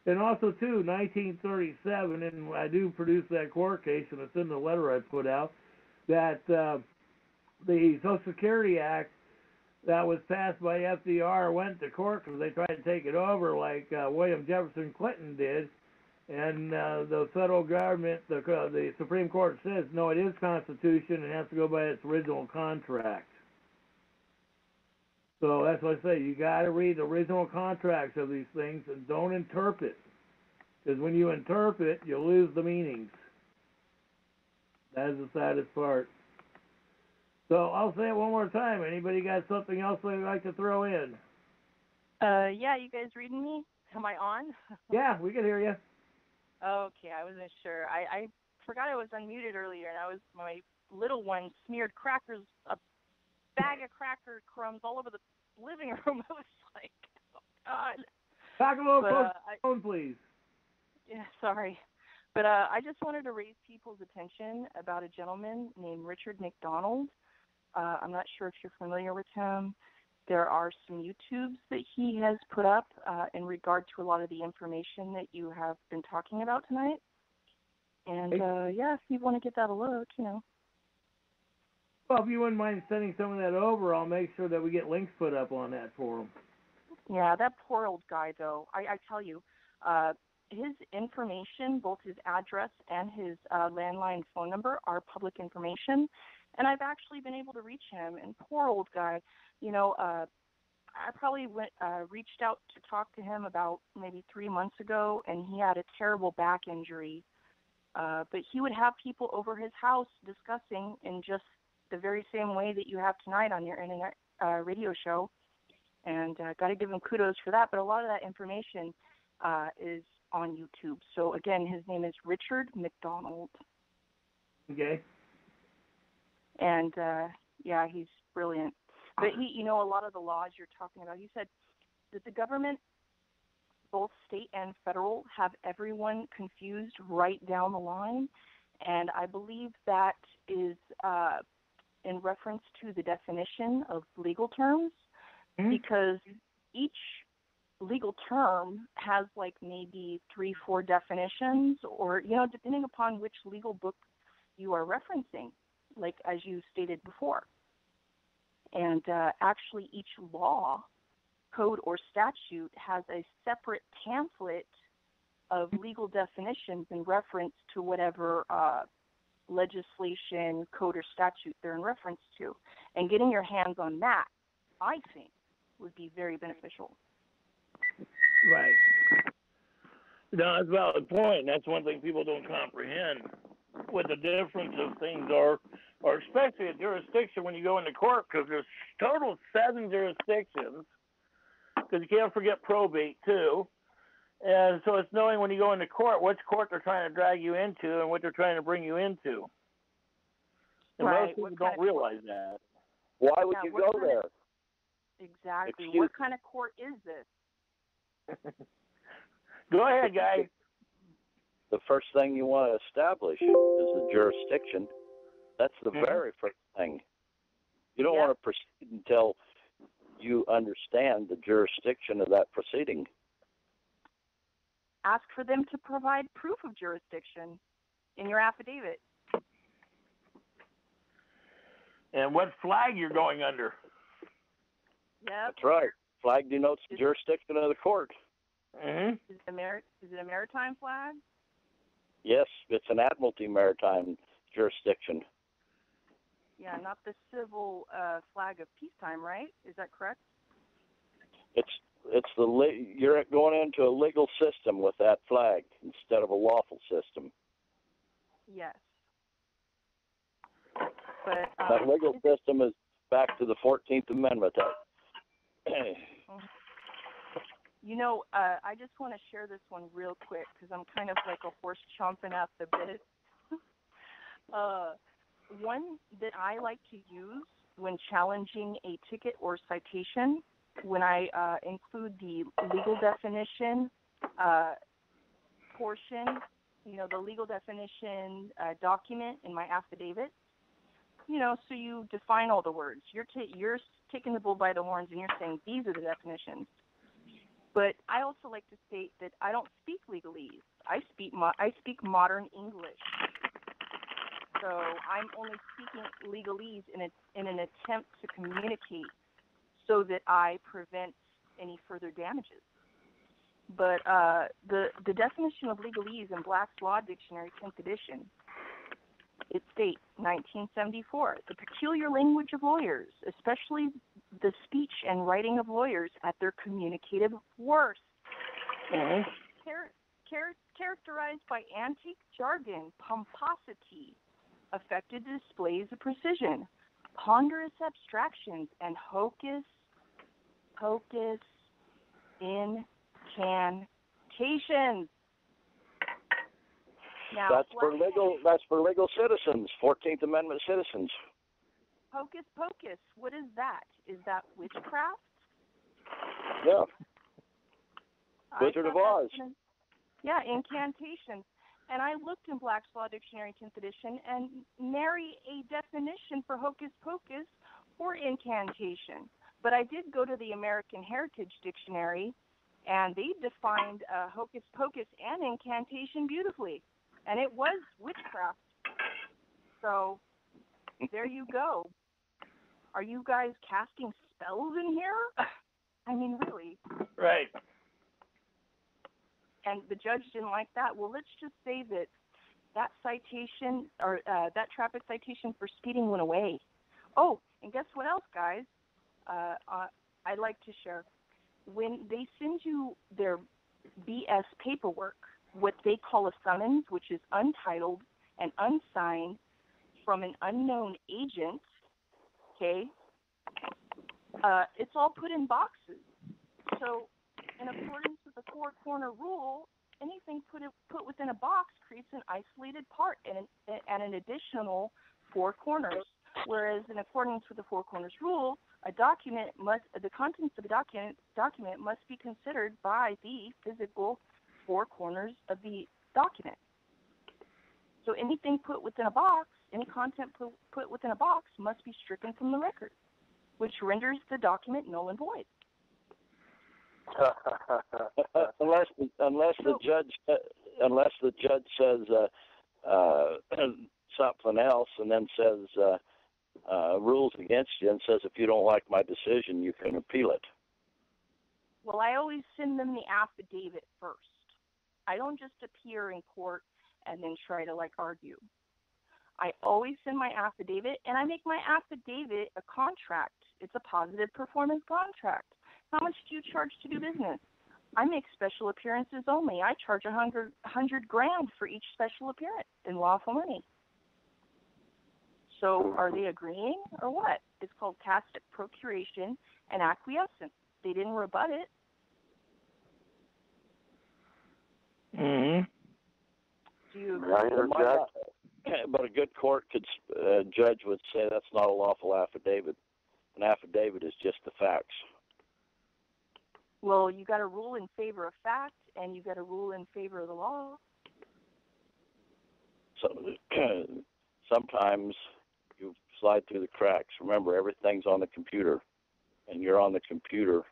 And also, too, 1937, and I do produce that court case, and it's in the letter I put out, that the Social Security Act that was passed by FDR went to court because they tried to take it over like William Jefferson Clinton did. And the federal government, the Supreme Court says, no, it is Constitution and has to go by its original contract. So that's what I say. You got to read the original contracts of these things and don't interpret. Because when you interpret, you lose the meanings. That is the saddest part. So I'll say it one more time. Anybody got something else they'd like to throw in?
Yeah, you guys reading me? Am I on?
Yeah, we can hear you.
Okay, I wasn't sure. I forgot I was unmuted earlier, and my little one smeared crackers, a bag of cracker crumbs all over the living room. I was like, oh, God.
Talk a little closer to the phone, please.
Yeah, sorry. But I just wanted to raise people's attention about a gentleman named Richard McDonald. I'm not sure if you're familiar with him. There are some YouTubes that he has put up in regard to a lot of the information that you have been talking about tonight. And, yeah, if you want to give that a look, you know.
Well, if you wouldn't mind sending some of that over, I'll make sure that we get links put up on that for him.
Yeah, that poor old guy, though. I tell you, his information, both his address and his landline phone number, are public information. And I've actually been able to reach him. And poor old guy, you know, I probably reached out to talk to him about maybe 3 months ago, and he had a terrible back injury. But he would have people over his house discussing in just the very same way that you have tonight on your internet radio show. And got to give him kudos for that. But a lot of that information is on YouTube. So, again, his name is Richard McDonald.
Okay.
And, yeah, he's brilliant. But he, you know, a lot of the laws you're talking about, he said that the government, both state and federal, have everyone confused right down the line. And I believe that is in reference to the definition of legal terms, because each legal term has like maybe 3-4 definitions, or, you know, depending upon which legal book you are referencing, like as you stated before. And actually each law, code, or statute has a separate pamphlet of legal definitions in reference to whatever legislation, code, or statute they're in reference to. And getting your hands on that, I think, would be very beneficial.
Right. No, that's a valid point. That's one thing people don't comprehend, what the difference of things are, or especially a jurisdiction when you go into court, because there's total 7 jurisdictions, because you can't forget probate, too. And so it's knowing when you go into court which court they're trying to drag you into and what they're trying to bring you into. And
right.
most people don't realize that.
Why would you go there?
Exactly. What kind of court is this?
Go ahead, guy. The first thing you want to establish is the jurisdiction. That's the very first thing. You don't want to proceed until you understand the jurisdiction of that proceeding.
Ask for them to provide proof of jurisdiction in your affidavit.
And what flag you're going under.
Yep.
That's right. Flag denotes the jurisdiction of the court.
Mm-hmm.
Is it a maritime flag?
Yes, it's an admiralty maritime jurisdiction.
Yeah, not the civil flag of peacetime, right? Is that correct?
You're going into a legal system with that flag instead of a lawful system.
Yes. But
that legal system is back to the 14th Amendment.
You know, I just want to share this one real quick because I'm kind of like a horse chomping at the bit. One that I like to use when challenging a ticket or citation, when I include the legal definition portion, you know, the legal definition document in my affidavit, you know, so you define all the words. You're taking the bull by the horns and you're saying these are the definitions. But I also like to state that I don't speak legalese. I speak modern English. So I'm only speaking legalese in an attempt to communicate so that I prevent any further damages. But the definition of legalese in Black's Law Dictionary, 10th edition, it states, 1974, the peculiar language of lawyers, especially the speech and writing of lawyers at their communicative worst. characterized by antique jargon, pomposity, affected displays of precision, ponderous abstractions, and hocus pocus incantations. Now,
That's for legal citizens, 14th Amendment citizens.
Hocus pocus, what is that? Is that witchcraft?
Yeah. Wizard of Oz.
Yeah, incantations. And I looked in Black's Law Dictionary 10th edition and nary a definition for hocus pocus or incantation. But I did go to the American Heritage Dictionary, and they defined hocus pocus and incantation beautifully. And it was witchcraft. So there you go. Are you guys casting spells in here? I mean, really.
Right.
And the judge didn't like that. Well, let's just say that citation, or that traffic citation for speeding went away. Oh, and guess what else, guys? I'd like to share. When they send you their BS paperwork, what they call a summons, which is untitled and unsigned from an unknown agent, okay, it's all put in boxes. So in accordance with the four-corner rule, anything put within a box creates an isolated part and an additional four corners. Whereas in accordance with the four corners rule, the contents of the document must be considered by the physical four corners of the document. So anything put within a box, any content put within a box must be stricken from the record, which renders the document null and void.
unless the judge says something else, and then says rules against you, and says if you don't like my decision, you can appeal it.
Well, I always send them the affidavit first. I don't just appear in court and then try to argue. I always send my affidavit, and I make my affidavit a contract. It's a positive performance contract. How much do you charge to do business? I make special appearances only. I charge $100 grand for each special appearance in lawful money. So are they agreeing or what? It's called tacit procuration and acquiescence. They didn't rebut it.
Mm-hmm.
Do you agree?
But a good court judge would say that's not a lawful affidavit. An affidavit is just the facts.
Well, you got to rule in favor of fact, and you got to rule in favor of the law.
So sometimes you slide through the cracks. Remember, everything's on the computer, and you're on the computer.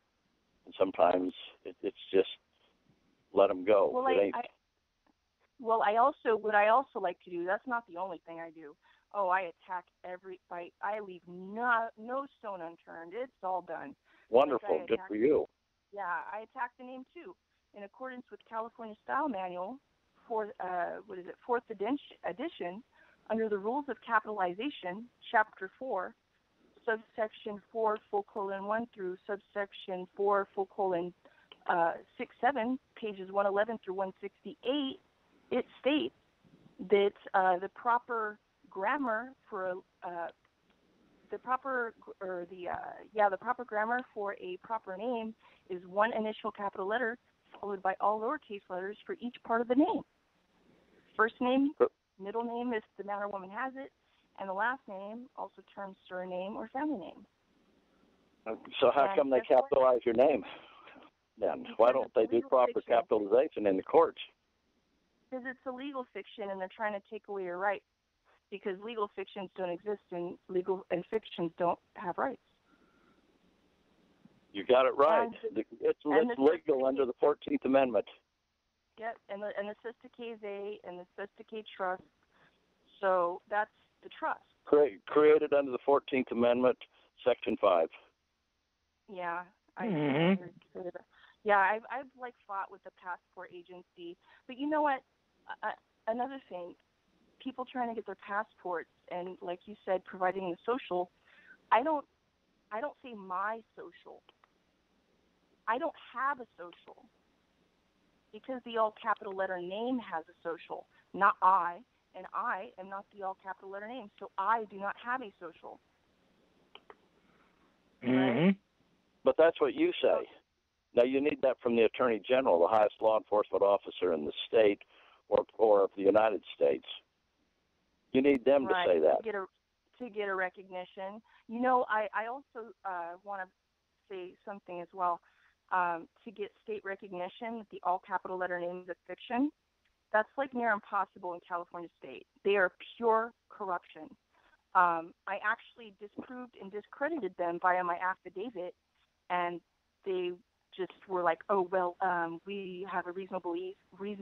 And sometimes it's just let them go.
Well, what I also like to do. That's not the only thing I do. Oh, I attack every fight. I leave no stone unturned. It's all done.
Wonderful. Good for you.
Yeah, I attack the name too. In accordance with California Style Manual, fourth edition, under the rules of capitalization, Chapter 4, subsection 4, (1) through subsection 4, (6, 7), pages 111 through 168, it states that the proper grammar for the proper grammar for a proper name is one initial capital letter followed by all lowercase letters for each part of the name. First name, middle name if the man or woman has it, and the last name, also termed surname or family name.
So how come they capitalize your name then? Why don't they do proper capitalization in the courts?
Because it's a legal fiction and they're trying to take away your rights. Because legal fictions don't exist and fictions don't have rights.
You got it right. It's legal under the 14th Amendment.
Yep, and the Sestakes and the Sestakes Trust. So that's the trust.
Created under the 14th Amendment, Section 5.
Yeah,
Mm-hmm.
I've fought with the passport agency, but you know what? Another thing, people trying to get their passports and, like you said, providing the social. I don't say my social. I don't have a social. because the all capital letter name has a social, not I, and I am not the all capital letter name, so I do not have a social.
Mm-hmm.
But that's what you say. Now, you need that from the Attorney General, the highest law enforcement officer in the state or of the United States. You need them to say that.
To get a recognition. You know, I also want to say something as well. To get state recognition that the all capital letter name is a fiction, that's like near impossible in California state. They are pure corruption. I actually disproved and discredited them via my affidavit, and they just were like, oh, well, we have a reasonably believe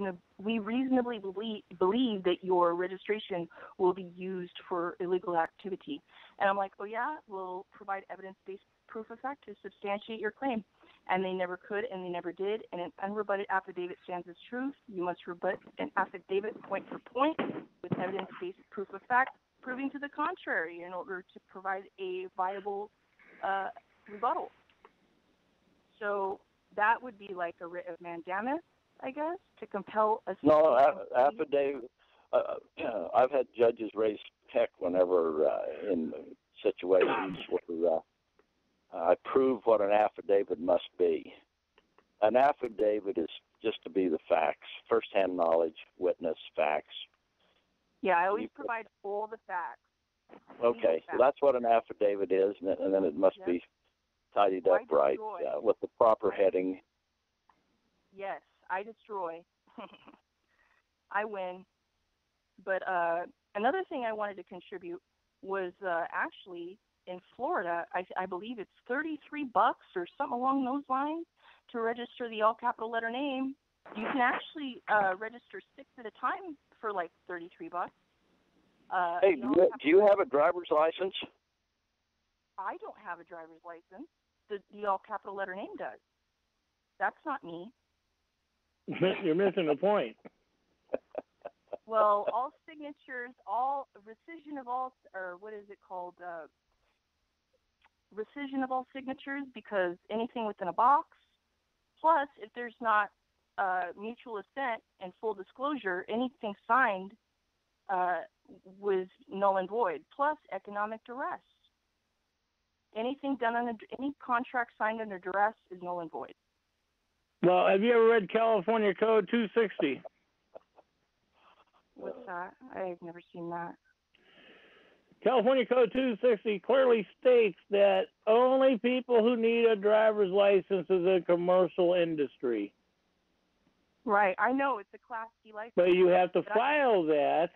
that your registration will be used for illegal activity. And I'm like, oh, yeah, we'll provide evidence-based proof of fact to substantiate your claim. And they never could, and they never did. And an unrebutted affidavit stands as truth. You must rebut an affidavit point for point with evidence-based proof of fact, proving to the contrary in order to provide a viable rebuttal. So that would be like a writ of mandamus, I guess, to compel a...
No, affidavit. I've had judges raise heck whenever in situations where I prove what an affidavit must be. An affidavit is just to be the facts, first-hand knowledge, witness, facts.
Yeah, I always provide all the facts.
Okay, so that's what an affidavit is, and then it must be tidied up right with the proper heading.
Yes, I destroy. I win. But another thing I wanted to contribute was actually in Florida, I believe it's $33 or something along those lines to register the all capital letter name. You can actually register 6 at a time for like $33.
Hey, do you have a driver's license?
I don't have a driver's license. The all capital letter name does. That's not me.
You're missing the point.
Well, all signatures, all rescission of all, or what is it called? Rescission of all signatures, because anything within a box, plus if there's not mutual assent and full disclosure, anything signed was null and void, plus economic duress. Anything done under any contract signed under duress is null and void.
Well, have you ever read California Code 260?
What's that? I've never seen that.
California Code 260 clearly states that only people who need a driver's license is a commercial industry.
Right, I know it's a Class D license.
But you have to file that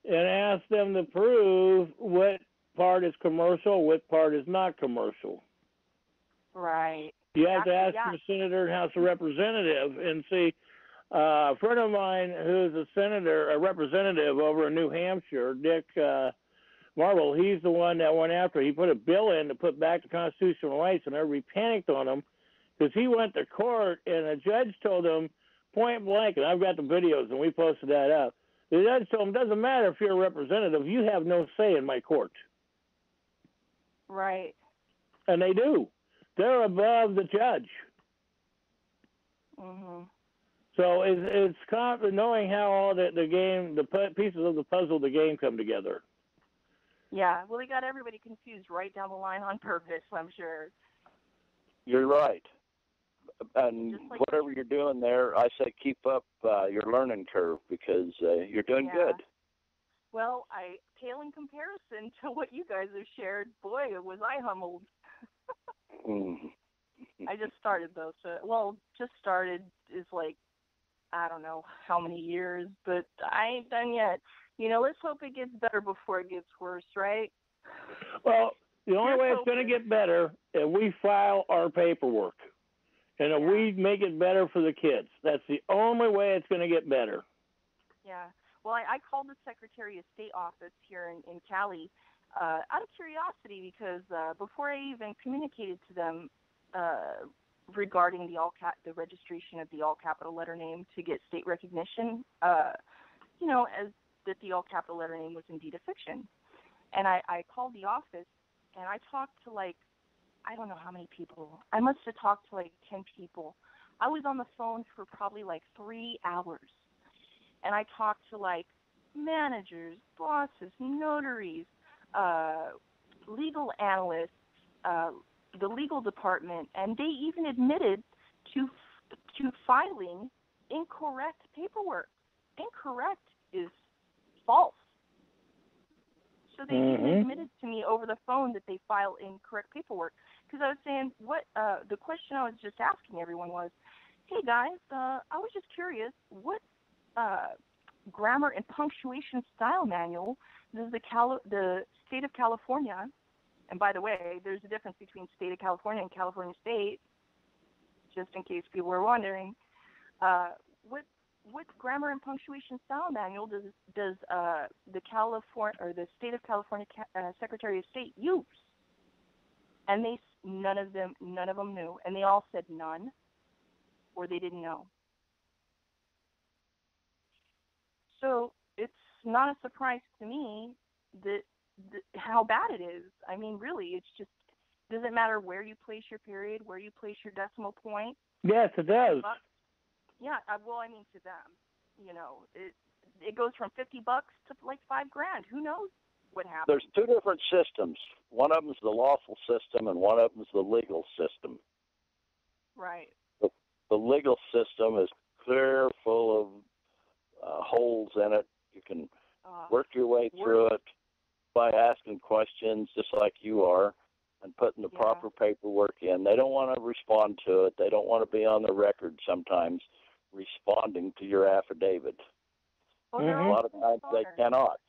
and ask them to prove what part is commercial, what part is not commercial.
Right.
You have to ask your senator and House of Representative and see. A friend of mine who's a representative over in New Hampshire, Dick Marble, he's the one that went after. He put a bill in to put back the constitutional rights, and everybody panicked on him because he went to court, and a judge told him point blank, and I've got the videos, and we posted that up. The judge told him, it doesn't matter if you're a representative, you have no say in my court.
Right.
And they do. They're above the judge.
Mm-hmm.
So it's knowing how all the pieces of the puzzle of the game come together.
Yeah, well, they got everybody confused right down the line on purpose, I'm sure.
You're right. And whatever you're doing there, I say keep up your learning curve because you're doing good.
Well, I pale in comparison to what you guys have shared. Boy, was I humbled. I just started, though. Just started is like, I don't know how many years, but I ain't done yet. You know, let's hope it gets better before it gets worse, right?
Well, the only way it's going to get better is we file our paperwork. And if we make it better for the kids. That's the only way it's going to get better.
Yeah. Well, I called the Secretary of State office here in Cali out of curiosity because before I even communicated to them regarding the registration of the all capital letter name to get state recognition, as that the all capital letter name was indeed a fiction. And I called the office and I talked to I don't know how many people. I must have talked to 10 people I was on the phone for probably like 3 hours, and I talked to like managers, bosses, notaries, legal analysts, the legal department, and they even admitted to filing incorrect paperwork. Incorrect is false. So they even admitted to me over the phone that they file incorrect paperwork. Because I was saying, the question I was just asking everyone was, hey guys, I was just curious, what grammar and punctuation style manual does the state of California, and by the way, there's a difference between state of California and California state, just in case people were wondering, what grammar and punctuation style manual does the state of California Secretary of State use? And none of them knew, and they all said none, or they didn't know. So it's not a surprise to me that how bad it is. I mean, really, it's just, doesn't matter where you place your period, where you place your decimal point.
Yes, it does.
Yeah, well, I mean, to them, you know, it goes from $50 to like $5,000. Who knows what happens?
There's two different systems. One of them is the lawful system, and one of them is the legal system.
Right.
The legal system is clear, full of holes in it. You can work your way through it by asking questions, just like you are, and putting the proper paperwork in. They don't want to respond to it. They don't want to be on the record sometimes responding to your affidavit.
Well,
A lot of times they cannot.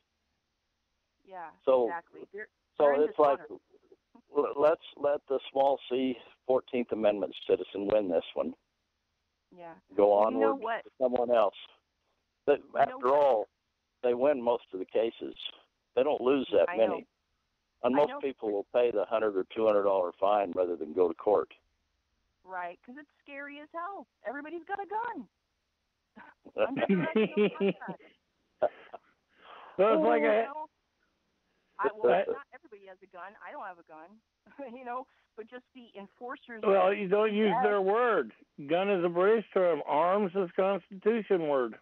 Yeah,
so,
exactly.
So it's like, let's let the small C 14th Amendment citizen win this one.
Yeah.
Go
on
onward to someone else. But after all, they win most of the cases. They don't lose that many. And most people will pay the $100 or $200 fine rather than go to court.
Right, because it's scary as hell. Everybody's got a gun.
Well, it's like
not everybody has a gun. I don't have a gun, you know, but just the enforcers.
Well, you don't use their word. Gun is a British term. Arms is Constitution word.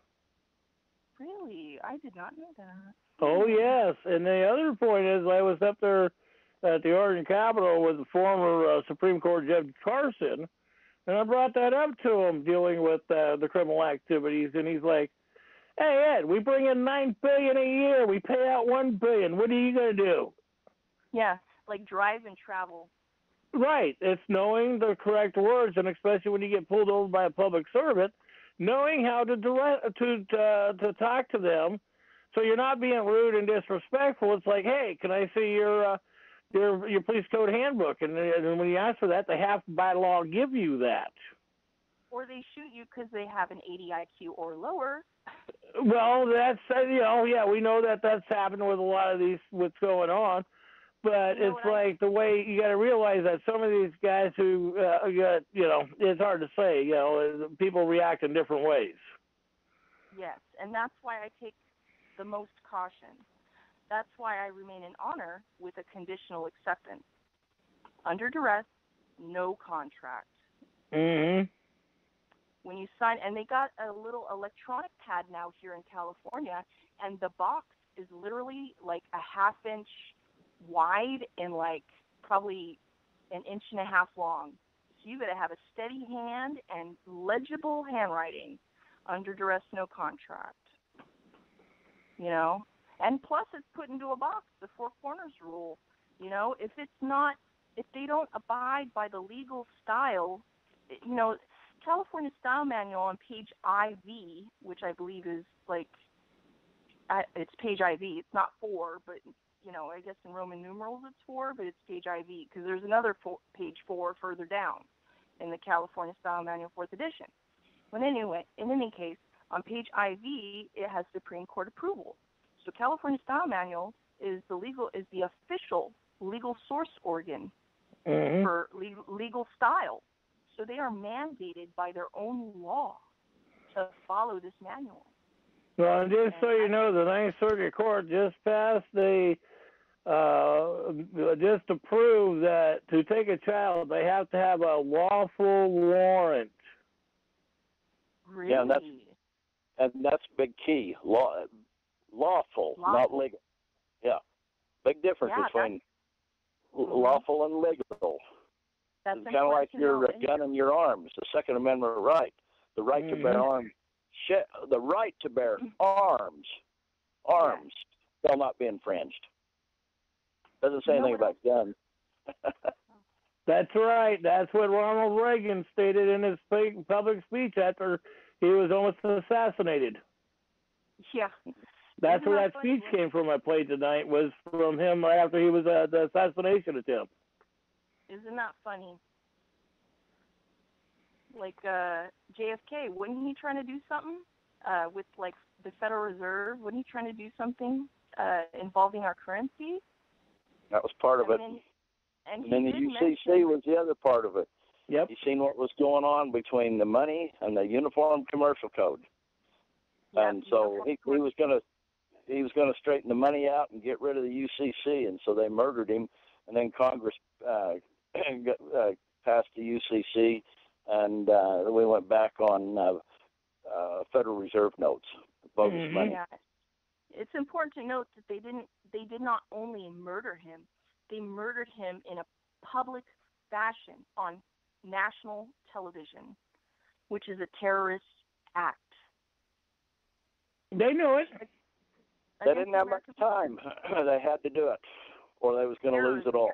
Really? I did not know that.
Oh, yes. And the other point is, I was up there at the Oregon Capitol with the former Supreme Court Judge Carson, and I brought that up to him dealing with the criminal activities, and he's like, hey, Ed, we bring in $9 billion a year. We pay out $1 billion. What are you going to do?
Yeah, like drive and travel.
Right. It's knowing the correct words, and especially when you get pulled over by a public servant, knowing how to talk to them, so you're not being rude and disrespectful. It's like, hey, can I see your police code handbook? And when you ask for that, they have to, by law, give you that.
Or they shoot you because they have an 80 IQ or lower.
Well, that's, we know that that's happened with a lot of these, what's going on. But it's like the way you got to realize that some of these guys who, it's hard to say, people react in different ways.
Yes, and that's why I take the most caution. That's why I remain in honor with a conditional acceptance. Under duress, no contract.
Mm-hmm.
When you sign, and they got a little electronic pad now here in California, and the box is literally like a half-inch wide and like probably an inch and a half long. So you got to have a steady hand and legible handwriting. Under duress, no contract. You know, and plus it's put into a box, the four corners rule. You know, if they don't abide by the legal style, you know, California Style Manual on page IV, which I believe is like, it's page IV. It's not 4, but, you know, I guess in Roman numerals it's 4, but it's page IV because there's another page 4 further down in the California Style Manual 4th edition. But anyway, in any case, on page IV, it has Supreme Court approval. So California Style Manual is the official legal source organ for legal style. So they are mandated by their own law to follow this manual.
Well, and just so you know, the Ninth Circuit Court just passed just to prove that to take a child, they have to have a lawful warrant.
Really?
Yeah, and that's big key. Lawful, not legal. Yeah, big difference between lawful and legal.
That's
it's kind of like your gun and your arms. The Second Amendment right, the right to bear arms, the right to bear arms shall not be infringed. Doesn't say anything about guns.
That's right. That's what Ronald Reagan stated in his public speech after he was almost assassinated.
Yeah.
That's where that speech came from. I played tonight was from him right after he was the assassination attempt.
Isn't that funny? Like JFK, wasn't he trying to do something with like the Federal Reserve? Wasn't he trying to do something involving our currency?
That was part of it. And then the UCC was the other part of it.
Yep.
You seen what was going on between the money and the Uniform Commercial Code. Yep, and so he was going to straighten the money out and get rid of the UCC, and so they murdered him. And then Congress passed the UCC, and we went back on Federal Reserve notes, bogus money.
Yeah. It's important to note that they did not only murder him, they murdered him in a public fashion on national television, which is a terrorist act.
They knew it.
They didn't have much time. They had to do it, or they was going to lose it all.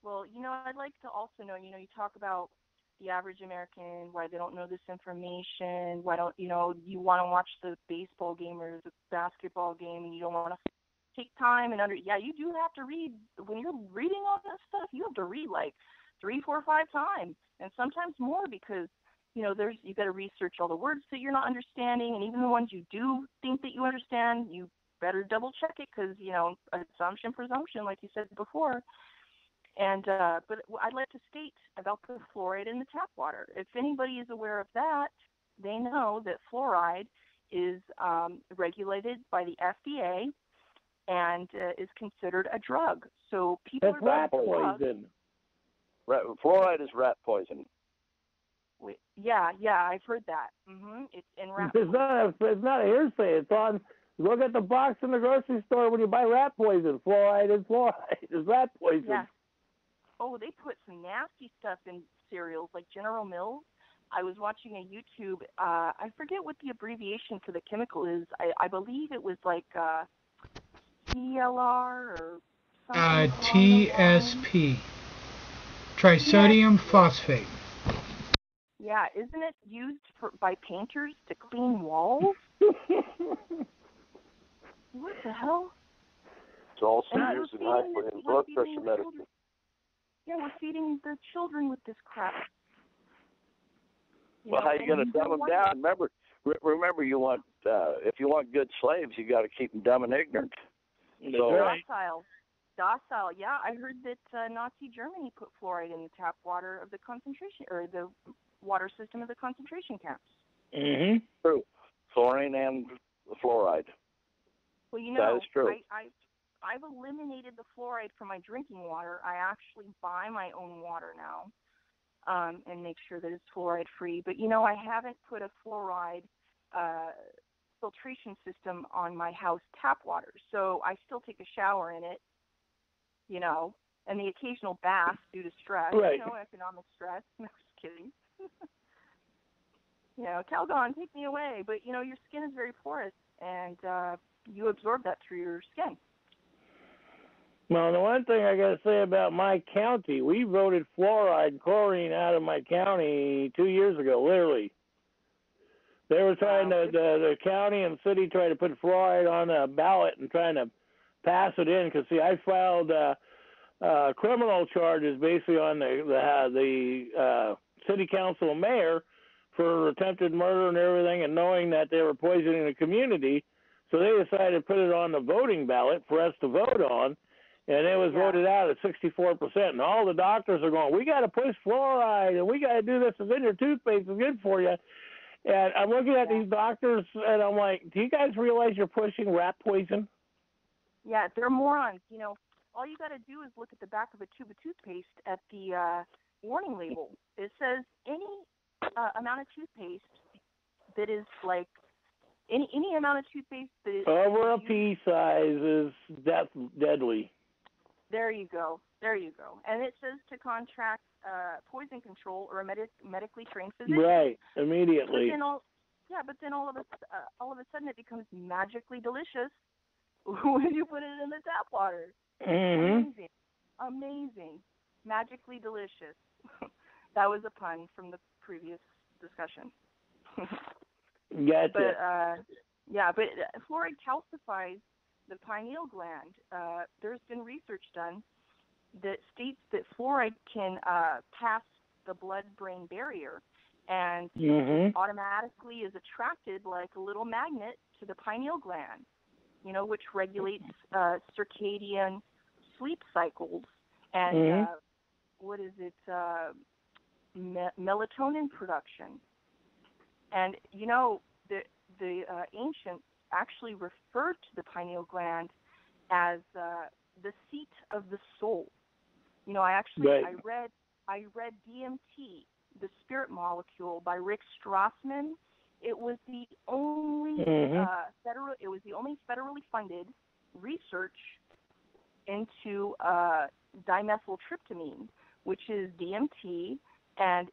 Well, I'd like to also know, you talk about the average American, why they don't know this information, why don't, you want to watch the baseball game or the basketball game and you don't want to take time and you do have to read. When you're reading all that stuff, you have to read like 3, 4, 5 times, and sometimes more, because you got to research all the words that you're not understanding, and even the ones you do think that you understand, you better double check it, because assumption presumption, like you said before. And but I'd like to state about the fluoride in the tap water. If anybody is aware of that, they know that fluoride is regulated by the FDA and is considered a drug. So people
That's rat poison.
Fluoride is rat poison.
Yeah, I've heard that. It's in rat
poison. It's not a hearsay. It's on. Look at the box in the grocery store when you buy rat poison. Fluoride is fluoride. It's rat poison.
Yeah. Oh, they put some nasty stuff in cereals, like General Mills. I was watching a YouTube. I forget what the abbreviation for the chemical is. I believe it was like TLR or something.
TSP. Trisodium phosphate.
Yeah, isn't it used by painters to clean walls? What the hell?
It's also used in blood pressure medicine.
Yeah, we're feeding the children with this crap.
Well, how are you going to dumb them down? Remember, you want if you want good slaves, you got to keep them dumb and ignorant.
Docile. Yeah, I heard that Nazi Germany put fluoride in the tap water of the concentration, or the water system of the concentration camps.
True. Chlorine and fluoride.
Well,
that is true.
I've eliminated the fluoride from my drinking water. I actually buy my own water now and make sure that it's fluoride free. But, I haven't put a fluoride filtration system on my house tap water. So I still take a shower in it, and the occasional bath due to stress,
right.
Economic stress. No, just kidding. Calgon, take me away. But, your skin is very porous, and you absorb that through your skin.
Well, the one thing I got to say about my county, we voted fluoride and chlorine out of my county 2 years ago, literally. They were trying to, the county and city tried to put fluoride on a ballot and trying to pass it in, because, see, I filed criminal charges basically on the city council and mayor for attempted murder and everything, and knowing that they were poisoning the community. So they decided to put it on the voting ballot for us to vote on. And it was voted out at 64%. And all the doctors are going, we got to push fluoride, and we got to do this. It's in your toothpaste. It's good for you. And I'm looking at these doctors, and I'm like, do you guys realize you're pushing rat poison?
Yeah, they're morons. All you got to do is look at the back of a tube of toothpaste at the warning label. It says any amount of toothpaste that is like any amount of toothpaste that is
over a pea size is deadly.
There you go. And it says to contract poison control or a medically trained physician.
Right, immediately.
But then all of a sudden it becomes magically delicious when you put it in the tap water.
Mm-hmm.
Amazing. Magically delicious. That was a pun from the previous discussion.
Gotcha.
But fluoride calcifies the pineal gland. There's been research done that states that fluoride can pass the blood-brain barrier and automatically is attracted like a little magnet to the pineal gland, which regulates circadian sleep cycles and melatonin production. And the ancients actually referred to the pineal gland as the seat of the soul. I read DMT, the spirit molecule, by Rick Strassman. It was the only federally funded research into dimethyltryptamine, which is DMT, and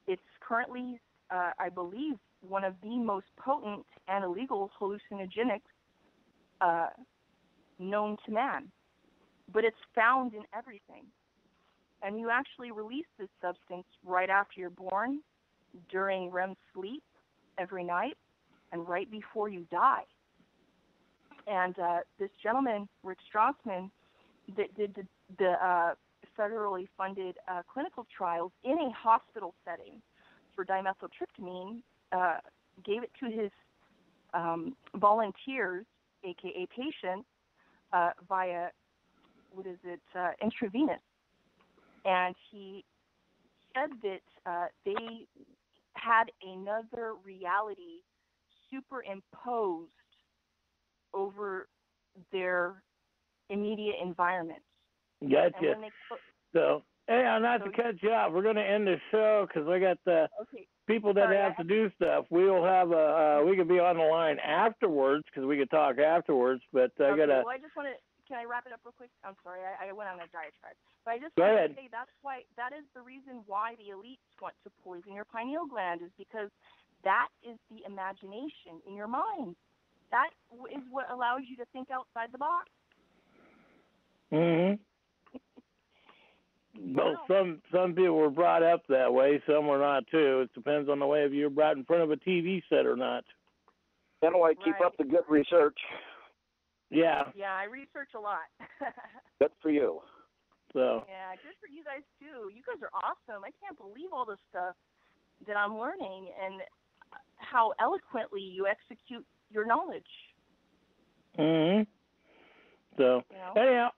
it's currently, I believe, one of the most potent and illegal hallucinogenics known to man. But it's found in everything. And you actually release this substance right after you're born, during REM sleep, every night, and right before you die. And this gentleman, Rick Strassman, that did the federally funded clinical trials in a hospital setting for dimethyltryptamine, gave it to his volunteers, aka patients, via intravenous. And he said that they had another reality superimposed over their immediate environment.
Gotcha. So, hey, not to cut you off, we're going to end the show because I got people that have to do stuff. We'll have we could be on the line afterwards because we could talk afterwards. But I got to.
Well, I just want to. Can I wrap it up real quick? I'm sorry, I went on a diatribe. But I just
Go
want
ahead.
to say that is the reason why the elites want to poison your pineal gland, is because that is the imagination in your mind. That is what allows you to think outside the box.
Mm-hmm. Well, some people were brought up that way, some were not too. It depends on the way if you were brought in front of a TV set or not.
Anyway, keep up the good research.
Yeah.
Yeah, I research a lot.
Good for you.
So.
Yeah, good for you guys too. You guys are awesome. I can't believe all the stuff that I'm learning and how eloquently you execute your knowledge.
Mm-hmm. So, anyhow,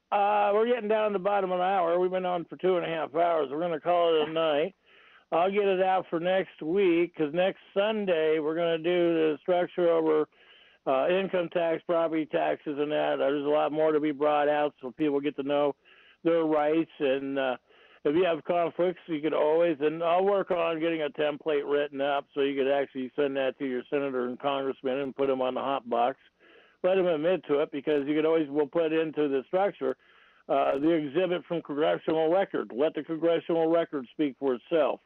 we're getting down to the bottom of the hour. We've been on for 2.5 hours. We're going to call it a night. I'll get it out for next week because next Sunday we're going to do the structure over income tax, property taxes, and that. There's a lot more to be brought out so people get to know their rights. And if you have conflicts, you could always, and I'll work on getting a template written up so you could actually send that to your senator and congressman and put them on the hot box. Let them admit to it, because you could always, we'll put into the structure the exhibit from congressional record. Let the congressional record speak for itself.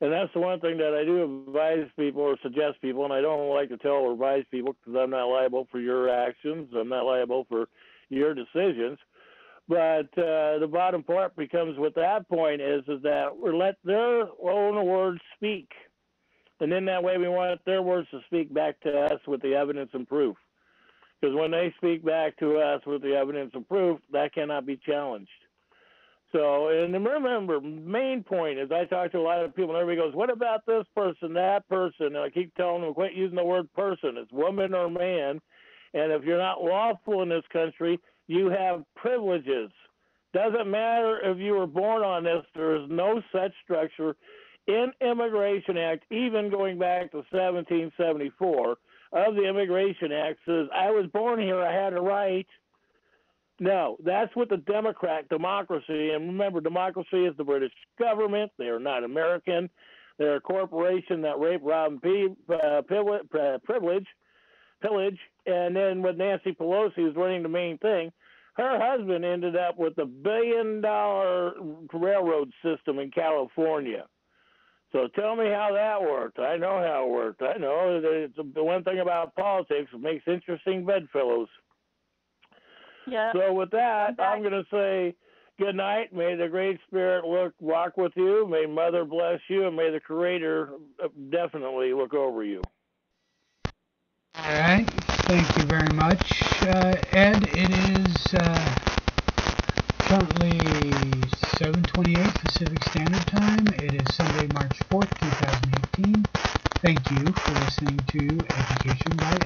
And that's the one thing that I do advise people or suggest people, and I don't like to tell or advise people because I'm not liable for your actions. I'm not liable for your decisions. But the bottom part becomes with that point is that we let their own words speak. And in that way, we want their words to speak back to us with the evidence and proof. Because when they speak back to us with the evidence and proof, that cannot be challenged. So, and remember, main point is I talk to a lot of people and everybody goes, what about this person, that person? And I keep telling them, quit using the word person. It's woman or man. And if you're not lawful in this country, you have privileges. Doesn't matter if you were born on this. There is no such structure in Immigration Act, even going back to 1774 of the Immigration Act says, I was born here, I had a right. No, that's what the democracy, and remember, democracy is the British government. They are not American. They're a corporation that raped, robbed, and pillage. And then with Nancy Pelosi, who's running the main thing, her husband ended up with a $1 billion railroad system in California. So tell me how that worked. I know how it worked. I know it's the one thing about politics, it makes interesting bedfellows.
Yeah.
So with that, I'm going to say good night. May the Great Spirit walk with you. May Mother bless you, and may the Creator definitely look over you.
All right. Thank you very much, Ed. It is currently 7:28 Pacific Standard Time. It is Sunday, March 4th, 2018. Thank you for listening to Education by